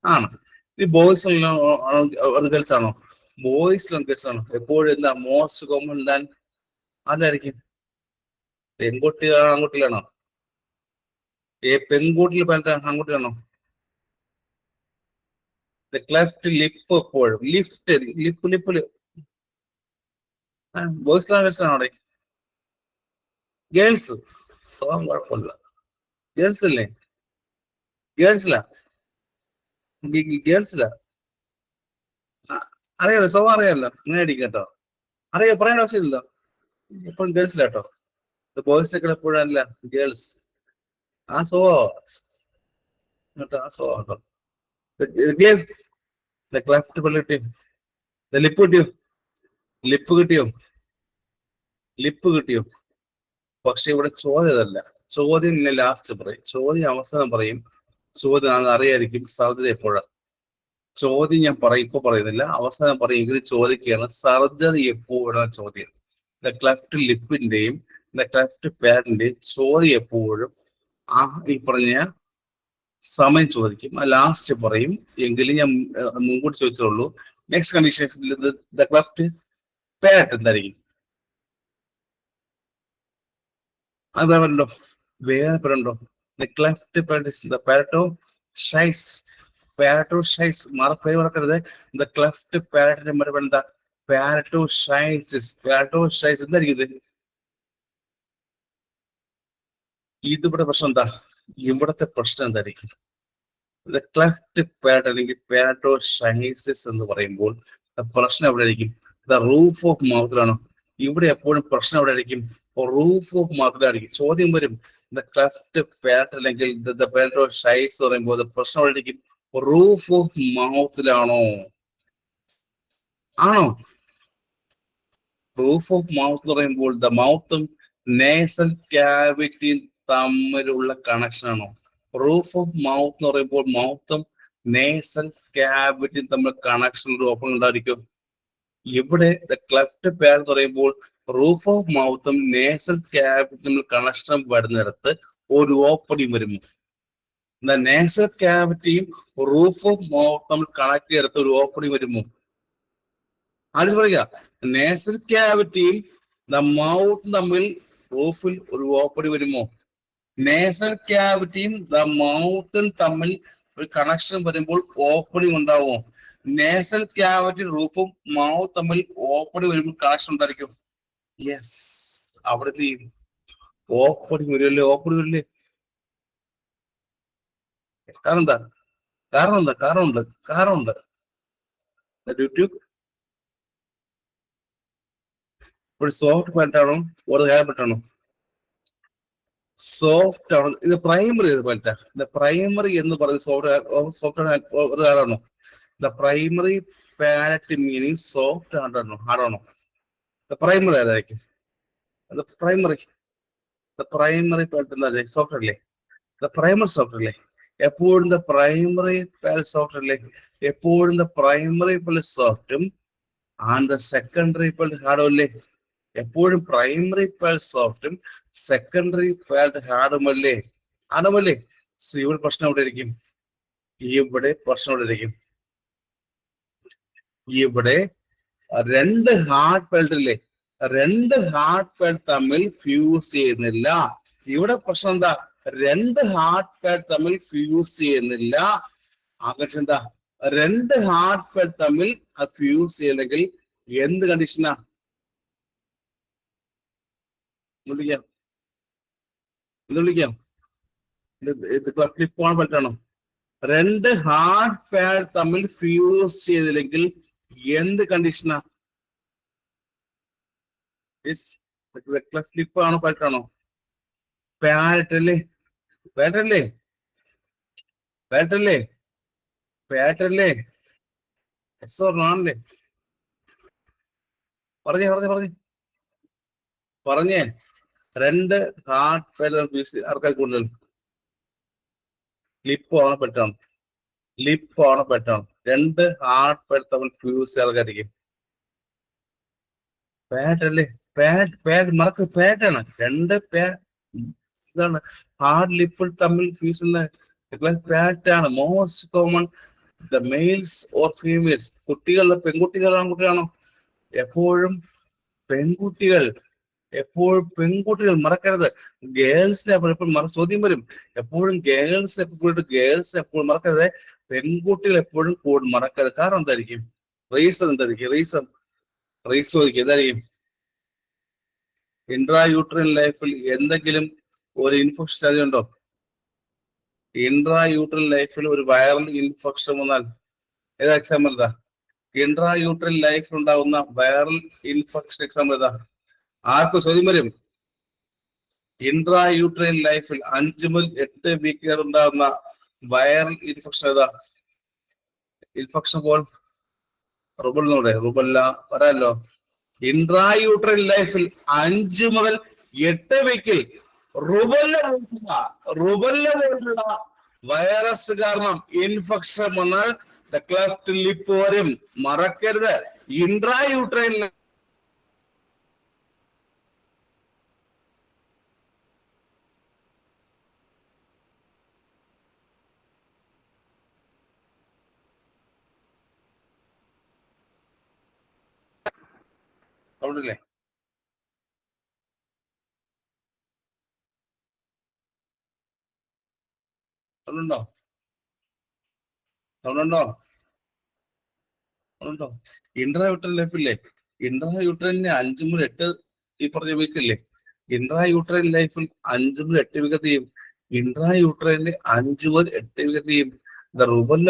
ആണ്. ഈ ബോയ്സ് ഗേൾസ് ആണോ? ബോയ്സിലും ഗേൾസ് ആണോ? എപ്പോഴും എന്താ മോസ്റ്റ് കോമൺ ദാൻ അതായിരിക്കും. പെൺകുട്ടികളാണോ ആൺകുട്ടികളാണോ? പെൺകുട്ടിയിൽ പറഞ്ഞ ആൺകുട്ടിയാണോ? ക്ലെഫ്റ്റ് ലിപ്പ് എപ്പോഴും ലിപ്പില് ബോയ്സിലാണോ ഗേൾസിലാണോ? അവിടെ ഗേൾസ് സ്വഭാവം കുഴപ്പമില്ല. ഗേൾസ് അല്ലേ? ഗേൾസിലാ അറിയാലോ, സ്വഭാവം അറിയാലോ. അങ്ങനെ അടിക്കും കേട്ടോ. അറിയാം, പറയേണ്ട ആവശ്യമില്ലല്ലോ. എപ്പോഴും ഗേൾസിലാട്ടോ. ബോയ്സിനൊക്കെ എപ്പോഴും അല്ല, ഗേൾസ്. ആ സ്വഭാവം കേട്ടോ, ആ സ്വഭാവം കേട്ടോ. ക്ലെഫ്റ്റ് കിട്ടിയോ? ലിപ്പ് കിട്ടിയോ? പക്ഷെ ഇവിടെ ചോദ്യം അതല്ല. ചോദ്യം ഇന്നെ ലാസ്റ്റ് പറയും, ചോദ്യം അവസാനം പറയും. ചോദ്യം അത് അറിയായിരിക്കും സാധ്യത എപ്പോഴാ. ചോദ്യം ഞാൻ ഇപ്പൊ പറയുന്നില്ല, അവസാനം പറയും. ചോദിക്കുകയാണ് സർജറി എപ്പോഴാണ് ചോദ്യം. ക്ലെഫ്റ്റ് ലിപ്പിന്റെയും ക്ലെഫ്റ്റ് പാഡിന്റെയും ചോദ്യം എപ്പോഴും ഈ പറഞ്ഞ സമയം ചോദിക്കും. ലാസ്റ്റ് പറയും. എങ്കിലും ഞാൻ മുൻകൂട്ടി ചോദിച്ചോളൂ. നെക്സ്റ്റ് കണ്ടീഷൻ ക്ലെഫ്റ്റ് പാഡ് എന്തായിരിക്കും? അത് വേറെ പേരുണ്ടോ? ക്ലെഫ്റ്റ് പാരറ്റോഷൈസ്. പേര് മറക്കരുത്. ക്ലെഫ്റ്റ് പാരറ്റിന്റെ മറുപടി എന്താ? പാരറ്റോഷൈസിസ്. എന്തായിരിക്കും ഇത്? ഇതിവിടെ പ്രശ്നം എന്താ? ഇവിടത്തെ പ്രശ്നം എന്തായിരിക്കും? ക്ലെഫ്റ്റ് പാഡ് അല്ലെങ്കിൽ പാരറ്റോഷൈസിസ് എന്ന് പറയുമ്പോൾ പ്രശ്നം എവിടെ ആയിരിക്കും? റൂഫ് ഓഫ് മൗത്തിലാണോ? ഇവിടെ എപ്പോഴും പ്രശ്നം എവിടെ ആയിരിക്കും? റൂഫ് ഓഫ് മൗത്തിലായിരിക്കും. ചോദ്യം വരും, ക്ലെഫ്റ്റ് പാഡ് അല്ലെങ്കിൽ പാരറ്റോഷൈസിസ് എന്ന് പറയുമ്പോൾ പ്രശ്നം എവിടെ ആയിരിക്കും? റൂഫ് ഓഫ് മൗത്തിലാണോ? ആണോ? റൂഫ് ഓഫ് മൗത്ത് എന്ന് പറയുമ്പോൾ മൗത്തും നേസൽ ക്യാവിറ്റിയും തമ്മിലുള്ള കണക്ഷൻ ആണോ? റൂഫ് ഓഫ് മൗത്ത് എന്ന് പറയുമ്പോൾ മൗത്തും നേസൽ ക്യാവിറ്റിയും തമ്മിൽ കണക്ഷൻ ഓപ്പൺ ഉണ്ടായിരിക്കും. ഇവിടെ ക്ലെഫ്റ്റ് പാഡ് എന്ന് പറയുമ്പോൾ റൂഫ് ഓഫ് മൗത്തും നേസൽ ക്യാവിറ്റി തമ്മിൽ കണക്ഷൻ വരുന്നിടത്ത് ഒരു ഓപ്പണിംഗ് വരുമോ? നേസൽ ക്യാവിറ്റിയും റൂഫ് ഓഫ് മൗത്ത് തമ്മിൽ കണക്ട് ചെയ്തെടുത്ത് ഒരു ഓപ്പണിംഗ് വരുമോ? ആദ്യം പറയുക, നേസൽ ക്യാവിറ്റിയും മൗത്തും തമ്മിൽ റൂഫിൽ ഒരു ഓപ്പണിംഗ് വരുമോ? നേസൽ ക്യാവിറ്റിയും മൗത്തും തമ്മിൽ ഒരു കണക്ഷൻ വരുമ്പോൾ ഓപ്പണിംഗ് ഉണ്ടാവുമോ? നേസൽ ക്യാവിറ്റി റൂഫും മൗത്ത് തമ്മിൽ ഓപ്പണിംഗ് വരുമ്പോൾ കണക്ഷൻ ഉണ്ടായിരിക്കും. യെസ്, അവിടെ ഓപ്പണിങ് വരുമല്ലേ, ഓപ്പണിങ് വരില്ലേ? കാരണം എന്താ? കാരണമുണ്ട്. ഒരു സോഫ്റ്റ് പാലറ്റാണോ ഒരു ഹെയർ പാലറ്റാണോ? സോഫ്റ്റ് ആണ്. ഇത് പ്രൈമറി പാലറ്റാ. പ്രൈമറി എന്ന് പറയുന്നത് സോഫ്റ്റ് ആണോ? The primary palate meaning soft ഹാർഡാണോ? പ്രൈമറി ആരായിരിക്കും? പ്രൈമറി പാലറ്റ് എന്താ സോഫ്റ്റ് അല്ലേ? പ്രൈമറി സോഫ്റ്റ് അല്ലേ? എപ്പോഴും പ്രൈമറി പാലറ്റ് സോഫ്റ്റ് അല്ലേ? എപ്പോഴും പ്രൈമറി പാലറ്റ് സോഫ്റ്റും ആൻഡ് സെക്കൻഡറി പാലറ്റ് ഹാർഡും അല്ലേ? എപ്പോഴും പ്രൈമറി പാലറ്റ് സോഫ്റ്റും സെക്കൻഡറി പാലറ്റ് ഹാർഡുമല്ലേ? ഇവിടെ പ്രശ്നം എവിടെ ഇരിക്കും? ഇവിടെ രണ്ട് ഹാർഡ് പാലറ്റ് ഇല്ലേ? രണ്ട് ഹാർഡ് പാലറ്റ് തമ്മിൽ ഫ്യൂസ് ചെയ്യുന്നില്ല. ഇവിടെ പ്രശ്നം എന്താ? രണ്ട് ഹാർഡ് പാലറ്റ് തമ്മിൽ ഫ്യൂസ് ചെയ്യുന്നില്ല. ആകർഷണം എന്താ? രണ്ട് ഹാർഡ് പാലറ്റ് തമ്മിൽ ഫ്യൂസ് ചെയ്യണമെങ്കിൽ എന്ത് കണ്ടീഷനാ? വിളിക്കാം. ക്ലിപ്പാണ് പറ്റാണോ? രണ്ട് ഹാർഡ് പാലറ്റ് തമ്മിൽ ഫ്യൂസ് ചെയ്തില്ലെങ്കിൽ എന്ത് കണ്ടീഷനാ? ക്ലിപ്പാണോ പാലറ്റാണോ? പാലറ്റല്ലേ? ആണല്ലേ? പറഞ്ഞേ. രണ്ട് ഹാർഡ് പാലറ്റ് ആർക്കാ കൂടുതൽ? ലിപ്പാണോ പാലറ്റാണോ? രണ്ട് ഹാർഡ് പാലറ്റ് തമ്മിൽ ഫ്യൂസ് ആർക്കായിരിക്കും? പാലറ്റല്ലേ? പാലറ്റാണ്. രണ്ട് ഇതാണ് ഹാർഡ് ലിപ്പ് തമ്മിൽ ഫ്യൂസ് പാലറ്റാണ്. Most common the males or females. പെൺകുട്ടികളാണോ ആൺകുട്ടികളാണോ? എപ്പോഴും പെൺകുട്ടികൾ മറക്കരുത്. ഗേൾസിനെ എപ്പോഴും ചോദ്യം വരും. എപ്പോഴും ഗേൾസ് എപ്പോഴും മറക്കരുത്. പെൺകുട്ടികൾ എപ്പോഴും മറക്കരുത്. കാരണം എന്തായിരിക്കും? റീസൺ എന്തായിരിക്കും? ഇൻട്രായൂട്രൈൻ ലൈഫിൽ എന്തെങ്കിലും ഒരു ഇൻഫെക്ഷൻ സാധ്യതയുണ്ടോ? ഇൻട്രായൂട്രൈൻ ലൈഫിൽ ഒരു വൈറൽ ഇൻഫെക്ഷൻ വന്നാൽ ഏതാ എക്സാമ്പിൾ? ഇൻട്രായൂട്രൈൻ ലൈഫിൽ ഉണ്ടാകുന്ന വൈറൽ ഇൻഫെക്ഷൻ എക്സാമ്പിൾ ഏതാ? ആർക്കും ചോദ്യം വരും. ഇൻട്രായൂട്രൈൻ ലൈഫിൽ 5 മുതൽ 8 വീക്കിനകത്ത് ഉണ്ടാകുന്ന വൈറൽ ഇൻഫെക്ഷൻ ഏതാ? ഇൻഫെക്ഷൻ കോൾ റുബല്ല പറയാലോ. ഇൻട്രായൂട്രൈൻ ലൈഫിൽ 5 മുതൽ 8 വീക്കിൽ റുബല്ല പോലുള്ള വൈറസ് കാരണം ഇൻഫെക്ഷൻ വന്നാൽ ക്ലെഫ്റ്റ് ലിപ്പ് വരും. മറക്കരുത്. ഇൻട്രായൂട്രൈൻ സൗണ്ടില്ലേ? ഇൻട്രായൂട്രൈൻ ലൈഫില്ലേ? ഇൻട്രായൂട്രൈനിന് 5 മുതൽ 8 ഈ പറഞ്ഞ വീക്കില്ലേ? ഇൻട്രായൂട്രൈൻ ലൈഫിൽ 5 മുതൽ 8 വീക്ക് ചെയ്യും. ഇൻട്രായൂട്രൈനിൽ 5 മുതൽ 8 വീക്ക് ചെയ്യും. Rubella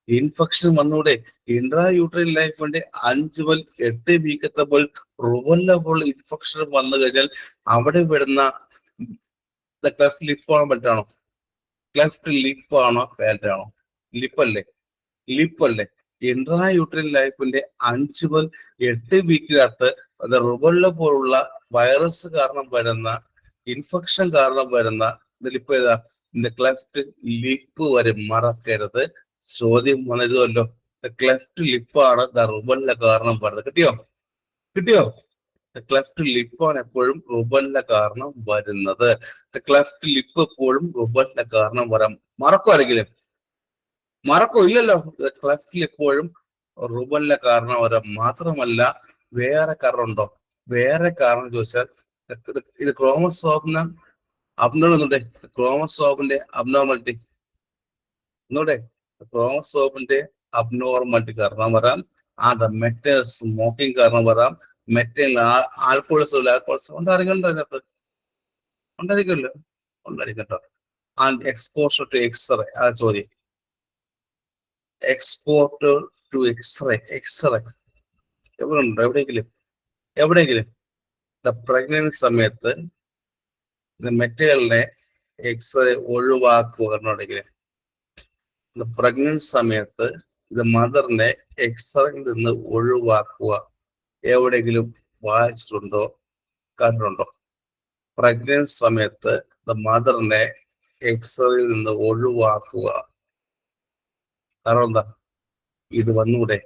infection വന്നൂടെ? ഇൻട്രായൂട്രൈൻ ലൈഫിന്റെ 5 മുതൽ 8 വീക്കത്തപ്പോൾ റുബല്ല പോലുള്ള ഇൻഫെക്ഷൻ വന്നു കഴിഞ്ഞാൽ അവിടെ വരുന്ന ക്ലെഫ്റ്റ് ലിപ്പാണോ പാലറ്റാണോ? ക്ലെഫ്റ്റ് ലിപ്പാണോ പാലറ്റാണോ? ലിപ്പല്ലേ? ഇൻട്രായൂട്രൈൻ ലൈഫിന്റെ 5 മുതൽ 8 വീക്കിനകത്ത് റുബല്ല പോലുള്ള വൈറസ് കാരണം വരുന്ന ഇൻഫെക്ഷൻ കാരണം വരുന്ന ലിപ്പ് ഏതാ? ക്ലെഫ്റ്റ് ലിപ്പ് വരും. മറക്കരുത്. ചോദ്യം വന്നിരുന്നല്ലോ. ക്ലെഫ്റ്റ് ലിപ്പാണ് റുബല്ല കാരണം വരുന്നത്. കിട്ടിയോ? ക്ലെഫ്റ്റ് ലിപ്പാണ് എപ്പോഴും റുബല്ല കാരണം വരുന്നത്. ക്ലെഫ്റ്റ് ലിപ്പ് എപ്പോഴും റുബല്ല കാരണം വരാം. മറക്കോ ഇല്ലല്ലോ. ക്ലെഫ്റ്റ് എപ്പോഴും റുബല്ല കാരണം വരാം. മാത്രമല്ല വേറെ കാരണം ഉണ്ടോ? വേറെ കാരണം ചോദിച്ചാൽ ഇത് ക്രോമസോമിന് അബ്നോർമൽ ക്രോമസോമിന്റെ അബ്നോർമാലിറ്റി ക്രോമസോമിന്റെ അബ്നോർമാലിറ്റി കാരണം വരാം. മെറ്റൽ സ്മോക്കിംഗ് കാരണം വരാം. മെറ്റൽ ആൽക്കോളിസം ഉണ്ടായിരിക്കണ്ടോ അതിനകത്ത്? ഉണ്ടായിരിക്കുമല്ലോ, ഉണ്ടായിരിക്കട്ടോ. ആൻഡ് എക്സ്പോഷർ ടു എക്സ്റേ, ആ ചോദ്യം. എക്സ്പോർട്ടർ ടു എക്സ്റേ, എക്സ്റേ എവിടെ ഉണ്ടോ? എവിടെയെങ്കിലും പ്രഗ്നൻസി സമയത്ത് മെറ്റലുകളെ എക്സ്റേ ഒഴിവാക്കുക എന്നുണ്ടെങ്കിൽ, പ്രഗ്നൻസി സമയത്ത് മദറിനെ എക്സ്റേയിൽ നിന്ന് ഒഴിവാക്കുക എവിടെയെങ്കിലും വായിച്ചിട്ടുണ്ടോ, കണ്ടിട്ടുണ്ടോ? പ്രഗ്നൻസി സമയത്ത് മദറിനെ എക്സ്റേയിൽ നിന്ന് ഒഴിവാക്കുക. കാരണം എന്താ? ഇത് വന്നൂടെ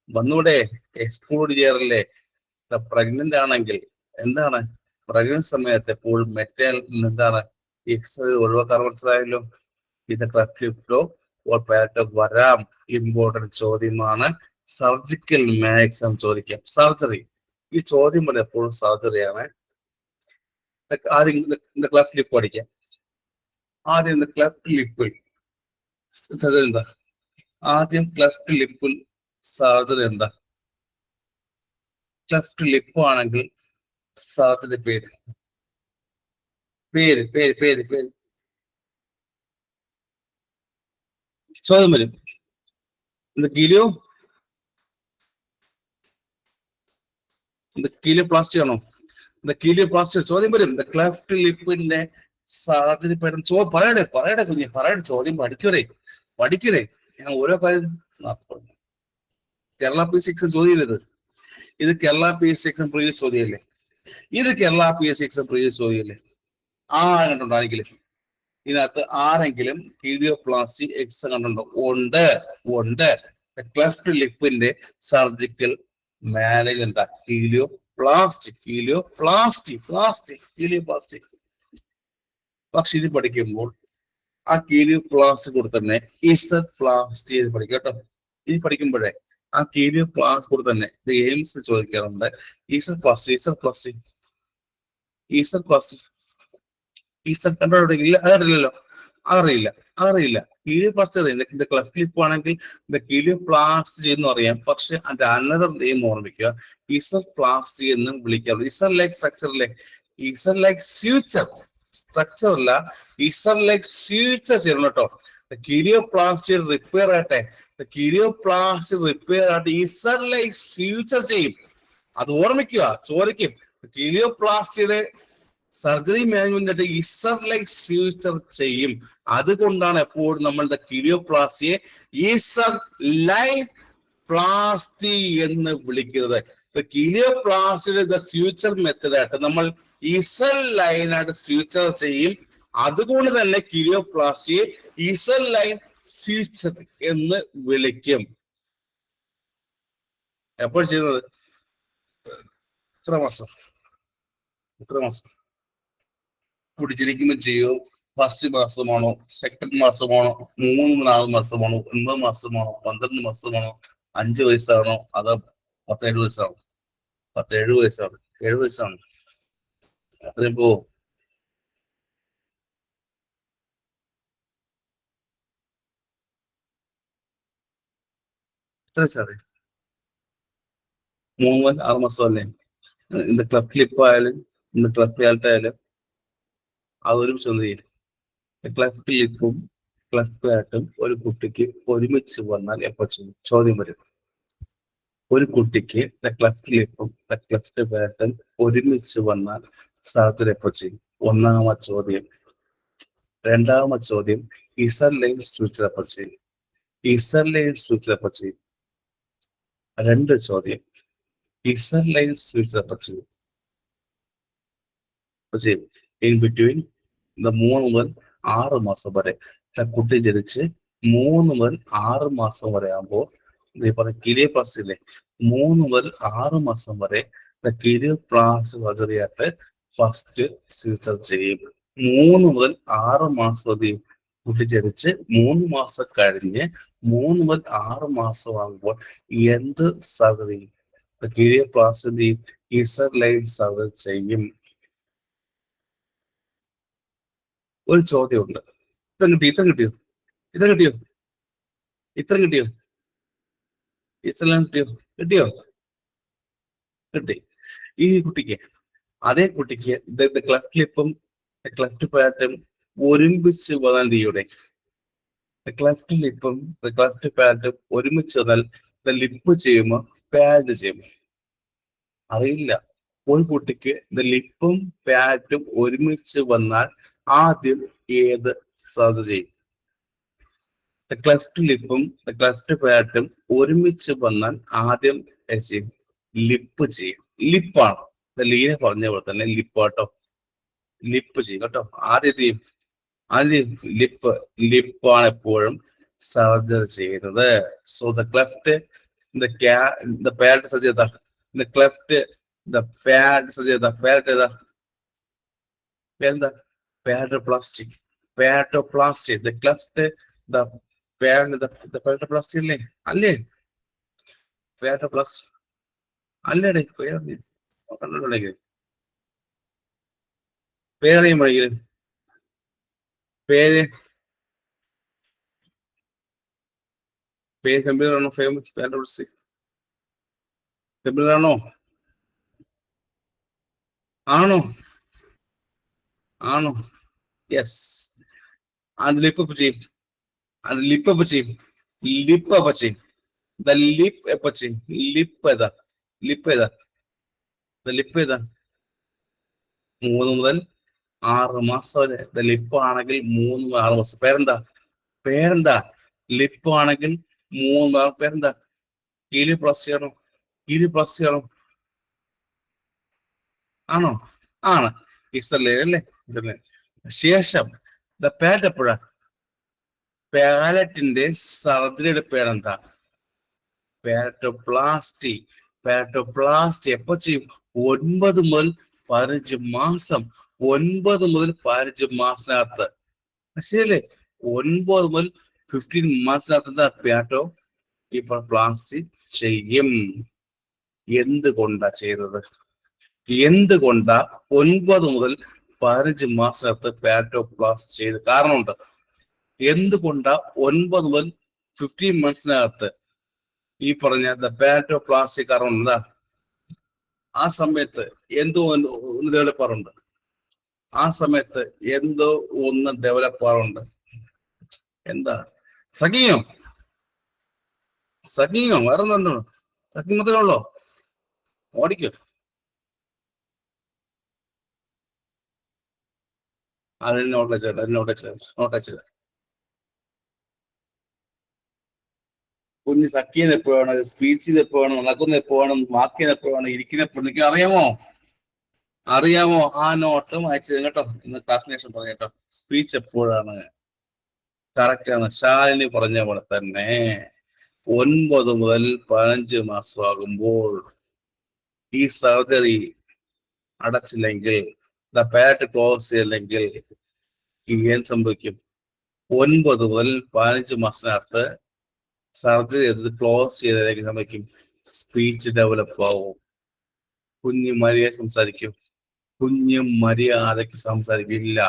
വന്നൂടെ എക്സ്ക്ലൂഡ് ചെയ്യാറില്ലേ? പ്രഗ്നന്റ് ആണെങ്കിൽ എന്താണ് പ്രഗ്നൻസി സമയത്ത് എപ്പോഴും മെറ്റേൽ എന്താണ് എക്സ്റേ ഒഴിവാക്കാൻ? മനസ്സിലായല്ലോ. ഇതൊക്കെ ക്ലിപ്റ്റോ ഓർ പാരറ്റോ വരാം. ഇമ്പോർട്ടന്റ് ചോദ്യമാണ്. സർജിക്കൽ എക്സാം ചോദിക്കാം. സർജറി, ഈ ചോദ്യം പോലെ എപ്പോഴും സർജറിയാണ്. ആദ്യം ക്ലെഫ്റ്റ് ലിപ്പ് പഠിക്കാം. ആദ്യം ക്ലെഫ്റ്റ് ലിപ്പിൽ എന്താ? ആദ്യം ക്ലെഫ്റ്റ് ലിപ്പിൽ സർജറി എന്താ? ക്ലെഫ്റ്റ് ലിപ്പ് ആണെങ്കിൽ സർജറി പേര് ചോദ്യം വരും. കീലിയോപ്ലാസ്റ്റി ആണോ? കീലിയോപ്ലാസ്റ്റി ചോദ്യം വരും. ക്ലെഫ്റ്റ് ലിപ്പിന്റെ സർജറി പേര് പറയടെ കുഞ്ഞെ, ചോദ്യം പഠിക്കണേ. ഞാൻ ഓരോ കാര്യം കേരള PSC എക്സാം ചോദ്യം ഇത് കേരള PSC എക്സാം പ്രീവിയസ് ചോദ്യമല്ലേ? കണ്ടിട്ടുണ്ടോ? ഇതിനകത്ത് ആരെങ്കിലും കീലിയോപ്ലാസ്റ്റി എക്സാം കണ്ടുണ്ടോ? ഉണ്ട്. ക്ലെഫ്റ്റ് ലിപ്പിന്റെ സർജിക്കൽ മാനേജ് എന്താ? കീലിയോപ്ലാസ്റ്റി. പക്ഷെ ഇത് പഠിക്കുമ്പോൾ ആ കീലിയോപ്ലാസ്റ്റി കൂടെ തന്നെ ഇസഡ്പ്ലാസ്റ്റി ചെയ്ത് പഠിക്കും കേട്ടോ. ഇത് പഠിക്കുമ്പോഴേ ആ കീലിയോപ്ലാസ്റ്റി കൂടെ തന്നെ ഇത് എയിംസ് ചോദിക്കാറുണ്ട്. ഈസഡ് കണ്ടോടെങ്കിൽ അതറിയില്ലല്ലോ. അറിയില്ല. കീലിയോപ്ലാസ്റ്റി അറിയാം. ക്ലെഫ്റ്റ് ലിപ്പ് ആണെങ്കിൽ കീലിയോപ്ലാസ്റ്റി എന്ന് അറിയാം. പക്ഷെ അതിന്റെ അനദർ നെയിം ഓർമ്മിക്കുക. ഇസഡ്പ്ലാസ്റ്റി എന്ന് വിളിക്കാറുണ്ട്. ഇസഡ് ലൈക്ക് സ്ട്രക്ചർ അല്ലേ? ഇസഡ് ലൈക്ക് സ്യൂച്ചർ സ്ട്രക്ചർ അല്ല, ഇസഡ് ലൈക്ക് സ്യൂച്ചർ ചെയ്യണം കേട്ടോ. കീലിയോപ്ലാസ്റ്റി റിപ്പയർ ആയിട്ട് ഇസഡ് ലൈക്ക് സ്യൂച്ചർ ചെയ്യും. അത് ഓർമ്മിക്കുക. ചോദിക്കും കീലിയോപ്ലാസ്റ്റിയുടെ surgery management Z like suture ചെയ്യും. അതുകൊണ്ടാണ് എപ്പോഴും നമ്മളുടെ കീലിയോപ്ലാസ്റ്റിയെ ഇസഡ് ലൈക്ക് പ്ലാസ്റ്റി എന്ന് വിളിക്കുന്നത്. കീലിയോപ്ലാസ്റ്റിയുടെ സ്യൂച്ചർ മെത്തഡായിട്ട് നമ്മൾ ഇസഡ് ലൈനായിട്ട് സ്യൂച്ചർ ചെയ്യും. അതുകൊണ്ട് തന്നെ കീലിയോപ്ലാസ്റ്റിയെ ഇസഡ് ലൈൻ സ്യൂച്ചർ എന്ന് വിളിക്കും. എപ്പോൾ ചെയ്യുന്നത്? എത്ര മാസം പിടിച്ചിരിക്കുമ്പോൾ ചെയ്യോ? ഫസ്റ്റ് മാസമാണോ, സെക്കൻഡ് മാസമാണോ, 3-4 മാസമാണോ, 9 മാസമാണോ, 12 മാസമാണോ, 5 വയസ്സാണോ, അതോ 17 വയസ്സാണോ? 7 വയസ്സാണ്. അത്രയും പോവും. എത്ര വയസ്സാണ്? 3-6 മാസം അല്ലേ? ക്ലെഫ്റ്റ് ലിപ്പ് ആയാലും ക്ലെഫ്റ്റ് പാലറ്റ് ആയാലും അതൊരുമിച്ച് എന്ത് ചെയ്യും? ക്ലെഫ്റ്റ് ലിപ്പും ക്ലെഫ്റ്റ് പാലറ്റും ഒരു കുട്ടിക്ക് ഒരുമിച്ച് വന്നാൽ എപ്പോ ചെയ്യും? ചോദ്യം വരും. ഒരു കുട്ടിക്ക് ക്ലെഫ്റ്റ് ലിപ്പും ക്ലെഫ്റ്റ് പാലറ്റും ഒരുമിച്ച് വന്നാൽ സർജറി എപ്പോ ചെയ്യും? ഒന്നാമത്തെ ചോദ്യം. രണ്ടാമത്തെ ചോദ്യം, ഇസഡ് ലൈൻ സ്വിച്ച് എപ്പോ ചെയ്യും? രണ്ട് ചോദ്യം, ഇസഡ് ലൈൻ സ്വിച്ച് എപ്പോ ചെയ്യും? ഇൻ ബിറ്റ്വീൻ 3 മുതൽ 6 മാസം വരെ. കുട്ടി ജനിച്ച് 3 മുതൽ 6 മാസം വരെ ആകുമ്പോൾ കീലിയോപ്ലാസ്റ്റി ഇല്ലേ? 3 മുതൽ 6 മാസം വരെ കീലിയോപ്ലാസ്റ്റി സർജറി ആയിട്ട് ഫസ്റ്റ് സ്യൂച്ചർ ചെയ്യും. 3 മുതൽ 6 മാസം കുട്ടി ജനിച്ച് 3 മാസം കഴിഞ്ഞ് 3 മുതൽ 6 മാസം ആകുമ്പോൾ എന്ത് സർജറി? കീലിയോപ്ലാസ്റ്റി ഇസഡ് ലൈൻ സർജറി ചെയ്യും. ഒരു ചോദ്യമുണ്ട്. ഇത്ര കിട്ടിയോ? ഇസെല്ലാം കിട്ടിയോ? കിട്ടിയോ? കിട്ടി. ഈ കുട്ടിക്ക് അതേ കുട്ടിക്ക് ക്ലഫ്റ്റ് ലിപ്പും ക്ലഫ്റ്റ് പാറ്റും ഒരുമിച്ച് വന്നാൽ തീയുടെ ക്ലഫ്റ്റ് ലിപ്പും ക്ലഫ്റ്റ് പാറ്റും ഒരുമിച്ച് വന്നാൽ ലിപ്പ് ചെയ്യുമ്പോ പാഡ് ചെയ്യുമ്പോ അറിയില്ല. ഒരു കുട്ടിക്ക് ലിപ്പും പാറ്റും ഒരുമിച്ച് വന്നാൽ ആദ്യം ഏത് സാധ ചെയ്യും? ക്ലഫ്റ്റ് ലിപ്പും ക്ലഫ്റ്റ് പാറ്റും ഒരുമിച്ച് വന്നാൽ ആദ്യം ചെയ്യും ലിപ്പ് ചെയ്യും. ലിപ്പാണ് ലീന പറഞ്ഞ പോലെ തന്നെ ലിപ്പാട്ടോ. ലിപ്പ് ചെയ്യും കേട്ടോ. ആദ്യം ലിപ്പാണ് എപ്പോഴും സർജറി ചെയ്യുന്നത്. So the cleft the pad സജീത the cleft the pad സജീത pad ഏതാ? എന്താ? പാഡോപ്ലാസ്റ്റി. the cleft the pad the പാഡോപ്ലാസ്റ്റി അല്ലേ? അല്ലേ? പാഡോപ്ലാസ്റ്റി അല്ലേടെ? പേരറിയാൻ പഠിക്കല് പേര് ഫെമിലാണോ? ഫേമസ് പാഡോപ്ലാസ്റ്റി ഫെമിലാണോ? ആണോ? യെസ്. അത് ലിപ്പ് ചെയ്യും. ലിപ്പ് ചെയ്യും. ദ ലിപ്പ് എപ്പോ ചെയ്യും? ലിപ്പ് ഏതാ? ലിപ്പ് ഏതാ? 3 മുതൽ 6 മാസം വരെ. ലിപ്പ് ആണെങ്കിൽ 3 മുതൽ 6 മാസം. പേരെന്താ? ലിപ്പ് ആണെങ്കിൽ 3 പേരെന്താ? കീലിപ്ലാസ്റ്റി ആണോ? ആണോ? ആണ്. ഇസല്ലേ അല്ലേ? ശേഷം ദ പാലറ്റ് എപ്പോഴാ? പാലറ്റിന്റെ സർജറിയുടെ പേരെന്താ? പാലറ്റോപ്ലാസ്റ്റി എപ്പോ ചെയ്യും? 9 മുതൽ 15 മാസം. 9 മുതൽ 15 മാസത്തിനകത്ത്. ശരിയല്ലേ? 9 മുതൽ 15 മാസത്തിനകത്ത് പാറ്റോപ്ലാസ്റ്റി ചെയ്യും. എന്തുകൊണ്ടാ ചെയ്തത്? 9 മുതൽ 15 മാസത്തിനകത്ത് പാറ്റോപ്ലാസ്റ്റി ചെയ്ത്? കാരണമുണ്ട്. എന്തുകൊണ്ടാ 9 മുതൽ 15 മന്ത്സിനകത്ത് ഈ പറഞ്ഞ പാറ്റോപ്ലാസ്റ്റി? കാരണം എന്താ? ആ സമയത്ത് എന്തോ ഒന്ന് ഡെവലപ്പാറുണ്ട്. എന്താ? സഖിയോ? വേറെ ഒന്നുണ്ടോ? സഖി മാത്രമേ ഉള്ളോ? ഓടിക്കോ. അതിന് നോട്ടേച്ചേട്ടാ. കുഞ്ഞ് സഖിയത് എപ്പോഴാണ്? സ്പീച്ച് ചെയ്ത് എപ്പോഴാണ്? നടക്കുന്ന എപ്പോഴാണ്? മാർക്ക് ചെയ്ത് എപ്പോഴാണ്? ഇരിക്കുന്ന എപ്പോഴാണ്? നിങ്ങൾക്ക് അറിയാമോ? ആ നോട്ടും അയച്ചത് കേട്ടോ. ഇന്ന് ക്ലാസ്സിന് ശേഷം പറഞ്ഞു കേട്ടോ. സ്പീച്ച് എപ്പോഴാണ്? കറക്റ്റ് ആണ്. ശാലിനി പറഞ്ഞ പോലെ തന്നെ 9 മുതൽ 15 മാസമാകുമ്പോൾ ഈ സർജറി അടച്ചില്ലെങ്കിൽ, പാറ്റ് ക്ലോസ് ചെയ്തില്ലെങ്കിൽ എന്ത് സംഭവിക്കും? 9 മുതൽ 15 മാസത്തിനകത്ത് സർജറി ചെയ്ത് ക്ലോസ് ചെയ്തതിലേക്ക് സംഭവിക്കും സ്പീച്ച് ഡെവലപ്പ് ആവും. കുഞ്ഞ് മര്യാദയ്ക്ക് സംസാരിക്കില്ല.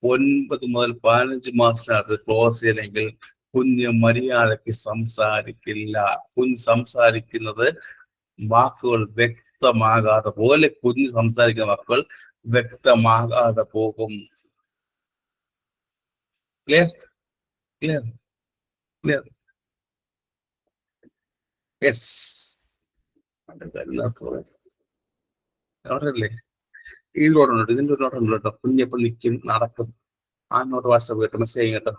9 മുതൽ 15 മാസത്തിനകത്ത് ക്ലോസ് ചെയ്തില്ലെങ്കിൽ കുഞ്ഞ് മര്യാദയ്ക്ക് സംസാരിക്കില്ല. കുഞ്ഞ് സംസാരിക്കുന്നത് വാക്കുകൾ വ്യക്തമാകാതെ പോലെ കുഞ്ഞ് സംസാരിക്കുന്ന വാക്കുകൾ വ്യക്തമാകാതെ പോകും. ക്ലിയർ? യെസ്. നോട്ടല്ലേ? ഈ നോട്ടുണ്ട്. ഇതിന്റെ ഒരു നോട്ടുണ്ട് കേട്ടോ. കുഞ്ഞെപ്പം നിൽക്കും, നടക്കും. ആ നോട്ട് വാട്സാപ്പ് കേട്ടോ, മെസ്സേജ് കേട്ടോ.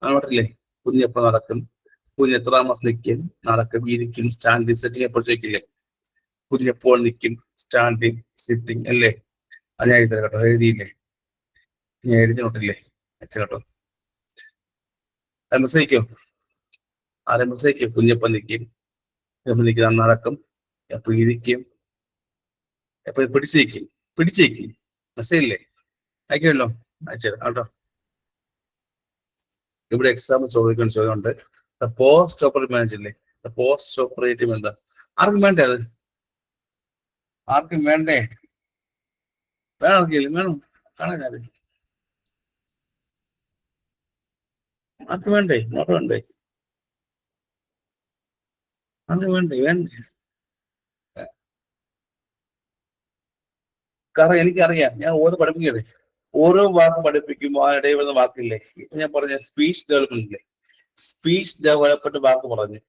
ആ നോട്ടില്ലേ? കുഞ്ഞെപ്പം നടക്കും, കുഞ്ഞ് എത്ര മാസം നിൽക്കും, നടക്കും, ഇരിക്കും, സ്റ്റാൻഡിങ്, സെറ്റിങ് എപ്പോൾ ചോദിക്കില്ലേ? കുഞ്ഞെപ്പോൾ നിൽക്കും, സ്റ്റാൻഡിങ്, സിറ്റിങ് അല്ലേ? അത് ഞാൻ എഴുതി കേട്ടോ. എഴുതിയില്ലേ? ഞാൻ എഴുതി നോട്ടില്ലേ? അയച്ച കേട്ടോ. മെസ്സേജോ? കുഞ്ഞെപ്പം നിൽക്കും, നടക്കും, എപ്പോ ഇരിക്കും, എപ്പോ പിടിച്ചേക്കും. മെസ്സേജ് ഇല്ലേ? അയക്കുമല്ലോ. അയച്ചത് കേട്ടോ. ഇവിടെ എക്സാം ചോദിക്കുന്ന ചോദ്യമുണ്ട്. പോസ്റ്റ് ഓപ്പറേറ്റീവ് മാനേജറില്ലേ? പോസ്റ്റ് ഓപ്പറേറ്റീവ് എന്താ? ആർക്കും വേണ്ടേ അത്? ആർക്കും വേണ്ടേ? വേണം. കാണാൻ ആർക്കും വേണ്ടേ? നോട്ട് വേണ്ടേ? അത് വേണ്ടേ വേണ്ടേ? കാരണം എനിക്കറിയാം, ഞാൻ ഓരോ പഠിപ്പിക്കണേ, ഓരോ വാക്ക് പഠിപ്പിക്കുമ്പോൾ ആ ഇടയിൽ വരുന്ന വാക്കില്ലേ, ഇപ്പൊ ഞാൻ പറഞ്ഞ സ്പീച്ച് ഡെവലപ്മെന്റ് ഇല്ലേ, സ്പീച്ച് ഡെവലപ്മെന്റ് വാക്ക് പറഞ്ഞു.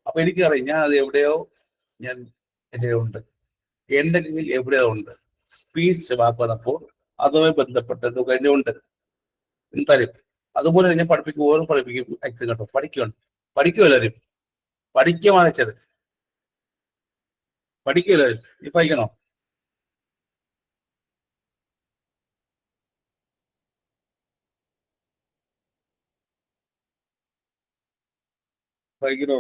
അപ്പൊ എനിക്കറിയാം ഞാൻ അത് എവിടെയോ ഞാൻ എന്റെ ഉണ്ട്, എന്റെ കയ്യിൽ എവിടെയോ ഉണ്ട് സ്പീച്ച് വാക്ക് വന്നപ്പോൾ അതുമായി ബന്ധപ്പെട്ടത് എന്നെ ഉണ്ട് എന്തായാലും. അതുപോലെ ഞാൻ പഠിപ്പിക്കും, ഓരോ പഠിപ്പിക്കും ആക്ട് കേട്ടോ, പഠിക്കണം, പഠിക്കും എല്ലാവരും, പഠിക്കുക വാങ്ങിച്ചത്, പഠിക്കും എല്ലാവരും. നീ പഠിക്കണോ? പഠിക്കണോ?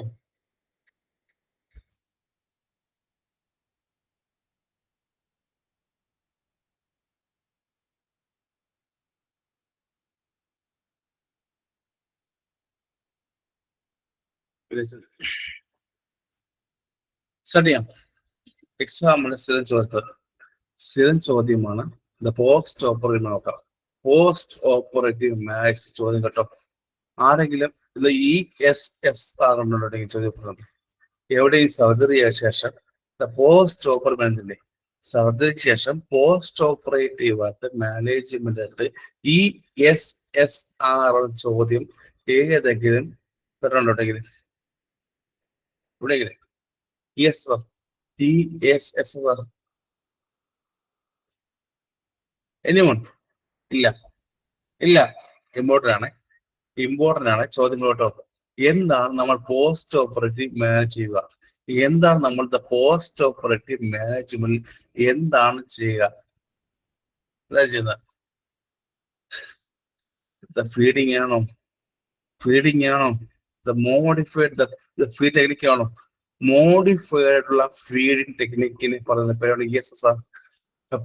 സ്റ്റഡി ചെയ്യാം. എക്സാമിന് സ്ഥിരം ചോദ്യമാണ് ദ പോസ്റ്റ് ഓപ്പറേറ്റീവ് നോക്കാം. പോസ്റ്റ് ഓപ്പറേറ്റീവ് മാത്സ് ചോദ്യം കേട്ടോ. ആരെങ്കിലും ഇത് ESS ചോദ്യം എവിടെയും സർജറിക്ക് ശേഷം ദ പോസ്റ്റ് ഓപ്പറേറ്റീവ് സർജറിക്ക് ശേഷം പോസ്റ്റ് ഓപ്പറേറ്റീവ് ആയിട്ട് മാനേജ്മെന്റ് ആയിട്ട് ESSR ചോദ്യം ഏതെങ്കിലും വരണുണ്ടെങ്കിൽ എവിടെയെങ്കിലും ESSR ESSR എനിമോൺ? ഇല്ല, ഇല്ല. ഇമ്പോർട്ടൻ്റ് ആണ്, ഇമ്പോർട്ടൻ്റ് ആണ് ചോദ്യങ്ങളോട്ടോ. എന്താണ് നമ്മൾ പോസ്റ്റ് ഓപ്പറേറ്റീവ് മാനേജ് ചെയ്യുക? എന്താണ് നമ്മൾ ദ പോസ്റ്റ് ഓപ്പറേറ്റീവ് മാനേജ്മെന്റ് എന്താണ് ചെയ്യുക? ഫീഡിങ് ആണോ? ഫീഡിങ് ആണോ? മോഡിഫൈഡ് ഫീഡ് ടെക്നിക് ആണോ? മോഡിഫൈഡ് ആയിട്ടുള്ള ഫീഡിങ് ടെക്നിക്കിന് പറയുന്ന പേരാണ് ESSR.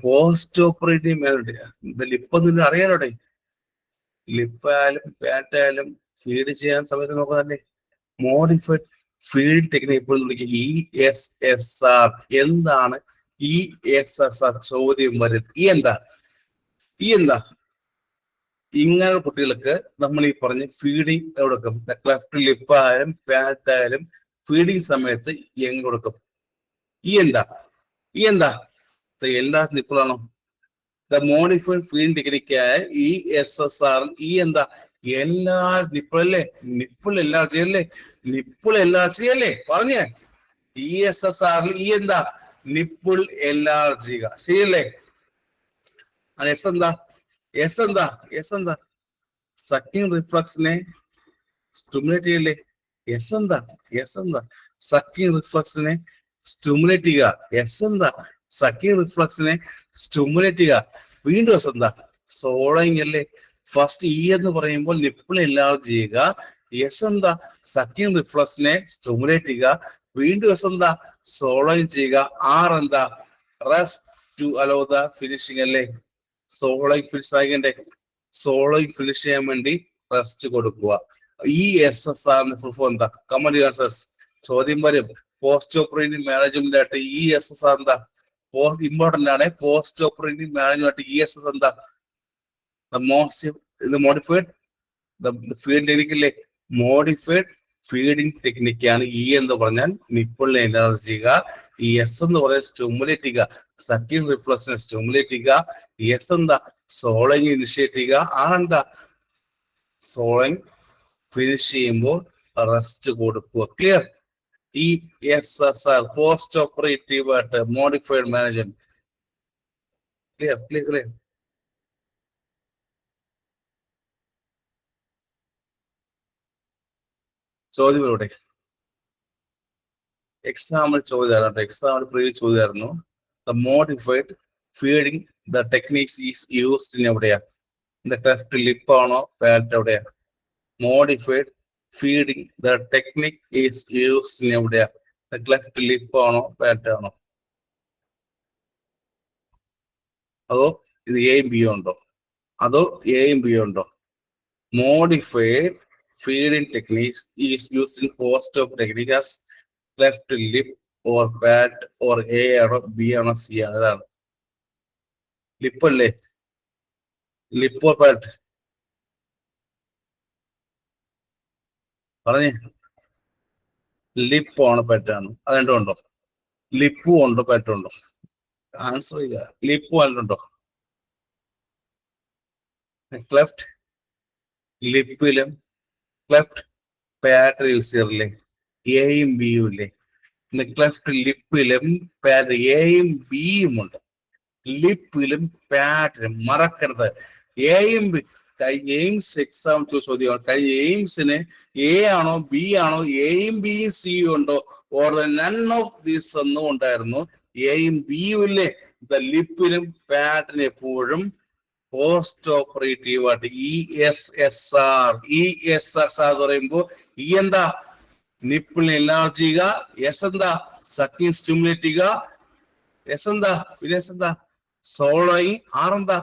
പോസ്റ്റ് ഓപ്പറേറ്റീവ് മാനേജ്മെന്റ് ഇപ്പൊ നിന്നെ അറിയാലോടെ, ലിപ്പായാലും പാറ്റായാലും ഫീഡ് ചെയ്യാൻ സമയത്ത് നോക്കാല്ലേ. മോഡിഫൈഡ് ഫീഡ് ടെക്നിക് ഇപ്പോൾ വിളിക്കുക ESSR. എന്താണ് ESSR? ചോദ്യം വരും എന്താ എന്താ ഇങ്ങനെ കുട്ടികൾക്ക് നമ്മൾ ഈ പറഞ്ഞ ഫീഡിങ് കൊടുക്കും. ക്ലഫ്റ്റ് ലിപ്പായാലും പാറ്റായാലും ഫീഡിങ് സമയത്ത് എങ് കൊടുക്കും. എന്താ എന്താ എല്ലാ നിപ്പിളാണോ? ദ മോഡിഫൈഡ് ഫീൽഡ് ടെക്നിക്കായ ESSR എന്താ എല്ലാ നിപ്പിളല്ലേ, നിപ്പിൾ എലാർജി അല്ലേ, നിപ്പിൾ എലാർജി അല്ലേ പറഞ്ഞേ. ESSR എന്താ നിപ്പിൾ എലാർജി ശരിയല്ലേ? എസ് എന്താ? എസ് എന്താ? എസ് എന്താ? സക്കിംഗ് റിഫ്ലക്സിനെ സ്റ്റിമുലേറ്റ് ചെയ്യല്ലേ? എസ് എന്താ? എസ് എന്താ? സക്കിംഗ് റിഫ്ലക്സിനെ സ്റ്റിമുലേറ്റ് ചെയ്യുക. എസ് എന്താ? സക്കിംഗ് റിഫ്ലക്സിനെ സ്റ്റിമുലേറ്റ് ചെയ്യുക. വീണ്ടും എസ് എന്താ? സോളോയിങ് അല്ലേ? ഫസ്റ്റ് എന്ന് പറയുമ്പോൾ നിപ്പിൾ എൻലാർജ് ചെയ്യുക. എസ് എന്താ? സക്കിംഗ് റിഫ്ലക്സിനെ സ്റ്റിമുലേറ്റ് ചെയ്യുക. വീണ്ടും എസ് എന്താ? സോളോയിങ് ചെയ്യുക. എന്താ? Rest to allow the finishing അല്ലേ? Swallowing finish ആകണ്ടേ? സോളോയിങ് ഫിനിഷ് ചെയ്യാൻ വേണ്ടി റെസ്റ്റ് കൊടുക്കുക. ESSR ഫുൾ ഫോം എന്താ? കമന്റ് ആൻസേഴ്സ് ചോദ്യം വരും. പോസ്റ്റ് ഓപ്പറേറ്റീവ് മാനേജ്മെന്റ് ആയിട്ട് ESSR എന്താ? ഇമ്പോർട്ടന്റ് ആണ്. പോസ്റ്റ് ഓപ്പറേറ്റീവ് മാനേജ്മെന്റ് ESS എന്താ? മോഡിഫൈഡ് ഫീഡിംഗ് ടെക്നിക്കല്ലേ? മോഡിഫൈഡ് ഫീഡിംഗ് ടെക്നിക്കാണ്. എന്ന് പറഞ്ഞാൽ നിപ്പിളിനെ എൻലാർജ് ചെയ്യുക. എസ് എന്ന് പറയുന്നത് സ്റ്റിമുലേറ്റ് ചെയ്യുക. സക്കിംഗ് റിഫ്ലക്സിനെ സ്റ്റിമുലേറ്റ് ചെയ്യുക. എസ് എന്താ? സോളോയിങ് ഇനിഷ്യേറ്റ് ചെയ്യുക. എന്താ? സോളോയിങ് ഫിനിഷ് ചെയ്യുമ്പോൾ റെസ്റ്റ് കൊടുക്കുക. ക്ലിയർ? ESSR പോസ്റ്റ് ഓപ്പറേറ്റീവ് ആയിട്ട് modified management. Clear clear clear? ചോദ്യങ്ങളുടെ എക്സാമിൽ ചോദ്യമായിരുന്നു, എക്സാമിൽ പ്രീവിയസ് ചോദ്യമായിരുന്നു. The modified feeding the techniques is used in എവിടെയാ? ദ ക്ലെഫ്റ്റ് ലിപ്പ് ആണോ പാറ്റ് എവിടെയാ? Modified feeding the technique is used in എവിടെയാ? ദ ക്ലെഫ്റ്റ് ലിപ്പ് ആണോ പാറ്റ് ആണോ? അതോ ഇത് എയും ബിയും ഉണ്ടോ? അതോ എയും ബിയും ഉണ്ടോ? Modified feeding techniques is used in post of technique as left lip or PAT or A ആണോ ബി ആണോ സി ആണ്? ഇതാണ് ലിപ്പ് അല്ലേ? ലിപ്പ് ഓർ പാറ്റ്? പറഞ്ഞേ. ലിപ്പ് ആണ് പാറ്റാണ്. അത് രണ്ടും ഉണ്ടോ? ലിപ്പും ഉണ്ടോ പാറ്റും ഉണ്ടോ? ആൻസർ ചെയ്യുക. ലിപ്പും അതിലുണ്ടോ? ക്ലെഫ്റ്റ് ലിപ്പിലും ക്ലെഫ്റ്റ് പാറ്റ് യൂസ് ചെയ്യാറില്ലേ? എയും ബിയും ഇല്ലേ? ക്ലെഫ്റ്റ് ലിപ്പിലും പാറ്റ് എയും ബിയും ഉണ്ട്. ലിപ്പിലും പാറ്റിലും മറക്കരുത്. എയും എയിംസ് എക്സാം ചോദ്യമാണ്. കഴിഞ്ഞ എയിംസിന് എ ആണോ ബി ആണോ, എയും ബിയും സിയും ഉണ്ടോ, ഓർ നൺ ഓഫ് ദീസ് ഒന്നും ഉണ്ടായിരുന്നു. എയും ബിയും ഇല്ലേ? ലിപ്പിലും പാറ്റിന് എപ്പോഴും പോസ്റ്റ് ഓപ്പറേറ്റീവ് ആയിട്ട് ESSR എന്ന് പറയുമ്പോ ഈ എന്താ? നിപ്പിളിനെ എൻലാർജ് ചെയ്യുക. എസ് എന്താ? സക്കിങ് സ്റ്റിമുലേറ്റ് ചെയ്യുക. എസ് എന്താ? പിന്നെ എസ് എന്താ? സോളോയിങ്. ആറെന്താ?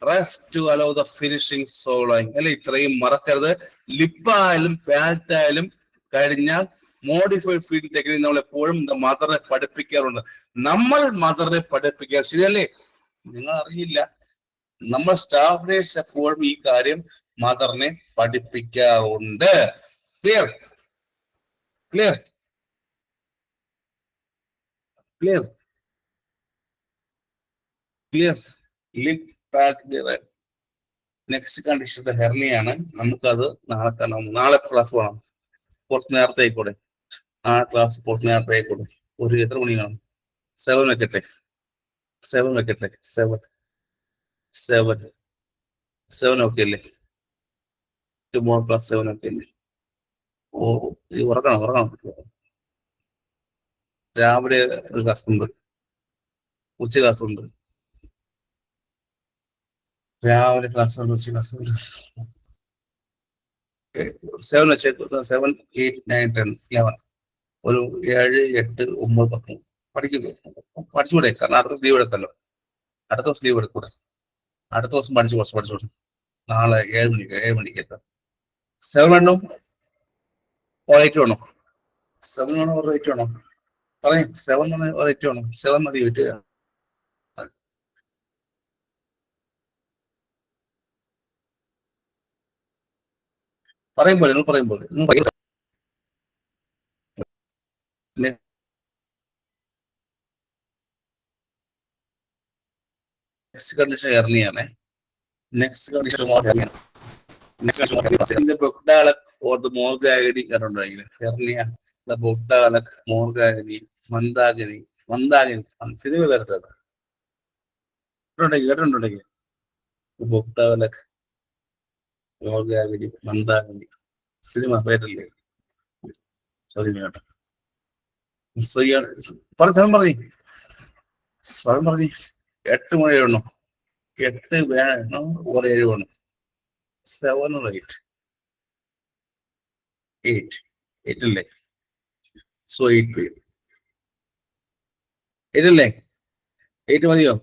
Rest to allow the finishing swallowing. അല്ലെ? ഇത്രയും മറക്കരുത്. ലിപ്പായാലും പാറ്റായാലും കഴിഞ്ഞാൽ മോഡിഫൈഡ് ഫീൽഡ് ടെക്നിക് നമ്മൾ എപ്പോഴും മദറിനെ പഠിപ്പിക്കാറുണ്ട്. നമ്മൾ മദറിനെ പഠിപ്പിക്കുക, ശരിയല്ലേ? നിങ്ങൾ അറിയില്ല, നമ്മൾ സ്റ്റാഫ് നേഴ്സ് എപ്പോഴും ഈ കാര്യം മദറിനെ പഠിപ്പിക്കാറുണ്ട്. Clear? Clear? Clear? Clear? Lip palate. Next condition ഹെർണിയാണ്. നമുക്കത് നാളെ കാണാം. നാളെ ക്ലാസ് വേണം. കുറച്ച് നേരത്തെ ആയിക്കോട്ടെ. നാളെ ക്ലാസ് കുറച്ച് നേരത്തെ ആയിക്കോട്ടെ. ഒരു എത്ര മണിയാണ്? 7 വെക്കട്ടെ. 7 വെക്കട്ടെ. 7 ഓക്കെ അല്ലേ? ടുമോറോ ക്ലാസ് 7 ഓക്കെ അല്ലേ? ഓ, ഉറക്കണം. രാവിലെ ഒരു ക്ലാസ് ഉണ്ട്, ഉച്ച ക്ലാസ് ഉണ്ട്. രാവിലെ ക്ലാസ് ഉണ്ട്, ഉച്ച ക്ലാസ് ഉണ്ട്. 7 വെച്ചേക്കും. 7, 8, 9, 10, 11. ഒരു 7, 8, 9, 10 പഠിച്ചുകൂടെ? കാരണം അടുത്ത ലീവ് എടുക്കല്ലോ. അടുത്ത ദിവസം ലീവ് എടുക്കൂടെ? അടുത്ത ദിവസം കുറച്ച് പഠിച്ചോട്ടെ. നാളെ 7 മണിക്ക് എത്താം. 7 വേണോ ഓർ 8 വേണോ? 7 വേണോ ഓർ 8 വേണോ? പറയും. 7 വേണോ ഓർ 8 വേണോ? 7 മതി. 8 പറയുമ്പോൾ നെക്സ്റ്റ് കണ്ടീഷൻ ഹെർണിയാണ്. Next condition Bochdalek or the Morgagni കണ്ടുണ്ടെങ്കിൽ ഹെർണിയ, ദ ബൊക്ഡാലക്, മോർഗാഗനി, മന്ദാഗനി. സിനിമ വരട്ടത് കേട്ടിട്ടുണ്ടെങ്കിൽ ബൊക്ഡാലക്, മോർഗാഗനി, മന്ദാഗനി സിനിമ പേരല്ലേ? ചോദ്യം കേട്ടോ. പറഞ്ഞേ 8 മണി വേണോ? 8 വേണോ ഓർ 7 വേണോ? 7 or 8? 8 അല്ലേ? സോ 8 അല്ലേ? 8 മതിയോ?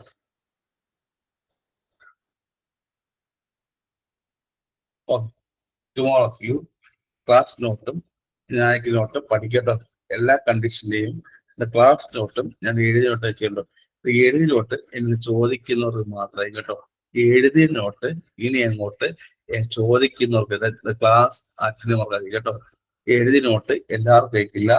Tomorrow see you. ക്ലാസ് നോട്ടും ഞായക്ക് നോട്ടും പഠിക്കട്ടോ. എല്ലാ കണ്ടീഷന്റെയും ക്ലാസ് നോട്ടും ഞാൻ എഴുതി നോട്ട് വെച്ചിട്ടുണ്ടോ? എഴുതി നോട്ട് എന്ന് ചോദിക്കുന്നവർക്ക് മാത്രമേ കേട്ടോ. എഴുതിയ നോട്ട് ഇനി അങ്ങോട്ട് ചോദിക്കുന്നവർക്ക് ക്ലാസ് അറ്റൻഡ് കേട്ടോ. എഴുതി നോട്ട് എല്ലാവർക്കും കേൾക്കില്ല.